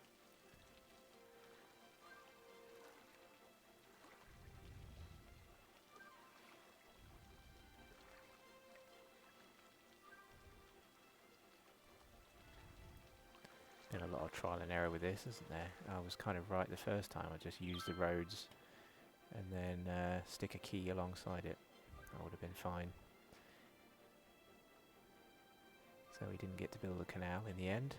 Been a lot of trial and error with this, isn't there? I was kind of right the first time. I just used the roads and then stick a key alongside it. That would have been fine. So we didn't get to build a canal in the end.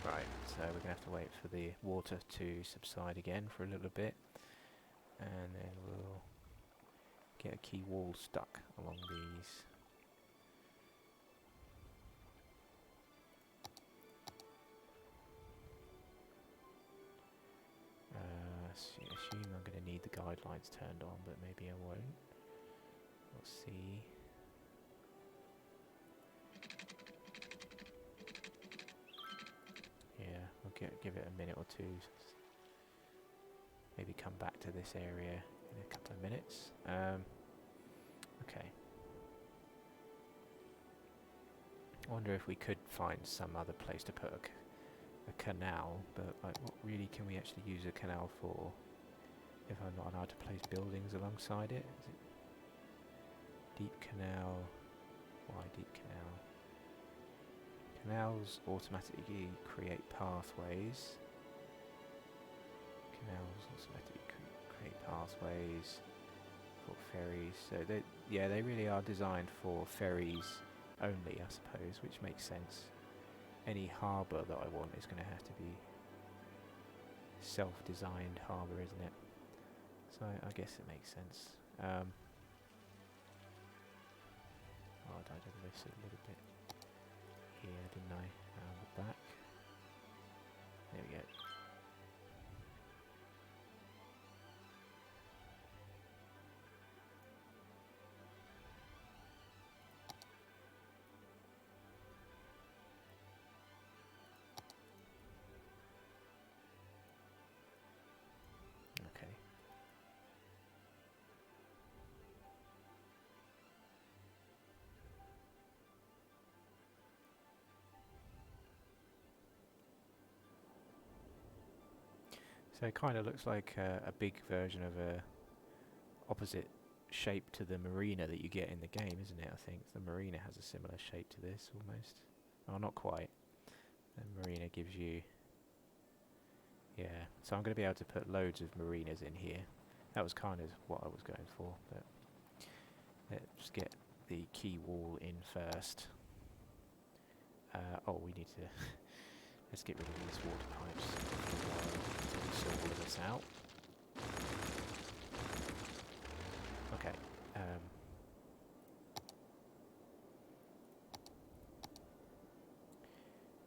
Right, so we're going to have to wait for the water to subside again for a little bit, and then we'll get a key wall stuck along these. Assume I'm going to need the guidelines turned on, but maybe I won't. We'll see. Yeah, we'll give it a minute or two. Maybe come back to this area in a couple of minutes. Okay. I wonder if we could find some other place to put a canal, but like, what really can we actually use a canal for if I'm not allowed to place buildings alongside it? Is it deep canal? Why deep canal? Canals automatically create pathways. Canals automatically create pathways for ferries. So they really are designed for ferries only, I suppose, which makes sense. Any harbour that I want is going to have to be self-designed harbour, isn't it? So I guess it makes sense. Oh, I did this a little bit here, didn't I? Around the back. There we go. Okay. So it kind of looks like a big version of a opposite shape to the marina that you get in the game, isn't it? I think the marina has a similar shape to this almost. Well, not quite. The marina gives you... Yeah, so I'm going to be able to put loads of marinas in here. That was kind of what I was going for, but let's get the key wall in first. Oh, we need to... let's get rid of these water pipes while we sort all of this out. Okay.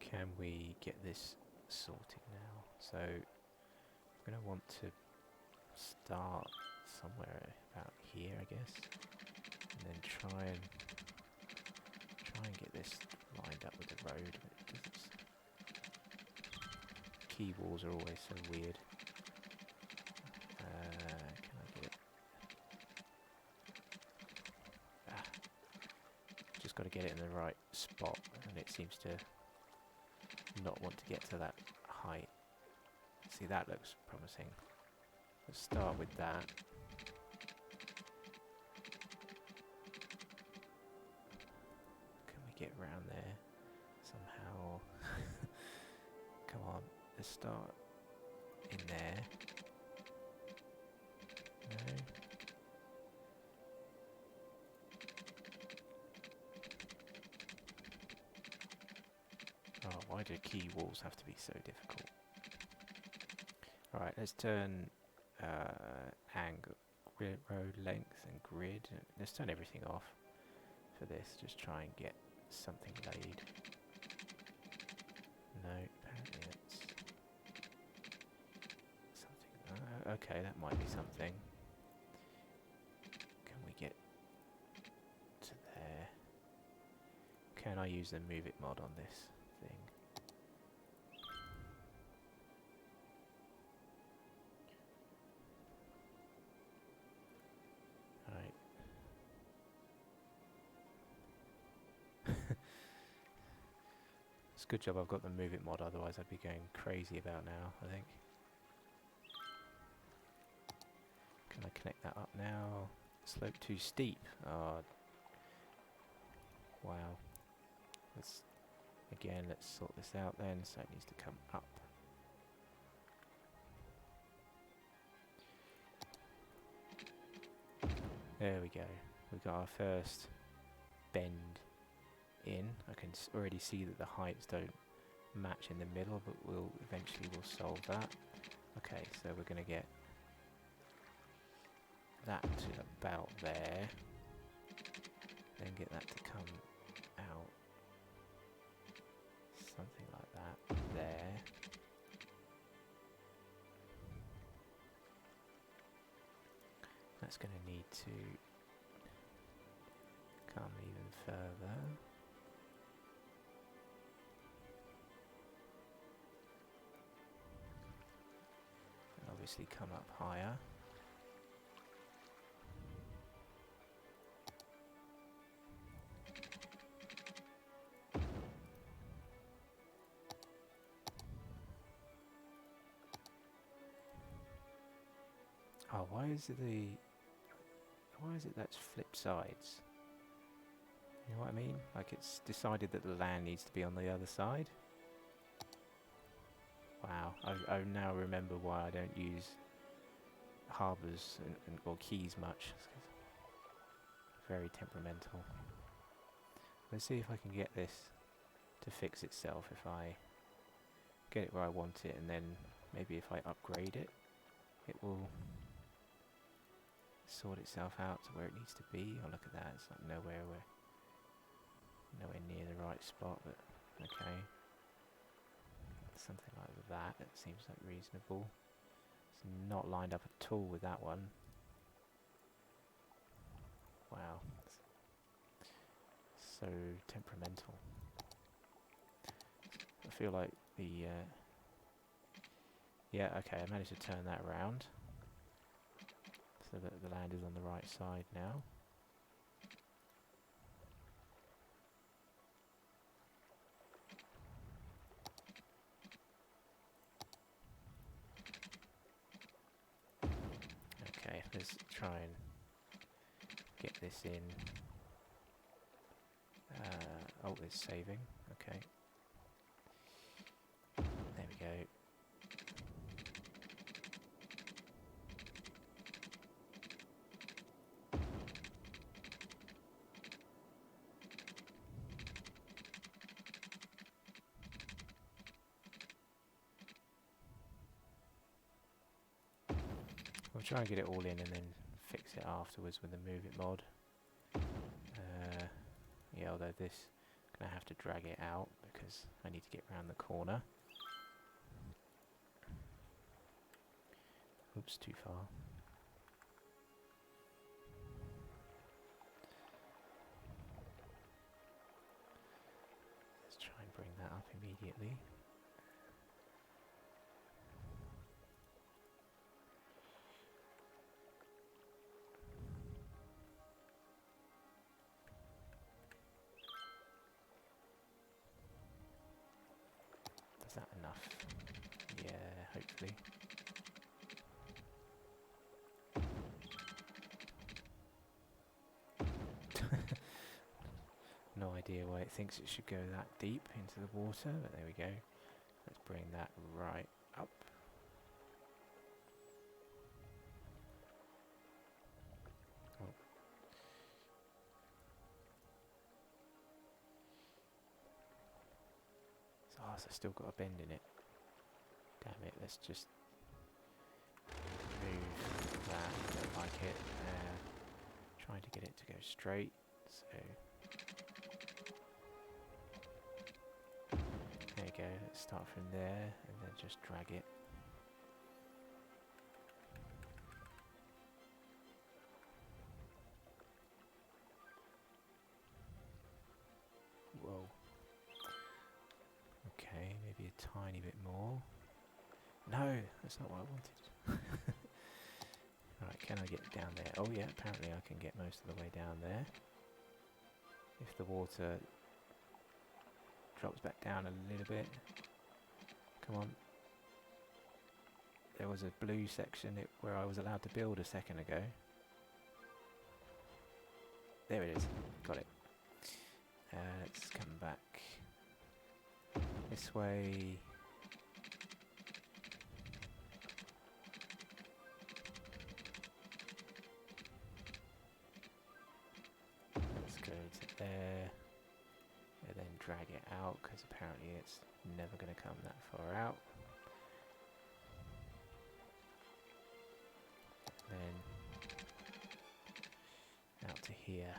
Can we get this sorted now? So I'm going to want to start somewhere about here, I guess, and then try and get this lined up with the road. Key walls are always so weird. Can I get it? Just got to get it in the right spot, and it seems to not want to get to that height. See, that looks promising. Let's start with that. Can we get around there somehow. Come on, let's start in there. No. Oh, why do key walls have to be so difficult? Alright, let's turn angle, road length and grid. Let's turn everything off for this. Just try and get something laid. No, apparently it's something. Okay, that might be something. Can we get to there? Can I use the move it mod on this thing? Right. It's a good job I've got the move it mod, otherwise I'd be going crazy about now, I think. Can I connect that up now? Slope too steep. Oh. Wow. Let's sort this out then. So it needs to come up. There we go. We got our first bend in. I can already see that the heights don't match in the middle, but we'll solve that. Okay, so we're going to get that to about there, then get that to come out something like that there. That's going to need to come even further. And obviously come up higher. Oh, why is it that's flipped sides? You know what I mean? Like it's decided that the land needs to be on the other side. Wow, I now remember why I don't use harbours or keys much. It's very temperamental. Let's see if I can get this to fix itself if I get it where I want it, and then maybe if I upgrade it, it will sort itself out to where it needs to be. Oh, look at that, it's like nowhere near the right spot, but okay. Something like that, it seems like reasonable. It's not lined up at all with that one. Wow. So temperamental. I feel like the... yeah, okay, I managed to turn that around. So that the land is on the right side now. Okay, let's try and get this in. Oh, it's saving. Okay. There we go. We'll try and get it all in and then fix it afterwards with the move it mod. Yeah, although this I'm gonna have to drag it out because I need to get around the corner. Oops, too far. Let's try and bring that up immediately. Is that enough? Yeah, hopefully. No idea why it thinks it should go that deep into the water, but there we go. Let's bring that right up. Oh. So it's still got a bend in it. Damn it, let's just move that. Don't like it. Trying to get it to go straight, so there you go. Let's start from there and then just drag it. Whoa. Okay, maybe a tiny bit more. No, that's not what I wanted. Right, can I get down there? Oh yeah, apparently I can get most of the way down there. If the water drops back down a little bit. Come on. There was a blue section where I was allowed to build a second ago. There it is. Got it. Let's come back this way. Let's go to there and then drag it out, because apparently it's never going to come that far out. Then out to here.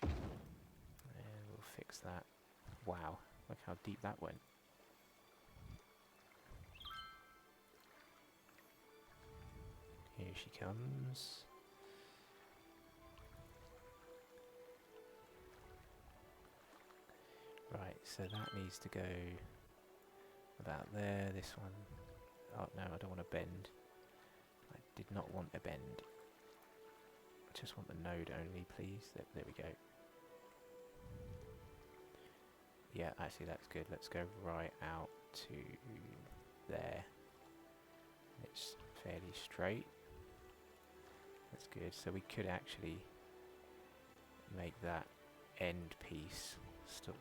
And we'll fix that. Wow, look how deep that went. Here she comes. Right, so that needs to go about there. This one. Oh no, I don't want a bend. I did not want a bend. I just want the node only, please. There we go. Yeah, actually that's good. Let's go right out to there. It's fairly straight. That's good. So we could actually make that end piece still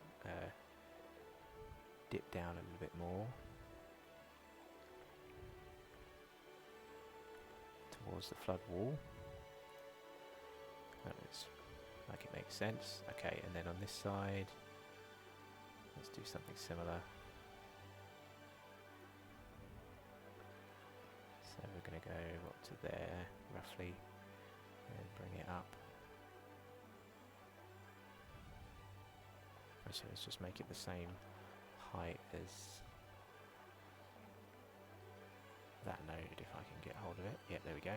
dip down a little bit more towards the flood wall. That looks like it makes sense. Okay, and then on this side, let's do something similar. So we're going to go up to there, roughly, and bring it up. Actually, let's just make it the same height as that node, if I can get hold of it. Yep, there we go.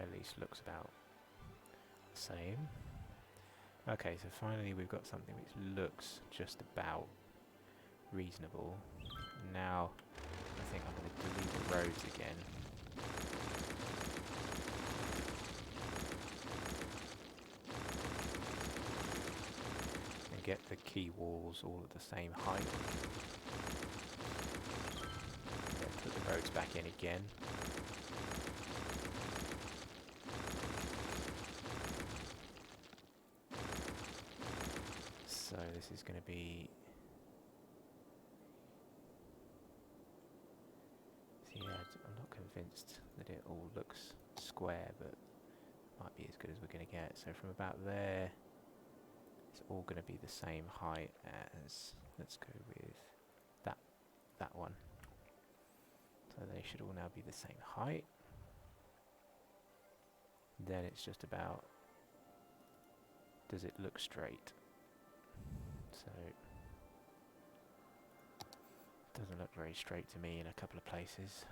At least looks about the same. Okay, so finally we've got something which looks just about reasonable. Now I think I'm going to delete the roads again. And get the key walls all at the same height. Then put the roads back in again. So this is going to be... So yeah, I'm not convinced that it all looks square, but might be as good as we're going to get. So from about there, it's all going to be the same height as... Let's go with that one. So they should all now be the same height. Then it's just about... Does it look straight? So, doesn't look very straight to me in a couple of places.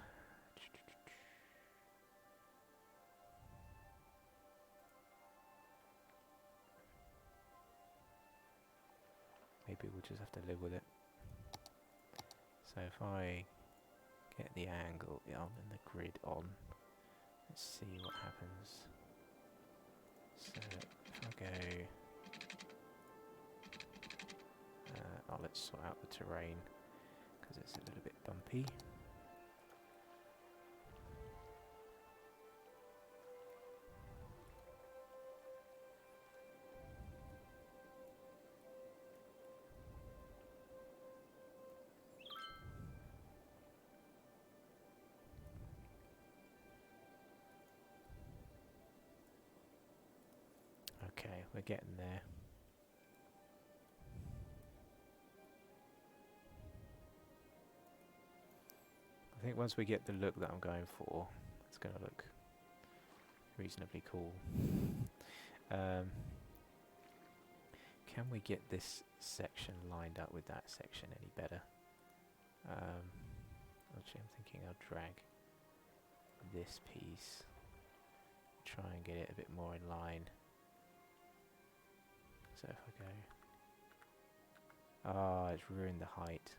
Maybe we'll just have to live with it. So if I get the angle on and the grid on, let's see what happens. out the terrain because it's a little bit bumpy. Okay, we're getting there. I think once we get the look that I'm going for, it's going to look reasonably cool. Can we get this section lined up with that section any better? Actually, I'm thinking I'll drag this piece, try and get it a bit more in line. So if I go... Ah, it's ruined the height.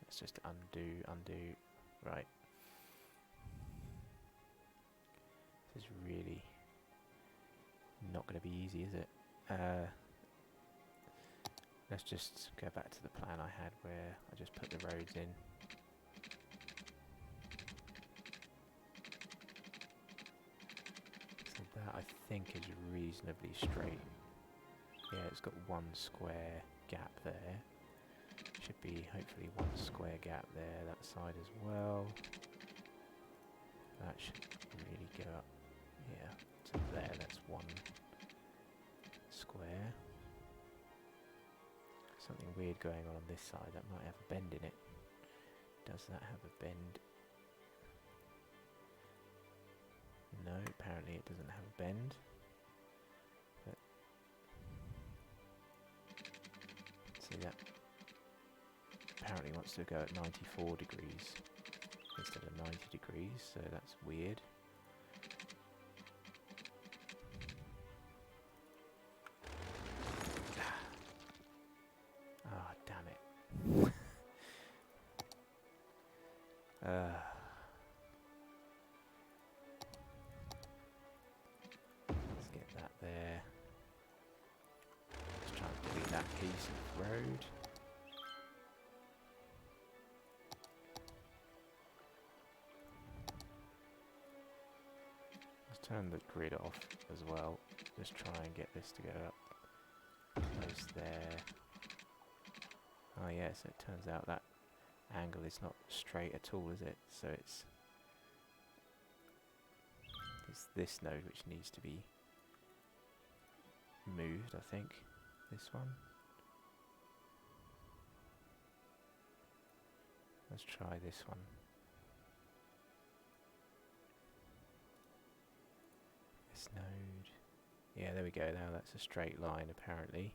Let's just undo. Right. This is really not going to be easy, is it? Let's just go back to the plan I had where I just put the roads in. So that I think is reasonably straight. Yeah, it's got one square gap there. Should be hopefully one square gap there, that side as well. That should really go up, yeah, to there, that's one square. Something weird going on this side, that might have a bend in it. Does that have a bend? No, apparently it doesn't have a bend. But see that apparently wants to go at 94 degrees instead of 90 degrees, so that's weird. Ah, damn it. Let's get that there. Let's try and delete that piece of road. Turn the grid off as well. Just try and get this to go up close there. Oh yeah, so it turns out that angle is not straight at all, is it? So it's this node which needs to be moved, I think. This one. Let's try this one. This node. Yeah, there we go. Now that's a straight line apparently.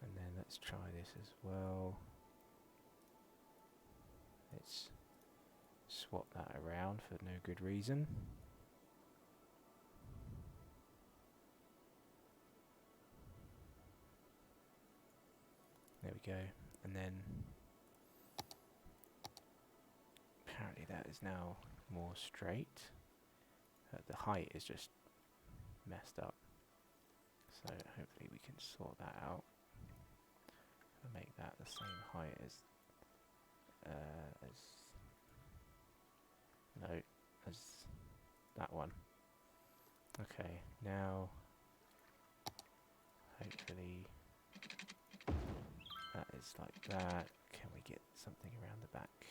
And then let's try this as well. Let's swap that around for no good reason. There we go. And then apparently that is now more straight. The height is just messed up. So hopefully we can sort that out. And make that the same height as that one. Okay, now hopefully that is like that. Can we get something around the back?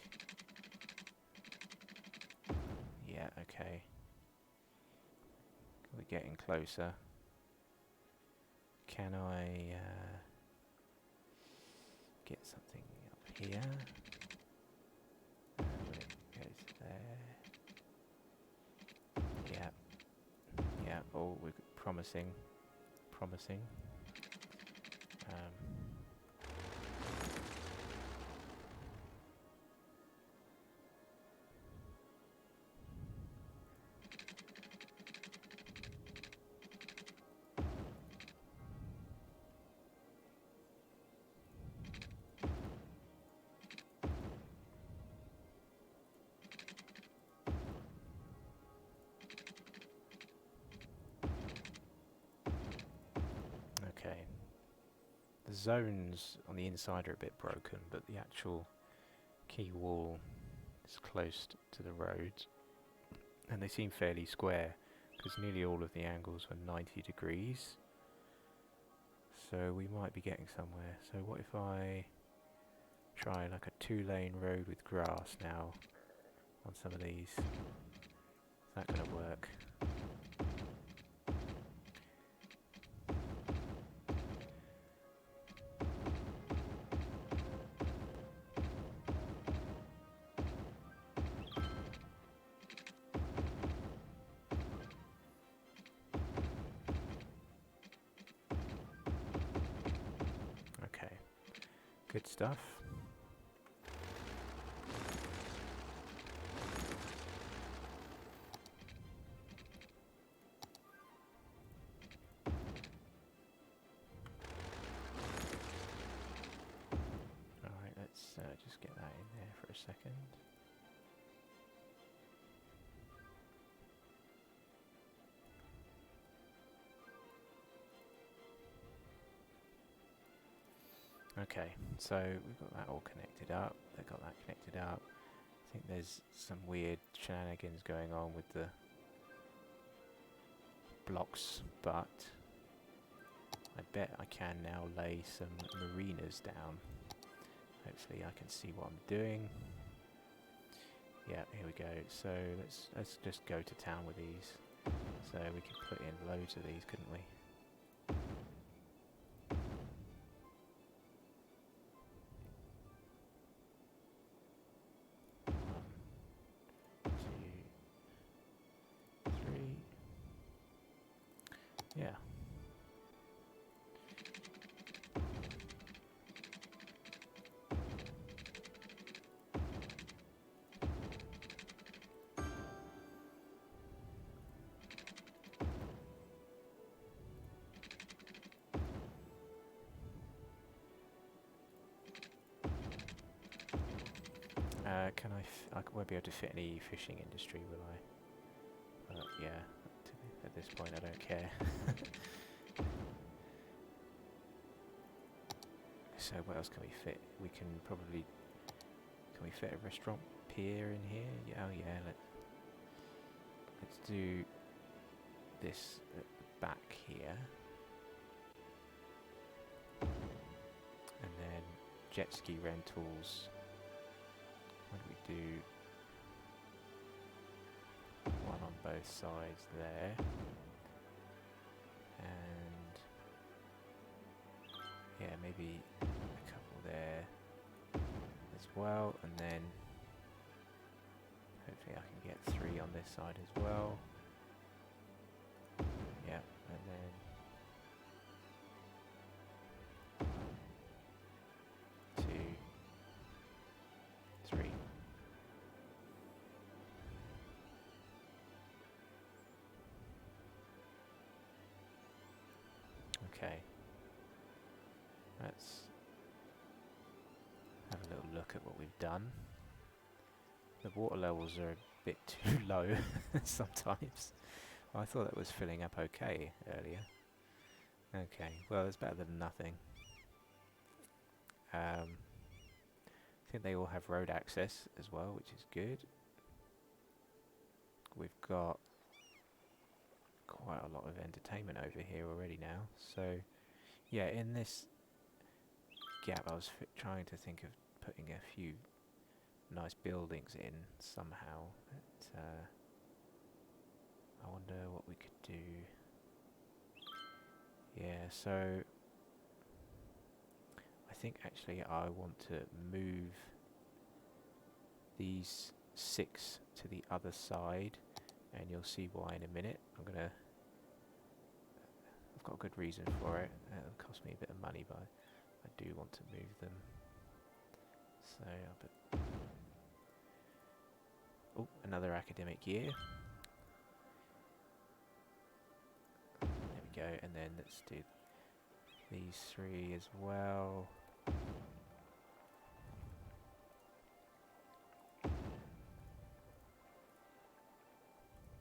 Yeah, okay. We're getting closer. Can I get something up here? When it goes there. Yeah. Yeah, oh, we're promising. Promising. The zones on the inside are a bit broken, but the actual key wall is close to the roads, and they seem fairly square because nearly all of the angles were 90 degrees. So we might be getting somewhere. So what if I try like a 2-lane road with grass now on some of these? Is that going to work? Okay, good stuff. Alright, let's just get that in there for a second. Okay, so we've got that all connected up. They've got that connected up. I think there's some weird shenanigans going on with the blocks, but I bet I can now lay some marinas down. Hopefully I can see what I'm doing. Yeah, here we go. So let's just go to town with these. So we could put in loads of these, couldn't we? 1, 2, 3. Yeah. Can I won't be able to fit any fishing industry, will I? Yeah, at this point I don't care. So what else can we fit? We can probably... Can we fit a restaurant pier in here? Yeah, oh yeah, let's do this at the back here. And then jet ski rentals. What do we do? One on both sides there. And yeah, maybe a couple there as well. And then hopefully I can get 3 on this side as well. Yeah, and then 1, 2, 3. Okay. Let's have a little look at what we've done. The water levels are a bit too low sometimes. I thought that was filling up okay earlier. Okay, well it's better than nothing. I think they all have road access as well, which is good. We've got quite a lot of entertainment over here already now. So yeah, in this gap I was trying to think of putting a few nice buildings in somehow. But, I wonder what we could do. Yeah, so I think actually I want to move these 6 to the other side, and you'll see why in a minute. I've got a good reason for it. It'll cost me a bit of money, but I do want to move them. So I'll put... Oh, another academic year. There we go, and then let's do these 3 as well.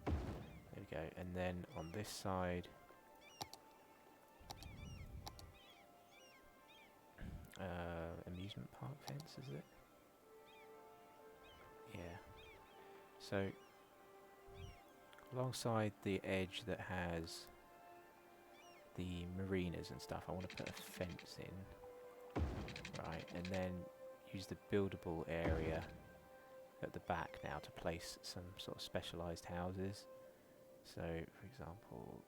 There we go, and then on this side amusement park fence, is it? Yeah. So alongside the edge that has the marinas and stuff, I want to put a fence in. Right, and then use the buildable area at the back now to place some sort of specialised houses. So, for example,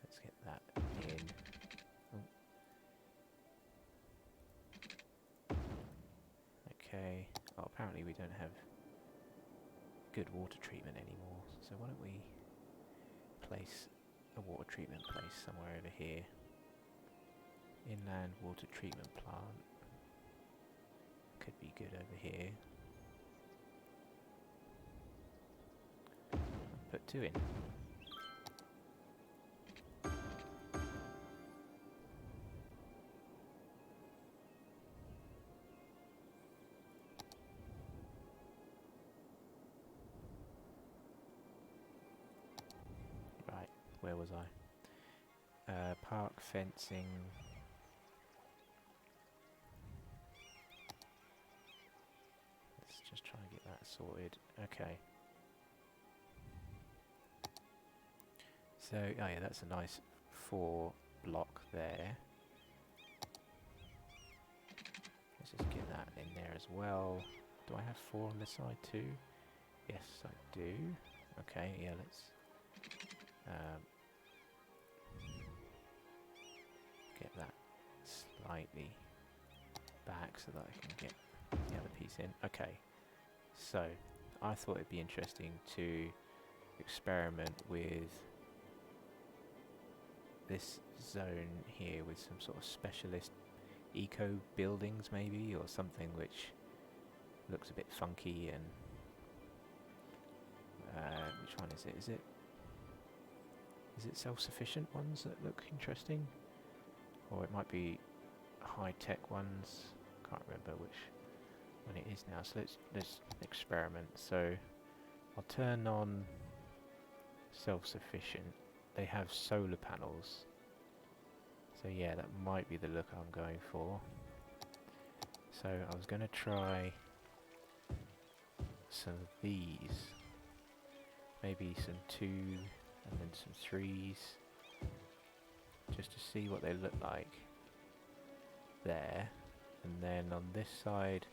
let's get that in. Oh. Okay. Oh, apparently we don't have good water treatment anymore. So why don't we place a water treatment place somewhere over here. Inland water treatment plant. Could be good over here. Put 2 in. Right, where was I? Park fencing. Let's just try and get that sorted. Okay. So, oh yeah, that's a nice 4 block there. Let's just get that in there as well. Do I have 4 on this side too? Yes, I do. Okay, yeah, let's get that slightly back so that I can get the other piece in. Okay, so I thought it'd be interesting to experiment with this zone here with some sort of specialist eco buildings maybe, or something which looks a bit funky. And which one is it? Is it self-sufficient ones that look interesting, or it might be high-tech ones? Can't remember which one it is now. So let's experiment. So I'll turn on self-sufficient. They have solar panels, so yeah, that might be the look I'm going for. So I was going to try some of these, maybe some 2 and then some 3s, just to see what they look like there. And then on this side,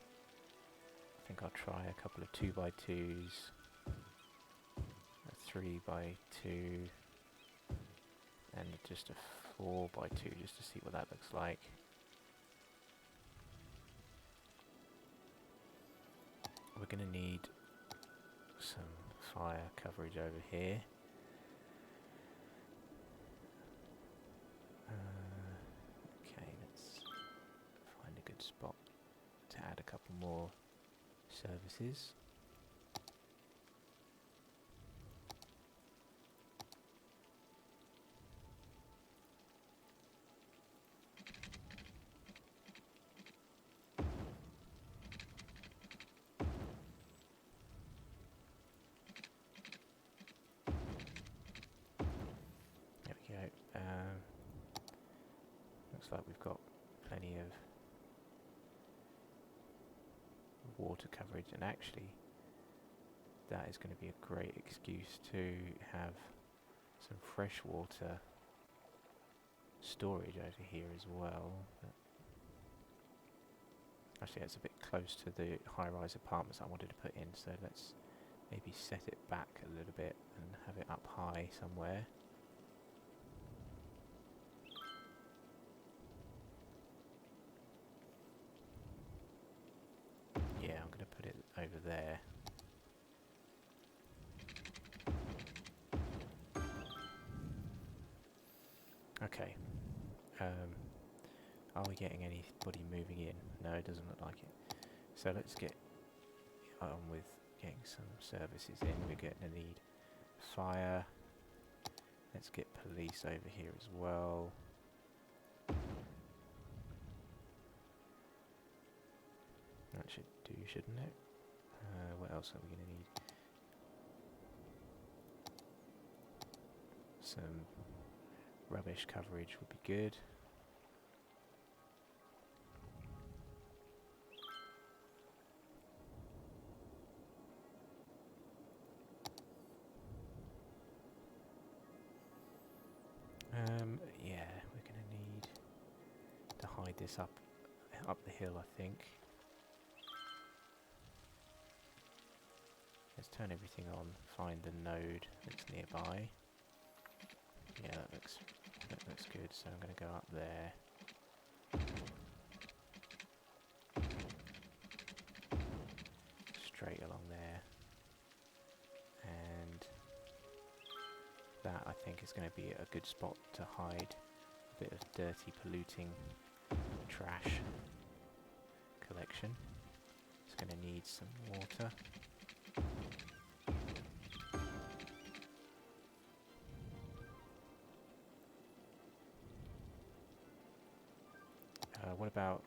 I think I'll try a couple of 2x2s, a 3x2, and just a 4x2, just to see what that looks like. We're going to need some fire coverage over here. Okay, let's find a good spot to add a couple more services. Looks like we've got plenty of water coverage, and actually that is going to be a great excuse to have some freshwater storage over here as well. But actually that's a bit close to the high-rise apartments I wanted to put in, so let's maybe set it back a little bit and have it up high somewhere. Yeah, I'm going to put it over there. Okay. Are we getting anybody moving in? No, it doesn't look like it. So let's get on with getting some services in. We're going to need fire. Let's get police over here as well. That should do, shouldn't it? What else are we going to need? Some rubbish coverage would be good. this up the hill, I think. Let's turn everything on, find the node that's nearby. Yeah, that looks good, so I'm going to go up there. Straight along there. And that, I think, is going to be a good spot to hide a bit of dirty, polluting trash collection. It's going to need some water. What about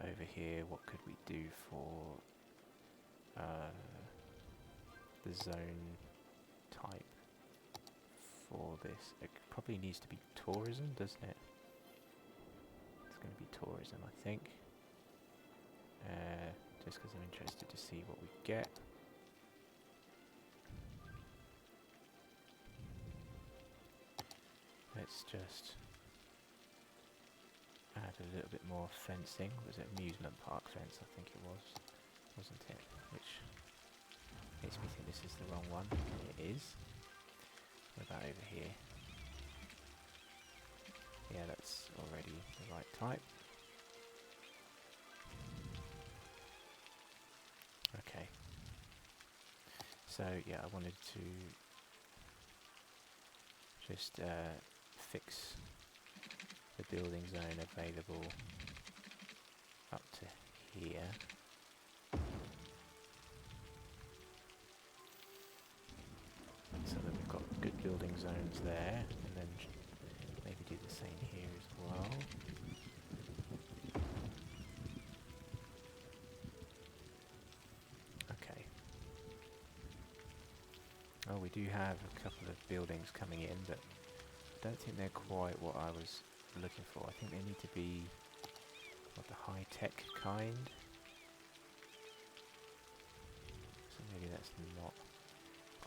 over here? What could we do for the zone type for this? It probably needs to be tourism, doesn't it? It's going to be tourism, I think. Just because I'm interested to see what we get. Let's just add a little bit more fencing. Was it amusement park fence? I think it was, wasn't it? Which makes me think this is the wrong one. It is. What about over here? Yeah, that's already the right type. Okay. So yeah, I wanted to just fix the building zone available up to here. So that we've got good building zones there, and then maybe do the same here as well. Okay. Oh, we do have a couple of buildings coming in, but I don't think they're quite what I was looking for. I think they need to be of the high-tech kind. So maybe that's not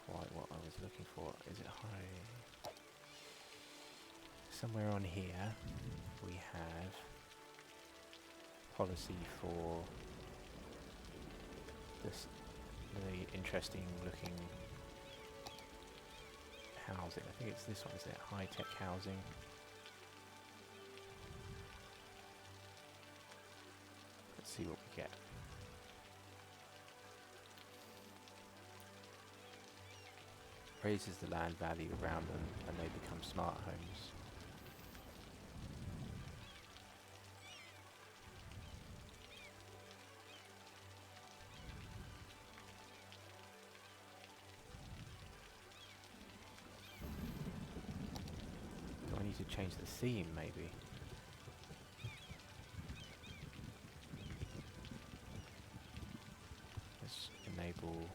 quite what I was looking for. Is it high? Somewhere on here we have policy for this really interesting looking housing. I think it's this one, isn't it? High-tech housing. Let's see what we get. Raises the land value around them and they become smart homes. Do I need to change the theme maybe? Let's enable,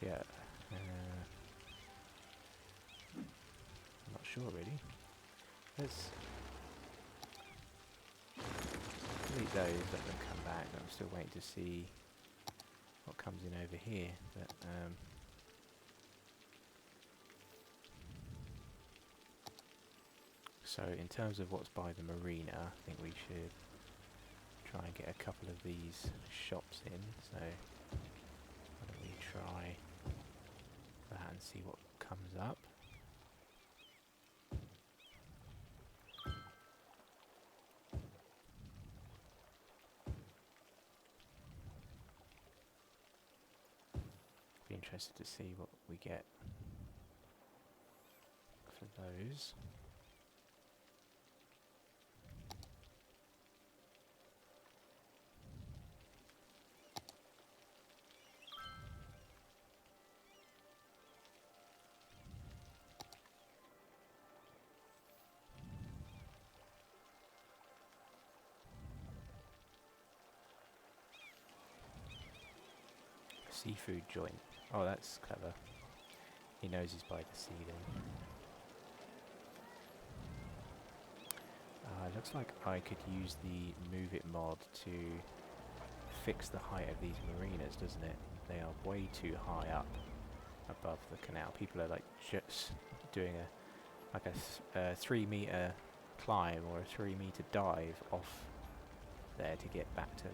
yeah, I'm not sure really. Let's delete those, let them come back. I'm still waiting to see what comes in over here. But so in terms of what's by the marina, I think we should try and get a couple of these shops in. So why don't we try that and see what comes up. Be interested to see what we get for those. Seafood joint. Oh, that's clever. He knows he's by the sea then. Looks like I could use the Move It mod to fix the height of these marinas, doesn't it? They are way too high up above the canal. People are like just doing a 3 meter climb or a 3-meter dive off there to get back to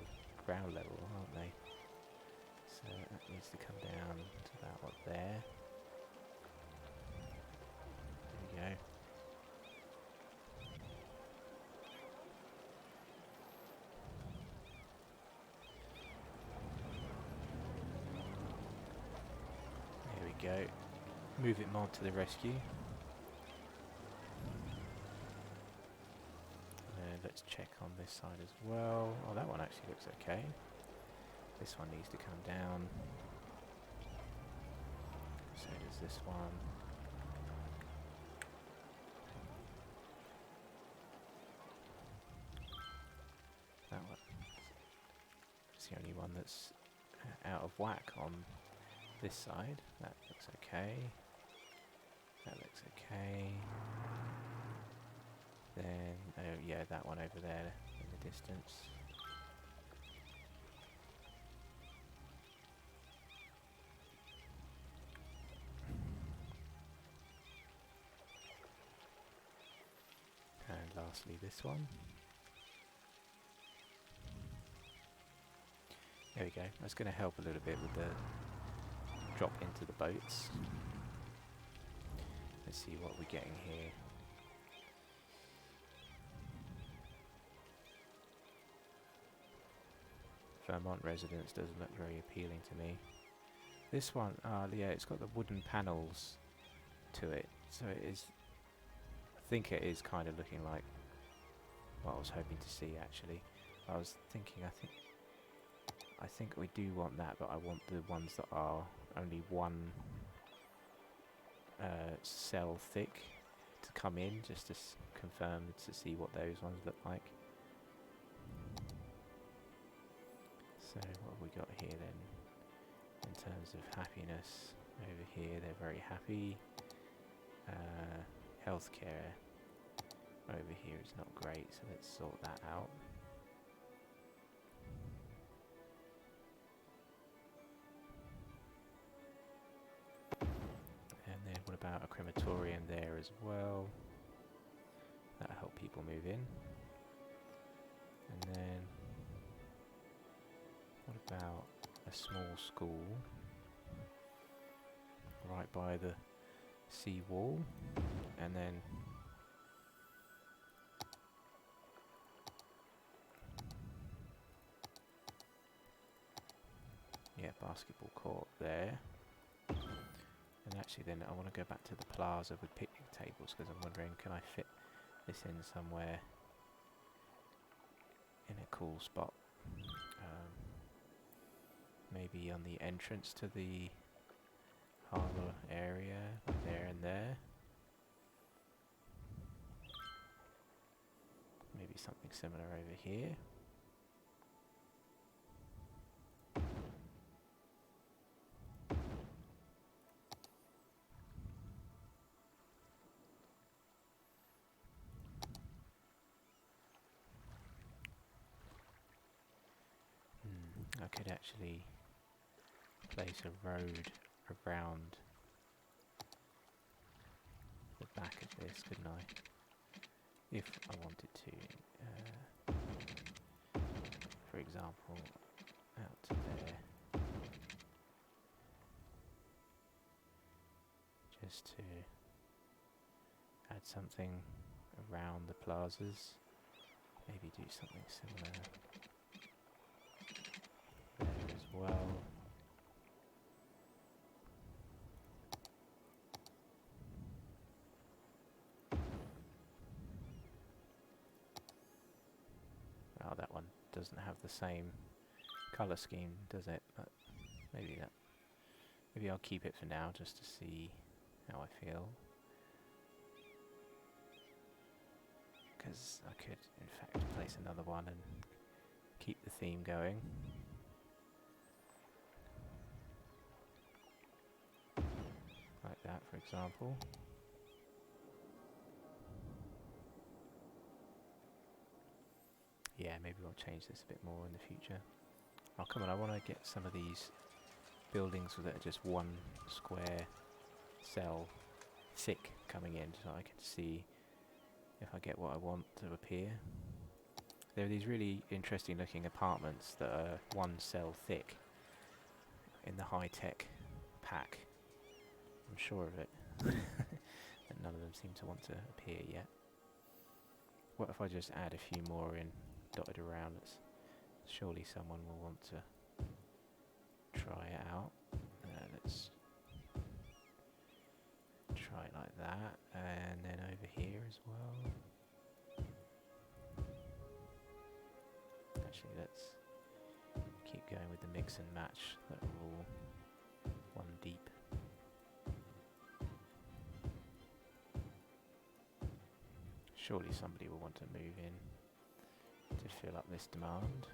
ground level, aren't they? So that needs to come down to about what there. There we go. There we go. Move it more to the rescue. Let's check on this side as well. Oh, that one actually looks okay. This one needs to come down. So does this one. That one. It's the only one that's out of whack on this side. That looks okay. That looks okay. Then, oh yeah, that one over there in the distance. And lastly this one. There we go. That's going to help a little bit with the drop into the boats. Let's see what we're getting here. Vermont Residence doesn't look very appealing to me. This one, yeah, it's got the wooden panels to it, so it is. I think it is kind of looking like what I was hoping to see. Actually, I was thinking, I think we do want that, but I want the ones that are only one cell thick to come in, just to confirm to see what those ones look like. So what have we got here then? In terms of happiness, over here they're very happy. Healthcare over here is not great, so let's sort that out. And then what about a crematorium there as well? That'll help people move in. And then what about a small school right by the sea wall? And then yeah, basketball court there. And actually then I want to go back to the plaza with picnic tables, because I'm wondering, can I fit this in somewhere in a cool spot? Maybe on the entrance to the harbour area, like there and there. Maybe something similar over here. I could actually place a road around the back of this, couldn't I? If I wanted to. For example, out to there. Just to add something around the plazas. Maybe do something similar there as well. Oh, that one doesn't have the same colour scheme, does it? But maybe I'll keep it for now, just to see how I feel. Because I could, in fact, place another one and keep the theme going. Like that, for example. Yeah, maybe we'll change this a bit more in the future. Oh, come on, I want to get some of these buildings that are just one square cell thick coming in, so I can see if I get what I want to appear. There are these really interesting looking apartments that are one cell thick in the high-tech pack. I'm sure of it. And none of them seem to want to appear yet. What if I just add a few more in, dotted around? Surely someone will want to try it out. Let's try it like that, and then over here as well. Actually, let's keep going with the mix and match that are all one deep. Surely somebody will want to move in to fill up this demand.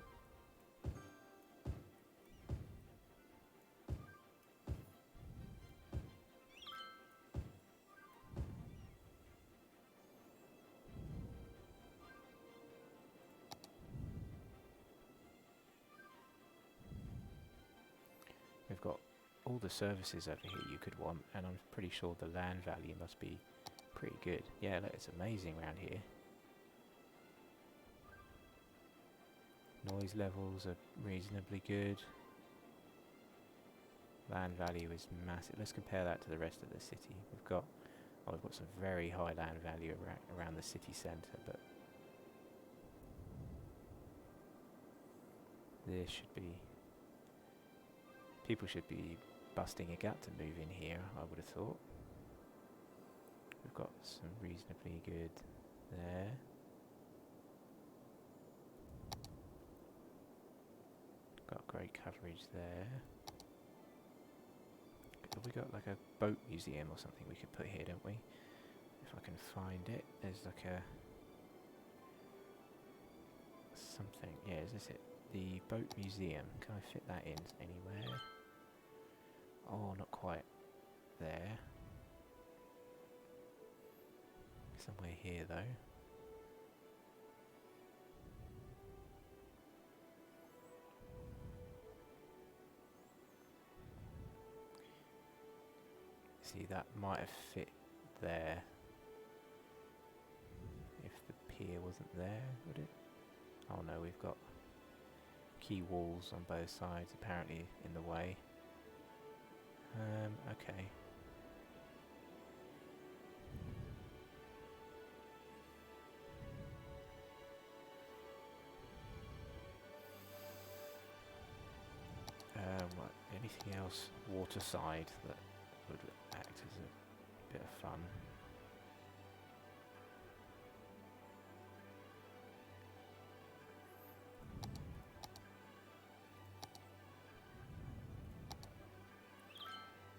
We've got all the services over here you could want, and I'm pretty sure the land value must be pretty good. Yeah, look, it's amazing around here. Noise levels are reasonably good. Land value is massive. Let's compare that to the rest of the city. We've got some very high land value around the city centre, but this should be... People should be busting a gut to move in here, I would have thought. We've got some reasonably good there. Got great coverage there. Have we got like a boat museum or something we could put here, don't we? If I can find it. There's like a... something. Yeah, is this it? The boat museum. Can I fit that in anywhere? Oh, not quite there. Somewhere here though. See, that might have fit there if the pier wasn't there, would it? Oh no, we've got key walls on both sides apparently in the way. Okay. What, anything else waterside that would act as a bit of fun?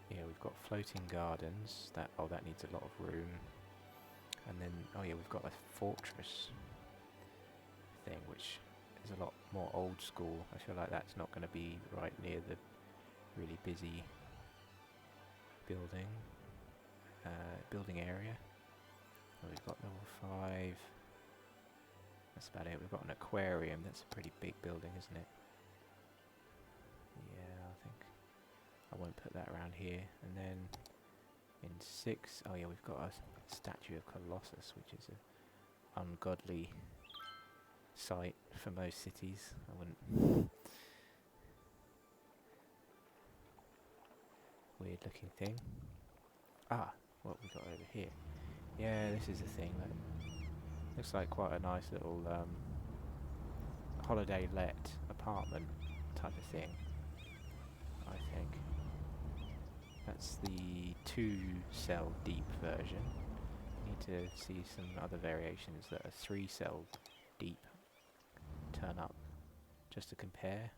Yeah, we've got floating gardens. That needs a lot of room. And then, oh yeah, we've got a fortress thing, which is a lot more old school. I feel like that's not going to be right near the really busy building area. Oh, we've got level 5. That's about it. We've got an aquarium. That's a pretty big building, isn't it? Yeah, I think I won't put that around here. And then in 6, oh yeah, we've got a statue of Colossus, which is an ungodly sight for most cities. I wouldn't... Weird looking thing. Ah, what we got over here. Yeah, this is the thing that looks like quite a nice little holiday let apartment type of thing, I think. That's the 2-cell deep version. Need to see some other variations that are 3-cell deep turn up just to compare.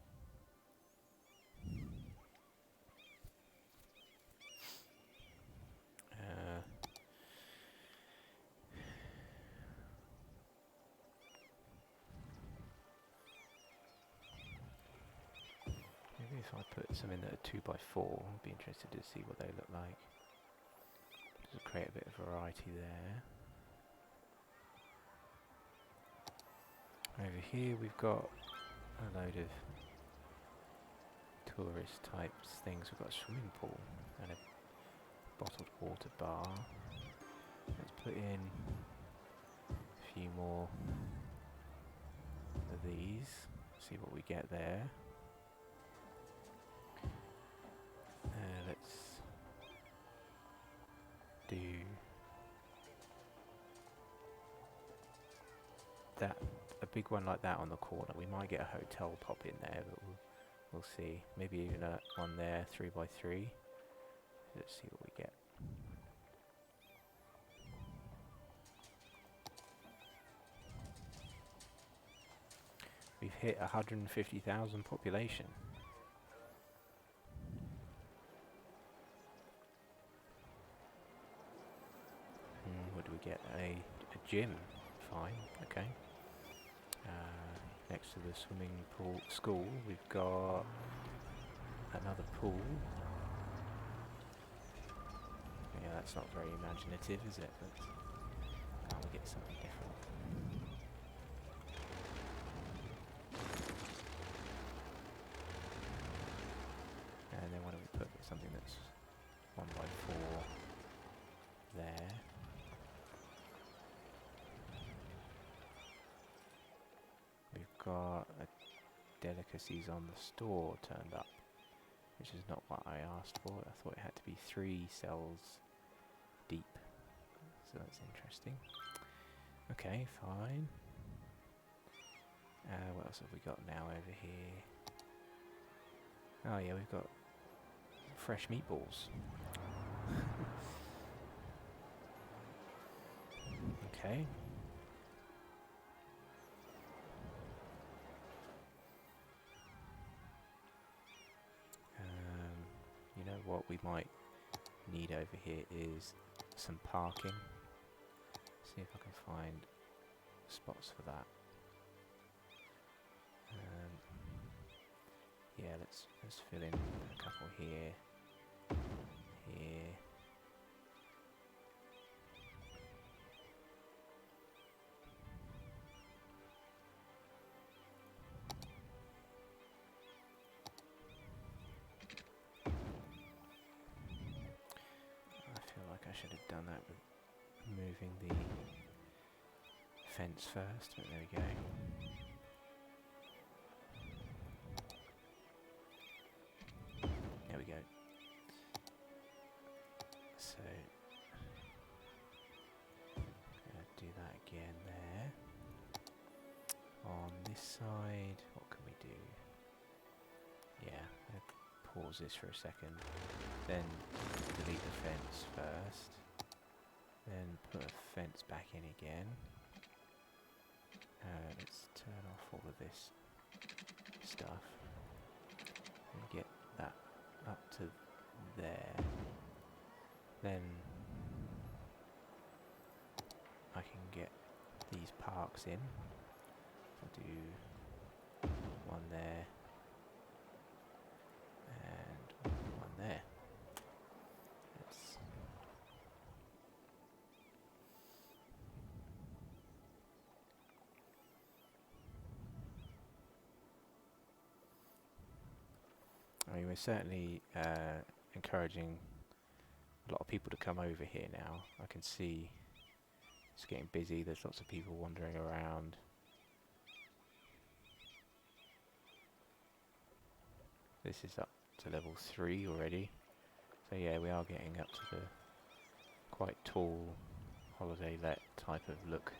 Maybe if I put some in that are 2x4, I'd be interested to see what they look like. Just create a bit of variety there. Over here we've got a load of tourist types things. We've got a swimming pool and a bottled water bar. Let's put in few more of these. See what we get there. Let's do that. A big one like that on the corner. We might get a hotel pop in there, but we'll see. Maybe even one there, 3x3. Let's see what we get. We've hit 150,000 population. What do we get? A gym. Fine. Okay. Next to the swimming pool school, we've got another pool. Yeah, that's not very imaginative, is it? But can't we get something different? And then why don't we put something that's 1x4 there. We've got a delicacies on the store turned up, which is not what I asked for. I thought it had to be 3 cells deep. So that's interesting. Okay, fine. What else have we got now over here? Oh yeah, we've got fresh meatballs. Okay. You know what we might need over here is some parking. See if I can find spots for that. Yeah, let's fill in a couple here, here. I feel like I should have done that with moving the fence first, but there we go. There we go. So, do that again there. On this side, what can we do? Yeah, I'll pause this for a second. Then delete the fence first. Then put a fence back in again. Let's turn off all of this stuff. And get that up to there. Then I can get these parks in. I'll do one there and one there. I mean, we're certainly encouraging a lot of people to come over here now. I can see it's getting busy. There's lots of people wandering around. This is up to level 3 already. So yeah, we are getting up to the quite tall holiday let type of look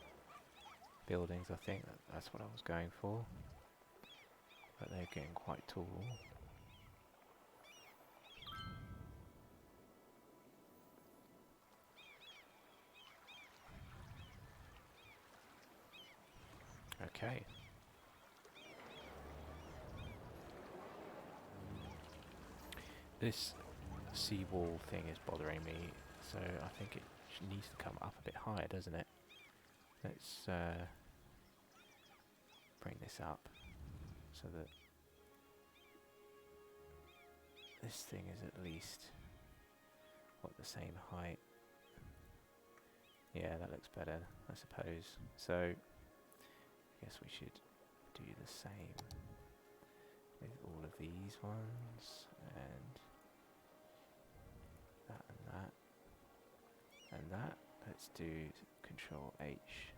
buildings. I think that's what I was going for. But they're getting quite tall. Okay. This seawall thing is bothering me, so I think it needs to come up a bit higher, doesn't it? Let's bring this up so that this thing is at least, what, the same height. Yeah, that looks better, I suppose. So, I guess we should do the same with all of these ones, and that and that and that. Let's do Control H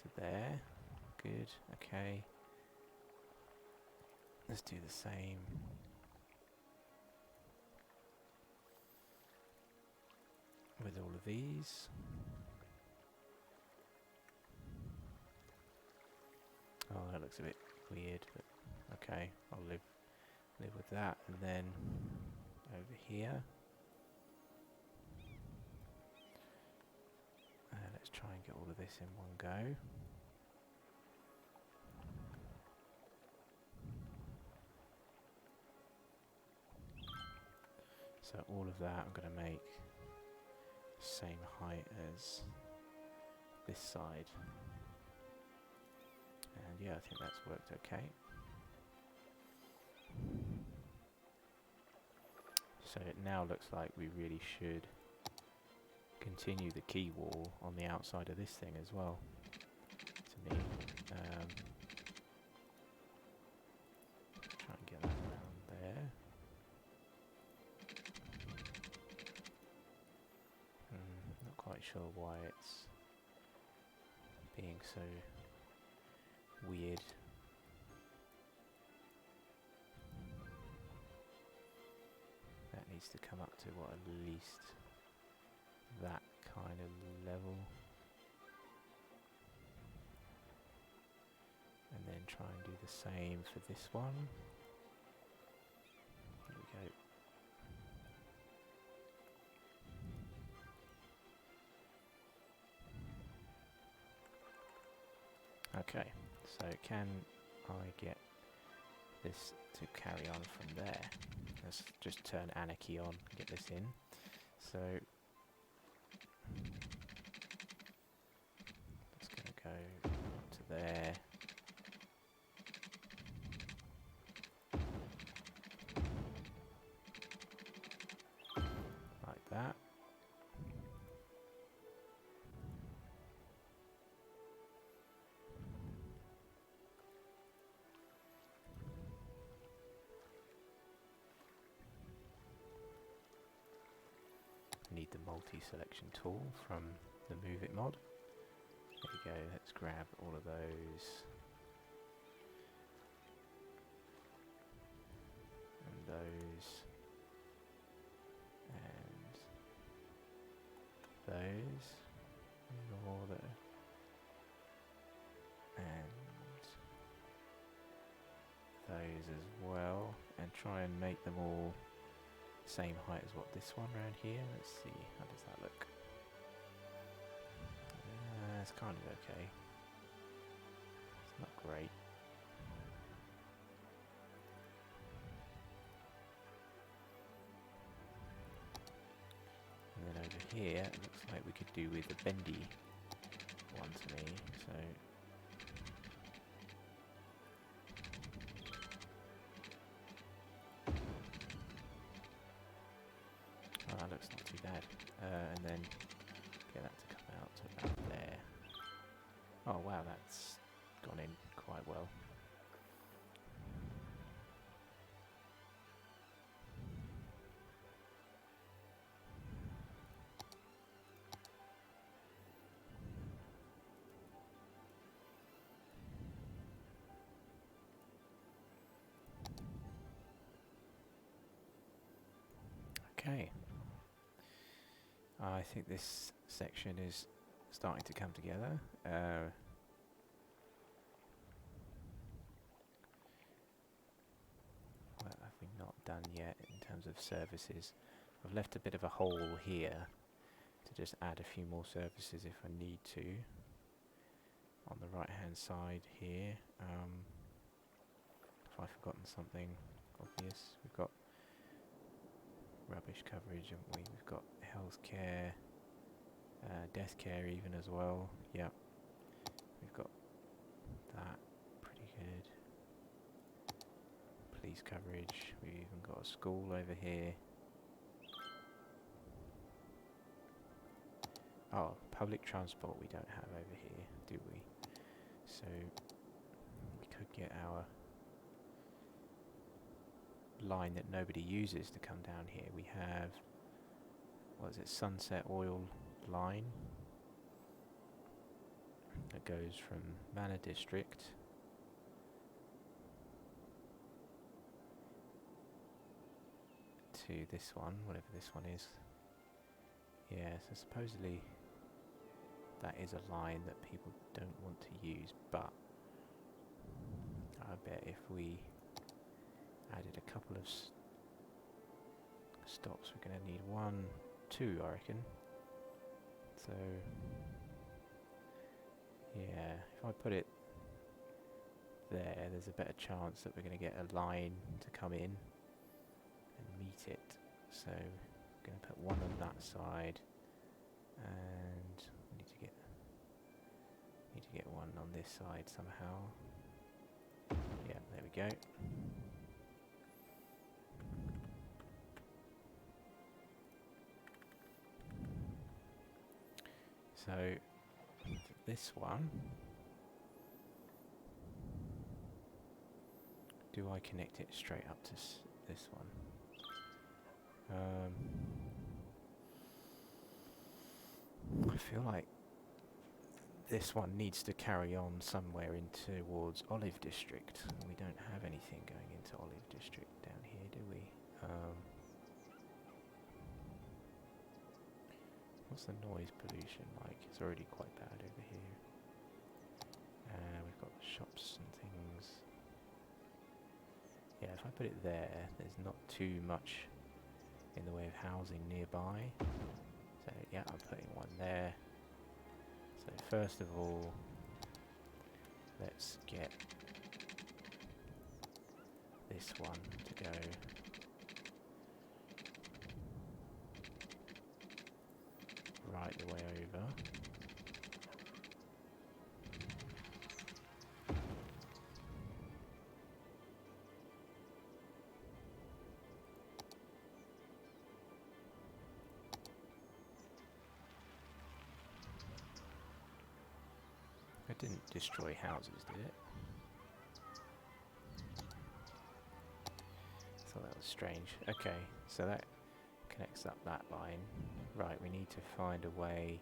to there. Good, okay. Let's do the same. With all of these. Oh, that looks a bit weird, but okay, I'll live with that. And then over here, let's try and get all of this in one go. So all of that I'm going to make same height as this side. And yeah, I think that's worked okay. So it now looks like we really should continue the key wall on the outside of this thing as well, to me. Try and get that around there. Not quite sure why it's being so weird. That needs to come up to what, at least that kind of level. And then try and do the same for this one. There we go. Okay, so can I get this to carry on from there? Let's just turn Anarchy on, get this in. So it's going to go up to there. Like that. Need the multi-selection tool from the Move It mod. There you go, let's grab all of those. And those. And those. In order. And those as well. And try and make them all same height as what this one around here. Let's see, how does that look? It's kind of okay. It's not great. And then over here, it looks like we could do with a bendy one to me. So that looks not too bad. And then get that to come out to about there. Oh wow, that's gone in quite well. Okay. I think this section is starting to come together. Well, I think not done yet in terms of services. I've left a bit of a hole here to just add a few more services if I need to. On the right hand side here. Have I forgotten something obvious? We've got rubbish coverage, haven't we? We've got healthcare, death care even as well. Yep. We've got that. Pretty good. Police coverage. We've even got a school over here. Oh, public transport we don't have over here, do we? So we could get our line that nobody uses to come down here. We have, what is it, Sunset Oil line. that goes from Manor District to this one, whatever this one is. Yeah, so supposedly that is a line that people don't want to use, but I bet if we added a couple of stops, we're going to need 1, 2, I reckon. So yeah, if I put it there, there's a better chance that we're going to get a line to come in and meet it. So I'm going to put 1 on that side, and we need to get 1 on this side somehow. Yeah, there we go. So this one, do I connect it straight up to this one? I feel like this one needs to carry on somewhere in towards Olive District. We don't have anything going into Olive District down here, do we? What's the noise pollution like? It's already quite bad over here. We've got shops and things. Yeah, if I put it there, there's not too much in the way of housing nearby. So yeah, I'm putting 1 there. So first of all, let's get this one to go right the way over. It didn't destroy houses, did it? So that was strange. Okay, so that connects up that line. Right, we need to find a way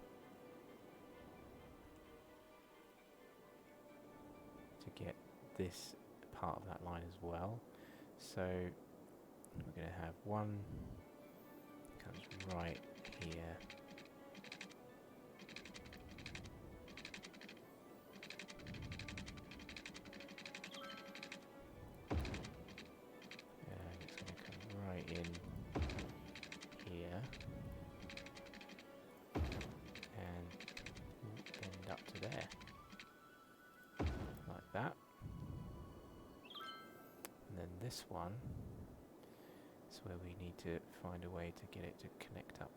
to get this part of that line as well. So we're going to have 1 comes right here. And it's going to come right in here. And bend up to there. Like that. And then this one is where we need to find a way to get it to connect up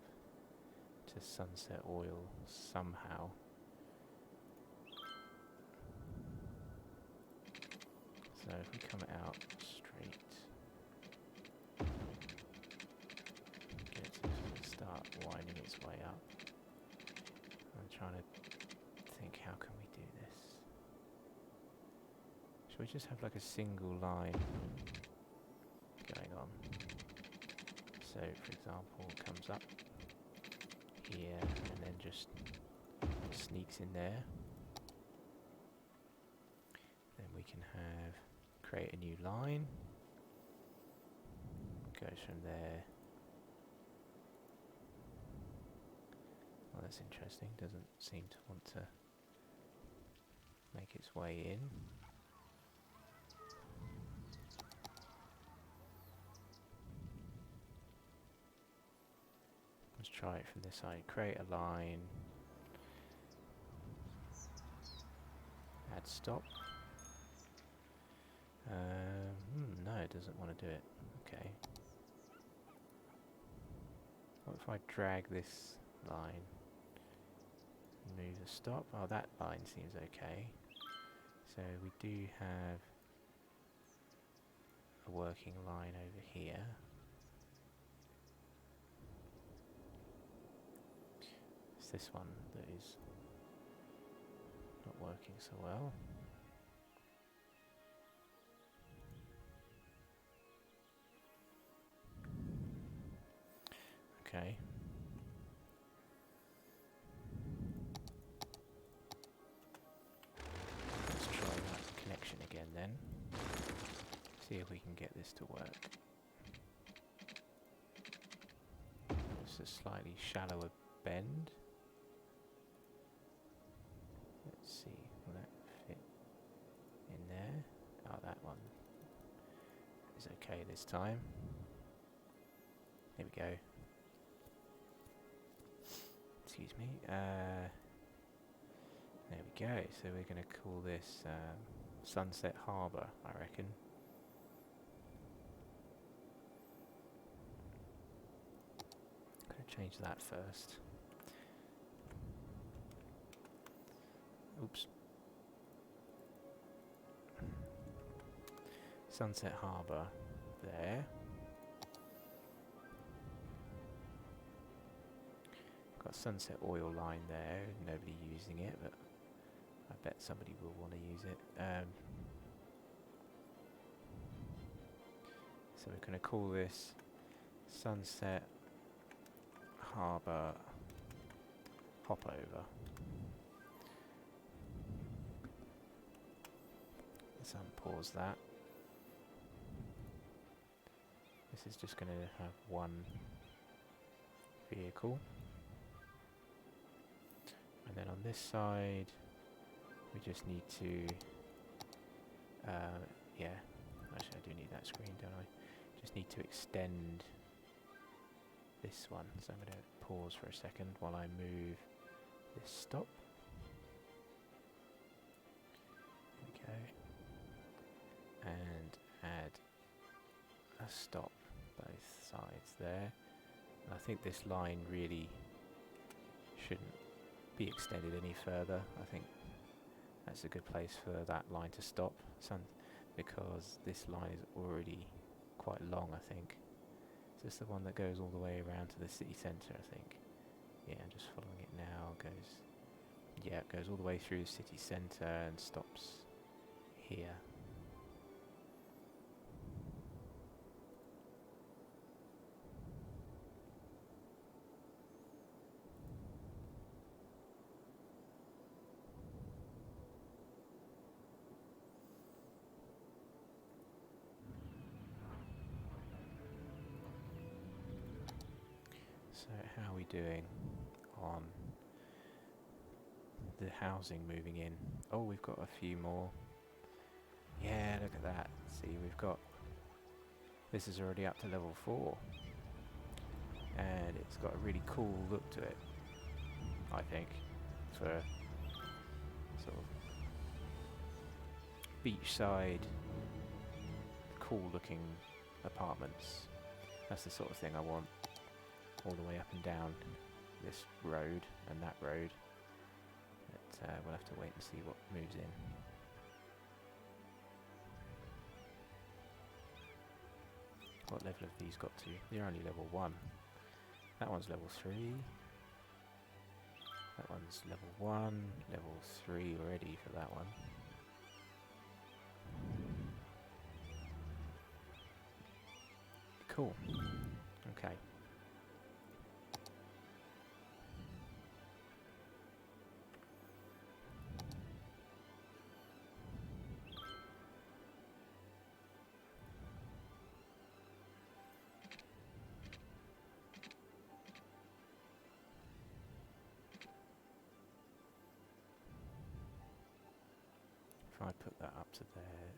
to Sunset Oil somehow. So if we come out straight, get it to start winding its way up. I'm trying to think, how can we do this? Should we just have like a single line going on? So for example, it comes up here and then just sneaks in there. Then we can create a new line. Goes from there. Well, that's interesting. Doesn't seem to want to make its way in. Let's try it from this side. Create a line. Add stop. No, it doesn't want to do it. Okay. What if I drag this line? Move the stop. Oh, that line seems okay. So we do have a working line over here. It's this one that is not working so well. Okay. see if we can get this to work. It's a slightly shallower bend. Let's see, will that fit in there? Oh, that one is okay this time. There we go. Excuse me. There we go. So we're going to call this Sunset Harbour, I reckon. Going to change that first. Oops. Sunset Harbour there. Got Sunset Oil line there, nobody using it, but I bet somebody will want to use it. So we're going to call this Sunset Harbour Hopover. Let's unpause that. This is just going to have one vehicle. And then on this side, we just need to, yeah, actually I do need that screen, don't I? Just need to extend this one. So I'm going to pause for a second while I move this stop. There we go. And add a stop both sides there. And I think this line really shouldn't be extended any further. I think that's a good place for that line to stop, because this line is already quite long, I think. Is this the one that goes all the way around to the city centre, I think? Yeah, I'm just following it now. It goes all the way through the city centre and stops here. So how are we doing on the housing moving in? Oh, we've got a few more. Yeah, look at that. See, this is already up to level 4. And it's got a really cool look to it, I think, for sort of beachside, cool looking apartments. That's the sort of thing I want. All the way up and down this road and that road. But we'll have to wait and see what moves in. What level have these got to? They're only level 1. That one's level 3. That one's level 1. Level 3 already for that one. Cool. Okay. If I put that up to there,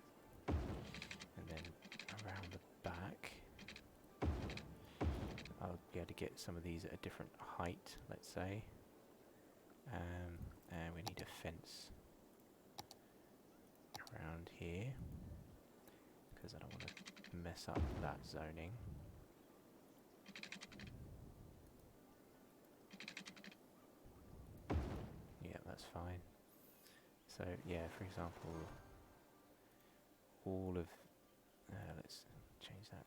and then around the back, I'll be able to get some of these at a different height, let's say. And we need a fence around here, because I don't want to mess up that zoning. Yeah, that's fine. So yeah, for example, all of, let's change that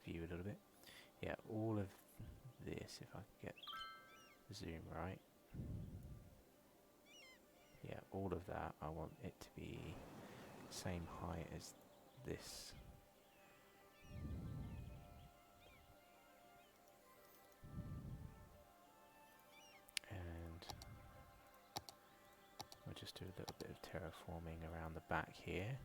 view a little bit. Yeah, all of this, if I could get the zoom right. Yeah, all of that, I want it to be same height as this. And we'll just do a little bit of terraforming around the back here.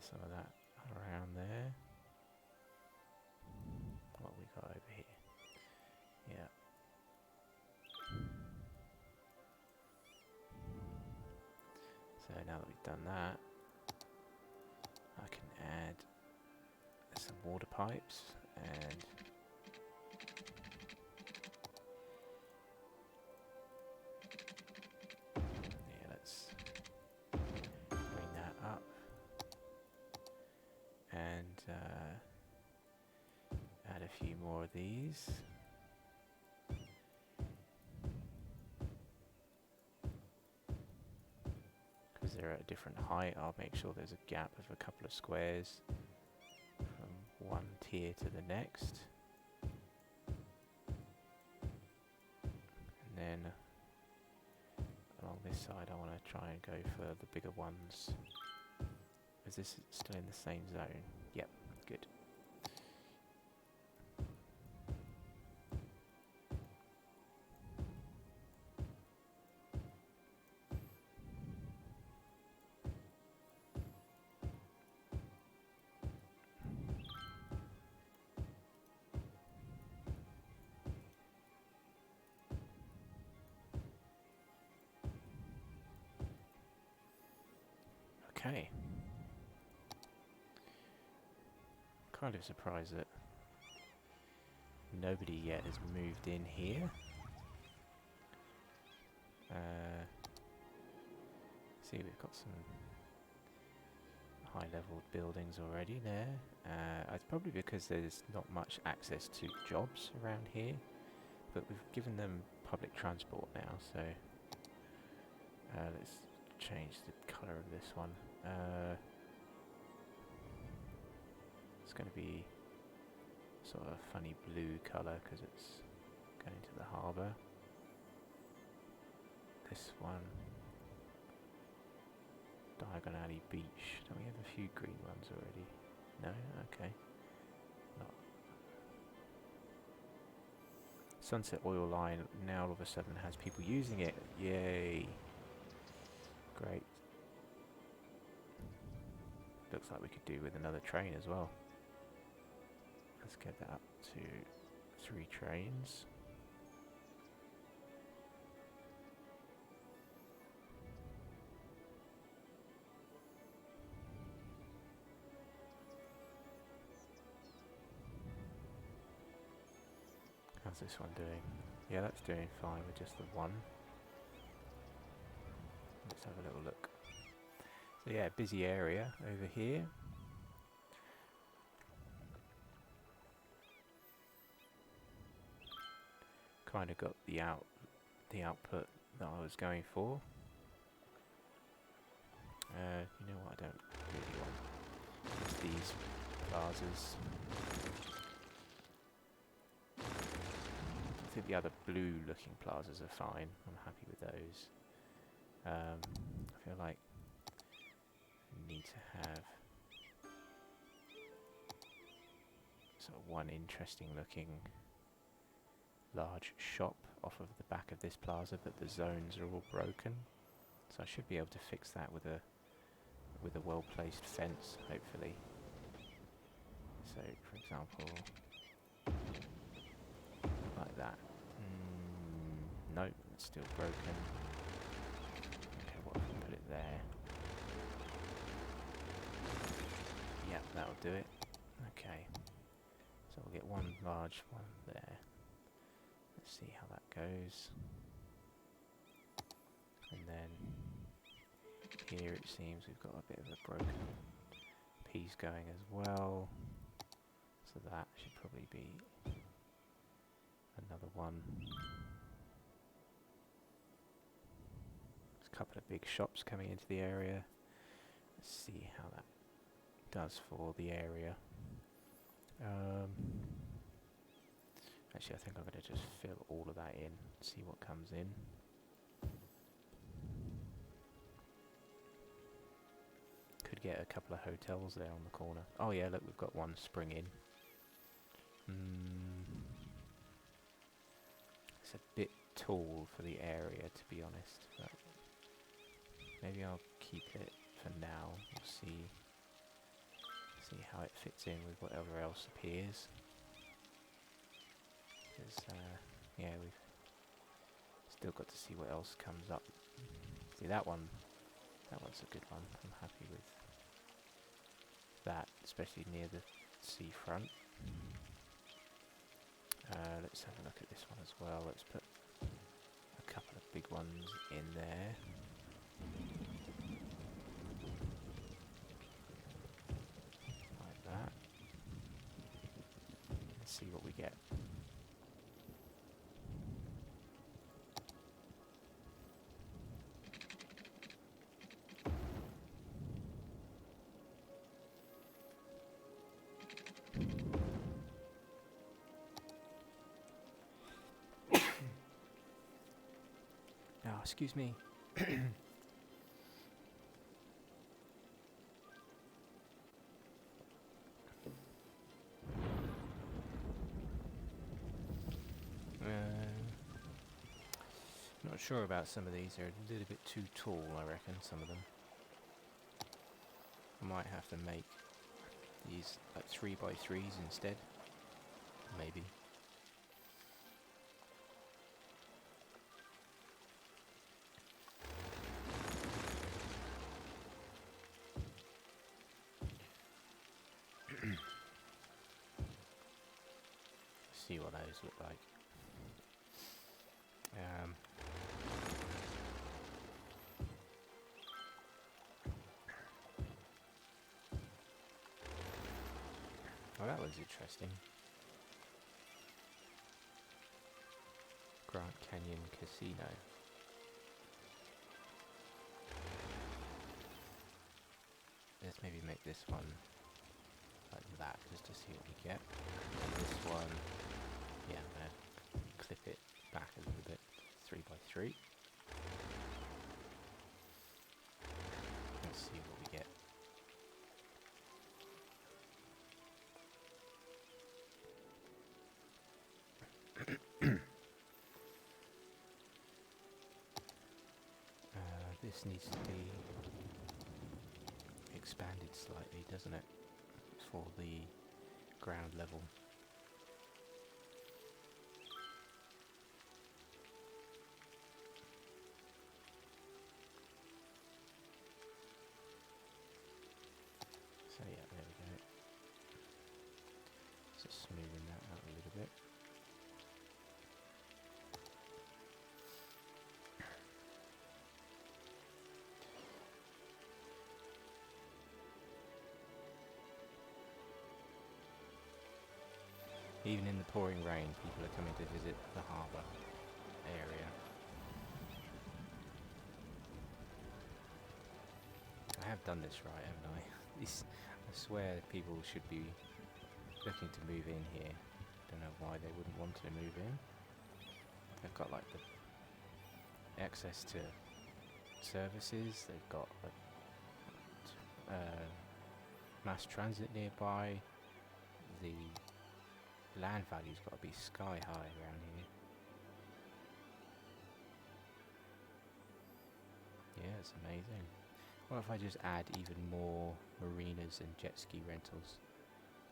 some of that around there. What we got over here? Yeah. So now that we've done that, I can add some water pipes and yeah, let's bring that up and add a few more of these. Because they're at a different height, I'll make sure there's a gap of a couple of squares from one tier to the next. And then along this side I want to try and go for the bigger ones. Is this still in the same zone? Yep, good. Okay. Kind of surprised that nobody yet has moved in here. See, we've got some high-level buildings already there. It's probably because there's not much access to jobs around here, but we've given them public transport now, so let's change the colour of this one. It's going to be sort of a funny blue colour because it's going to the harbour. This one, Diagon Alley Beach. Don't we have a few green ones already? No? Okay. Not. Sunset Oil Line now all of a sudden has people using it. Yay! Great. Looks like we could do with another train as well. Let's get that up to 3 trains. How's this one doing? Yeah, that's doing fine with just the one. Let's have a little look. So yeah, busy area over here. Kind of got the output that I was going for. You know what I don't really want? It's these plazas. I think the other blue looking plazas are fine. I'm happy with those. I feel like I need to have sort of one interesting looking large shop off of the back of this plaza, but the zones are all broken. So I should be able to fix that with a well-placed fence, hopefully. So, for example, like that. Nope, it's still broken. Okay, what if we put it there? Yep, that'll do it. Okay. So we'll get one large one there. Let's see how that goes. And then here it seems we've got a bit of a broken piece going as well. So that should probably be another one. There's a couple of big shops coming into the area. Let's see how that does for the area. Actually, I think I'm going to just fill all of that in, see what comes in. Could get a couple of hotels there on the corner. Oh yeah, look, we've got one spring in. It's a bit tall for the area, to be honest, but maybe I'll keep it for now. We'll see See how it fits in with whatever else appears. Because, yeah, we've still got to see what else comes up. See, that one's a good one. I'm happy with that, especially near the seafront. Let's have a look at this one as well. Let's put a couple of big ones in there. Like that. Let's see what we get. Oh, excuse me. Not sure about some of these. They're a little bit too tall, I reckon, some of them. I might have to make these like 3x3s instead. Maybe. See what those look like. Oh, that was interesting. Grand Canyon Casino. Let's maybe make this one like that, just to see what we get. And this one, yeah, I'm gonna clip it back a little bit, 3x3. Let's see what we get. This needs to be expanded slightly, doesn't it, for the ground level. So yeah, there we go. Just smoothing that out a little bit. Even in the pouring rain, people are coming to visit the harbour area. I have done this right, haven't I? I swear people should be looking to move in here. Don't know why they wouldn't want to move in. They've got like the access to services. They've got mass transit nearby. The land value's got to be sky high around here. Yeah, it's amazing. What if I just add even more marinas and jet ski rentals?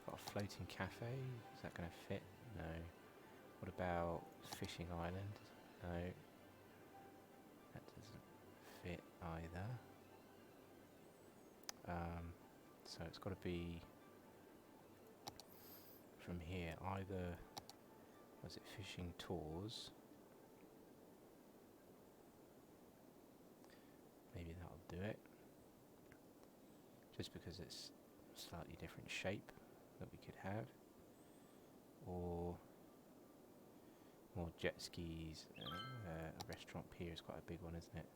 Got a floating cafe? Is that going to fit? No. What about fishing island? No. That doesn't fit either. So it's got to be from here, either, was it fishing tours? Maybe that'll do it. Just because it's slightly different shape that we could have. Or more jet skis. A restaurant pier is quite a big one, isn't it?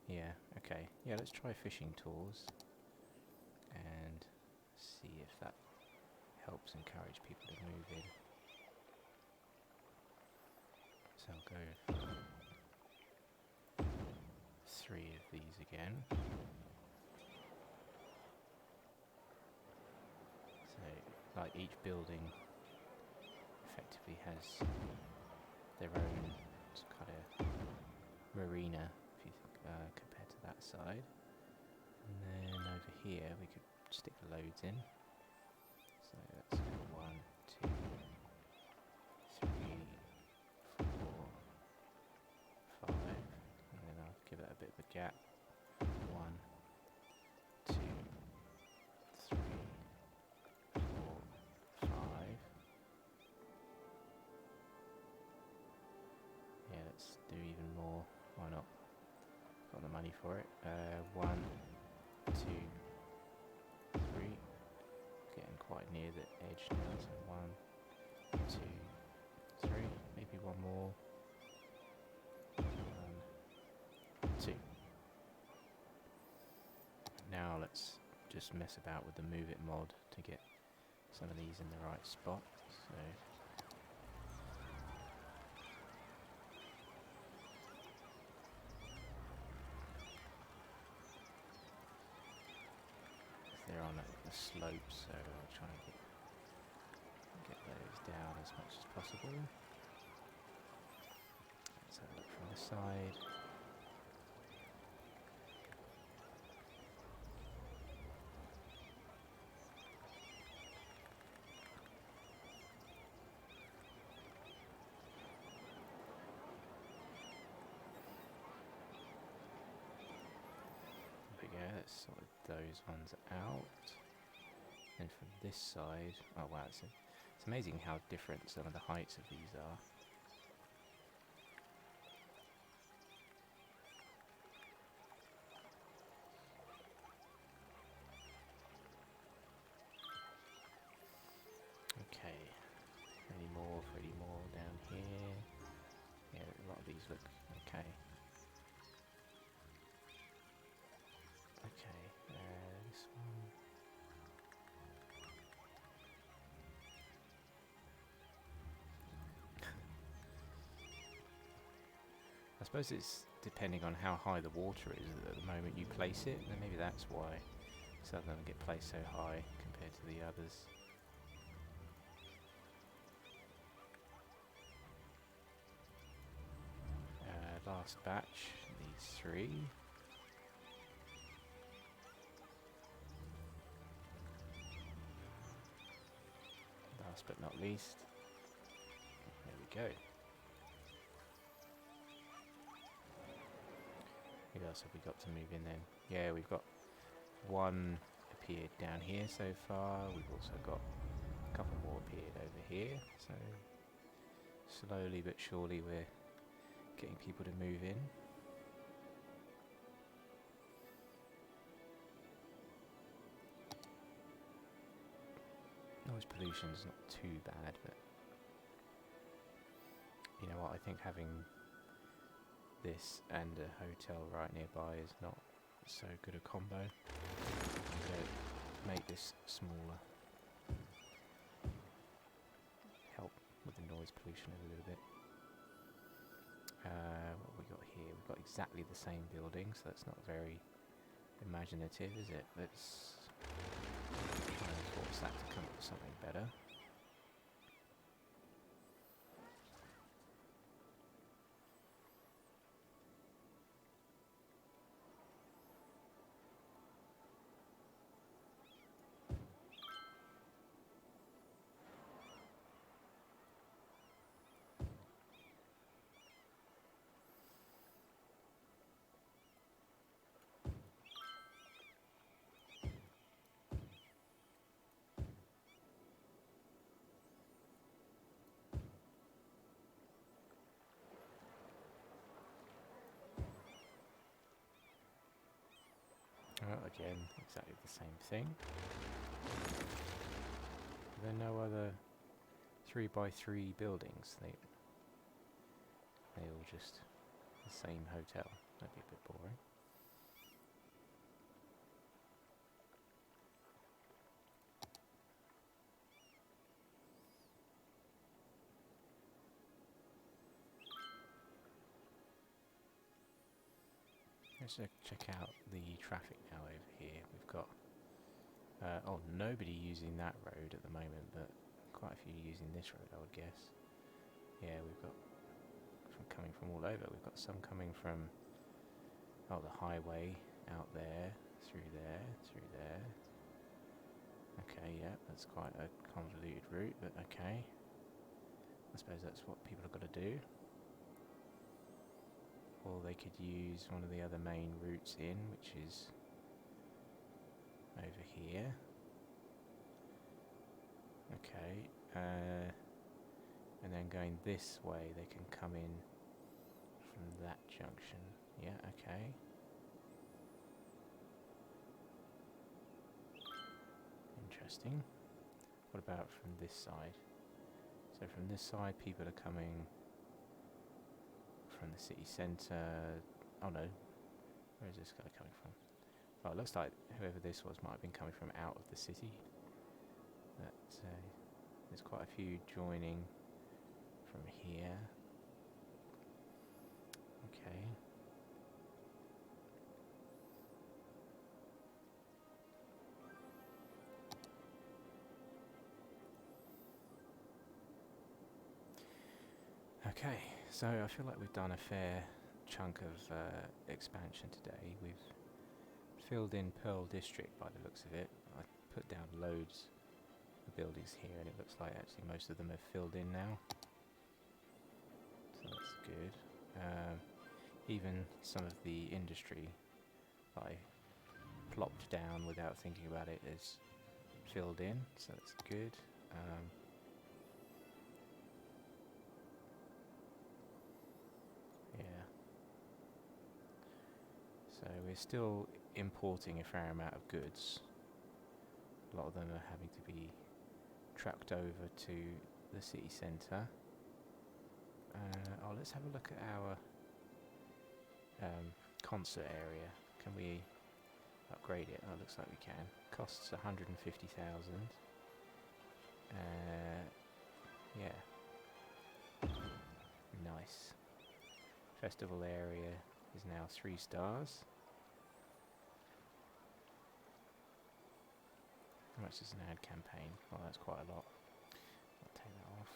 Yeah, okay. Yeah, let's try fishing tours. And see if that helps encourage people to move in. So I'll go 3 of these again. So, like each building effectively has their own kind of marina, if you think, compared to that side. And then over here we could stick the loads in. let's go 1, 2, 3, 4, 5, and then I'll give it a bit of a gap. 1, 2, 3, 4, 5. Yeah, let's do even more. Why not? Got the money for it. 1, 2, 3. Getting quite near the edge now. So 1, 2, 3. Maybe one more. 1, 2. Now let's just mess about with the Move It mod to get some of these in the right spot. So they're on a slope, so I'll try and get those down as much as possible. Let's have a look from the side. Let's sort those ones out. And from this side, oh wow, it's amazing how different some of the heights of these are. Okay, any more down here? Yeah, a lot of these look okay. Okay, this one. I suppose it's depending on how high the water is at the moment you place it, and maybe that's why some of them get placed so high compared to the others. Last batch, these 3. Last but not least, there we go. What else have we got to move in then? Yeah, we've got one appeared down here so far. We've also got a couple more appeared over here. So slowly but surely we're getting people to move in. Noise pollution's not too bad, but you know what, I think having this and a hotel right nearby is not so good a combo. I'm going to make this smaller. Help with the noise pollution a little bit. What have we got here? We've got exactly the same building, so that's not very imaginative, is it? Let's try and force that to come up with something better. Again, exactly the same thing. There are no other 3x3 buildings. They all just the same hotel. That'd be a bit boring. Let's check out the traffic now over here. We've got oh, nobody using that road at the moment, but quite a few using this road, I would guess. Yeah, we've got coming from all over. We've got some coming from the highway out there, through there, through there. Okay, Okay, yeah, that's quite a convoluted route, but okay. I suppose that's what people have got to do. Or they could use one of the other main routes in, which is over here. Okay, and then going this way, they can come in from that junction. Yeah, okay. Interesting. What about from this side? So from this side, people are coming from the city centre. Oh no, where is this guy coming from? Oh, it looks like whoever this was might have been coming from out of the city. But there's quite a few joining from here. Okay. Okay, so I feel like we've done a fair chunk of expansion today. We've filled in Pearl District by the looks of it. I put down loads of buildings here and it looks like actually most of them are filled in now. So that's good. Even some of the industry that I plopped down without thinking about it is filled in, so that's good. Yeah. So we're still importing a fair amount of goods. A lot of them are having to be trucked over to the city centre. Oh, let's have a look at our concert area. Can we upgrade it? Oh, looks like we can. Costs 150,000. Yeah. Nice. Festival area is now 3 stars. How much is an ad campaign? Well, that's quite a lot. I'll take that off.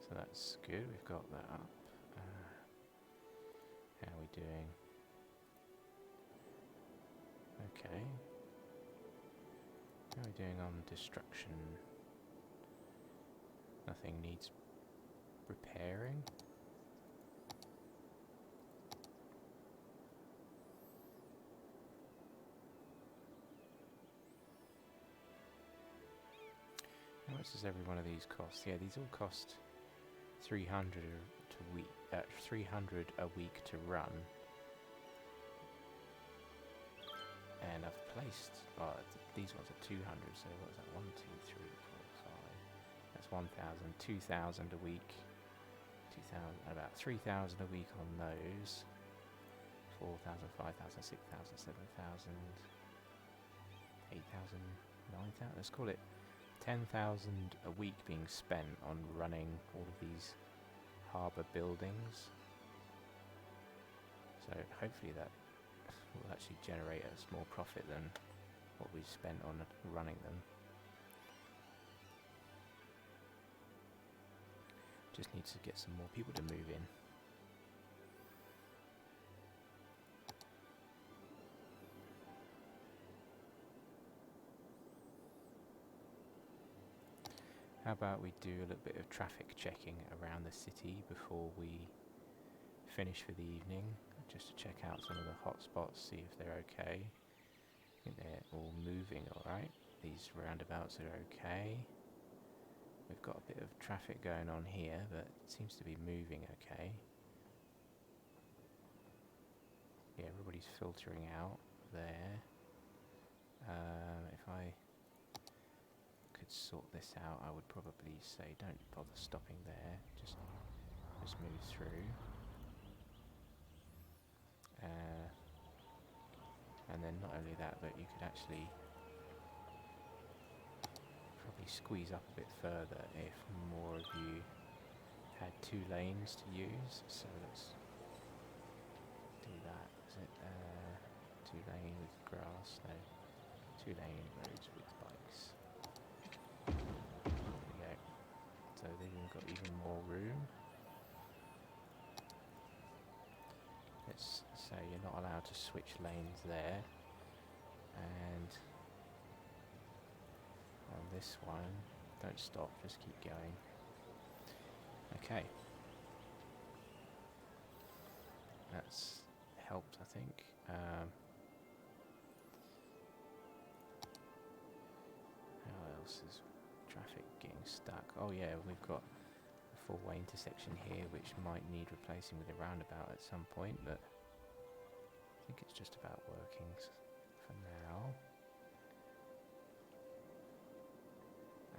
So that's good, we've got that up. How are we doing? Okay. How are we doing on destruction? Nothing needs repairing. How much does every one of these cost? Yeah, these all cost 300 a week to run. And I've placed, these ones are 200, so what is that? 1, 2, 3, 4, 5. That's 1,000, 2,000 a week. 2,000, about 3,000 a week on those. 4,000, 5,000, 6,000, 7,000, 8,000, 9,000. Let's call it 10,000 a week being spent on running all of these harbour buildings. So hopefully that will actually generate us more profit than what we spent on running them. Just need to get some more people to move in. How about we do a little bit of traffic checking around the city before we finish for the evening, just to check out some of the hotspots, see if they're okay. I think they're all moving alright. These roundabouts are okay. We've got a bit of traffic going on here, but it seems to be moving okay. Yeah, everybody's filtering out there. If I could sort this out, I would probably say don't bother stopping there, just move through. And then not only that, but you could actually probably squeeze up a bit further if more of you had 2 lanes to use. So let's do that. Is it 2 lane with grass? No, 2 lane roads with bikes. got even more room. Let's say you're not allowed to switch lanes there. And on this one, don't stop, just keep going. Okay. That's helped, I think. How else is traffic getting stuck? Oh yeah, we've got a four-way intersection here which might need replacing with a roundabout at some point, but I think it's just about working for now.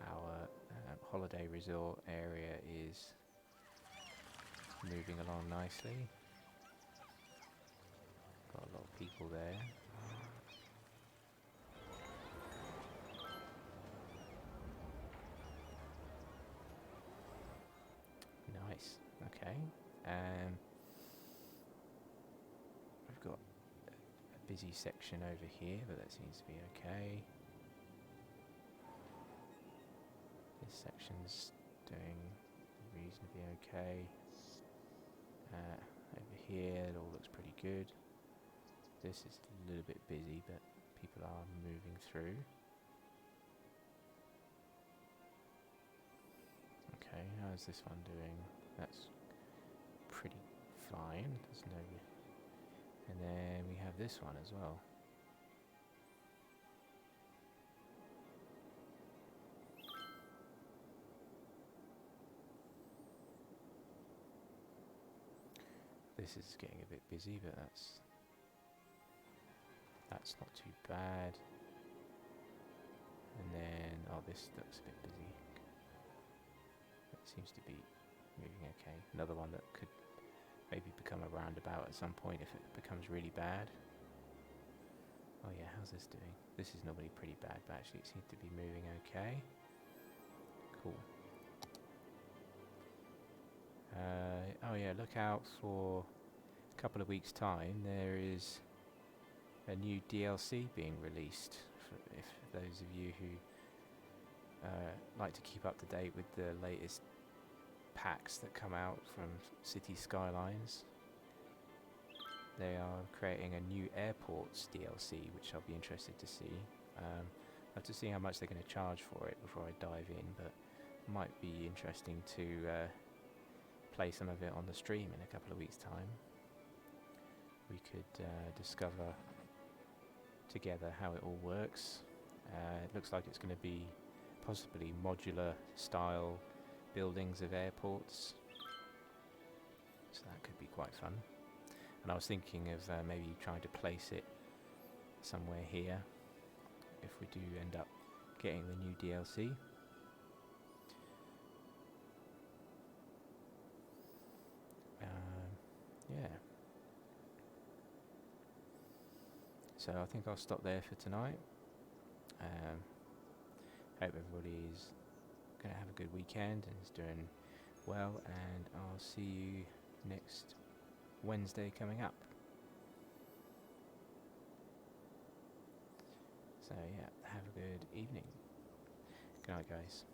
Our holiday resort area is moving along nicely. Got a lot of people there. Nice. Okay. We've got a busy section over here, but that seems to be okay. This section's doing reasonably okay. Over here, it all looks pretty good. This is a little bit busy, but people are moving through. Okay, how's this one doing? That's pretty fine. There's no. And then we have this one as well. This is getting a bit busy, but that's not too bad. And then, oh, this looks a bit busy. It seems to be moving okay. Another one that could maybe become a roundabout at some point if it becomes really bad. Oh yeah, how's this doing? This is normally pretty bad, but actually it seems to be moving okay. Cool. Oh yeah, look out for a couple of weeks' time. There is a new DLC being released. If those of you who like to keep up to date with the latest packs that come out from Cities Skylines, they are creating a new airports DLC, which I'll be interested to see. I'll have to see how much they're going to charge for it before I dive in, but it might be interesting to play some of it on the stream in a couple of weeks' time. We could discover together how it all works. It looks like it's going to be possibly modular style buildings of airports, so that could be quite fun. And I was thinking of maybe trying to place it somewhere here if we do end up getting the new DLC. Yeah. So I think I'll stop there for tonight. Hope everybody's going to have a good weekend and is doing well, and I'll see you next Wednesday coming up. So yeah, have a good evening. Good night, guys.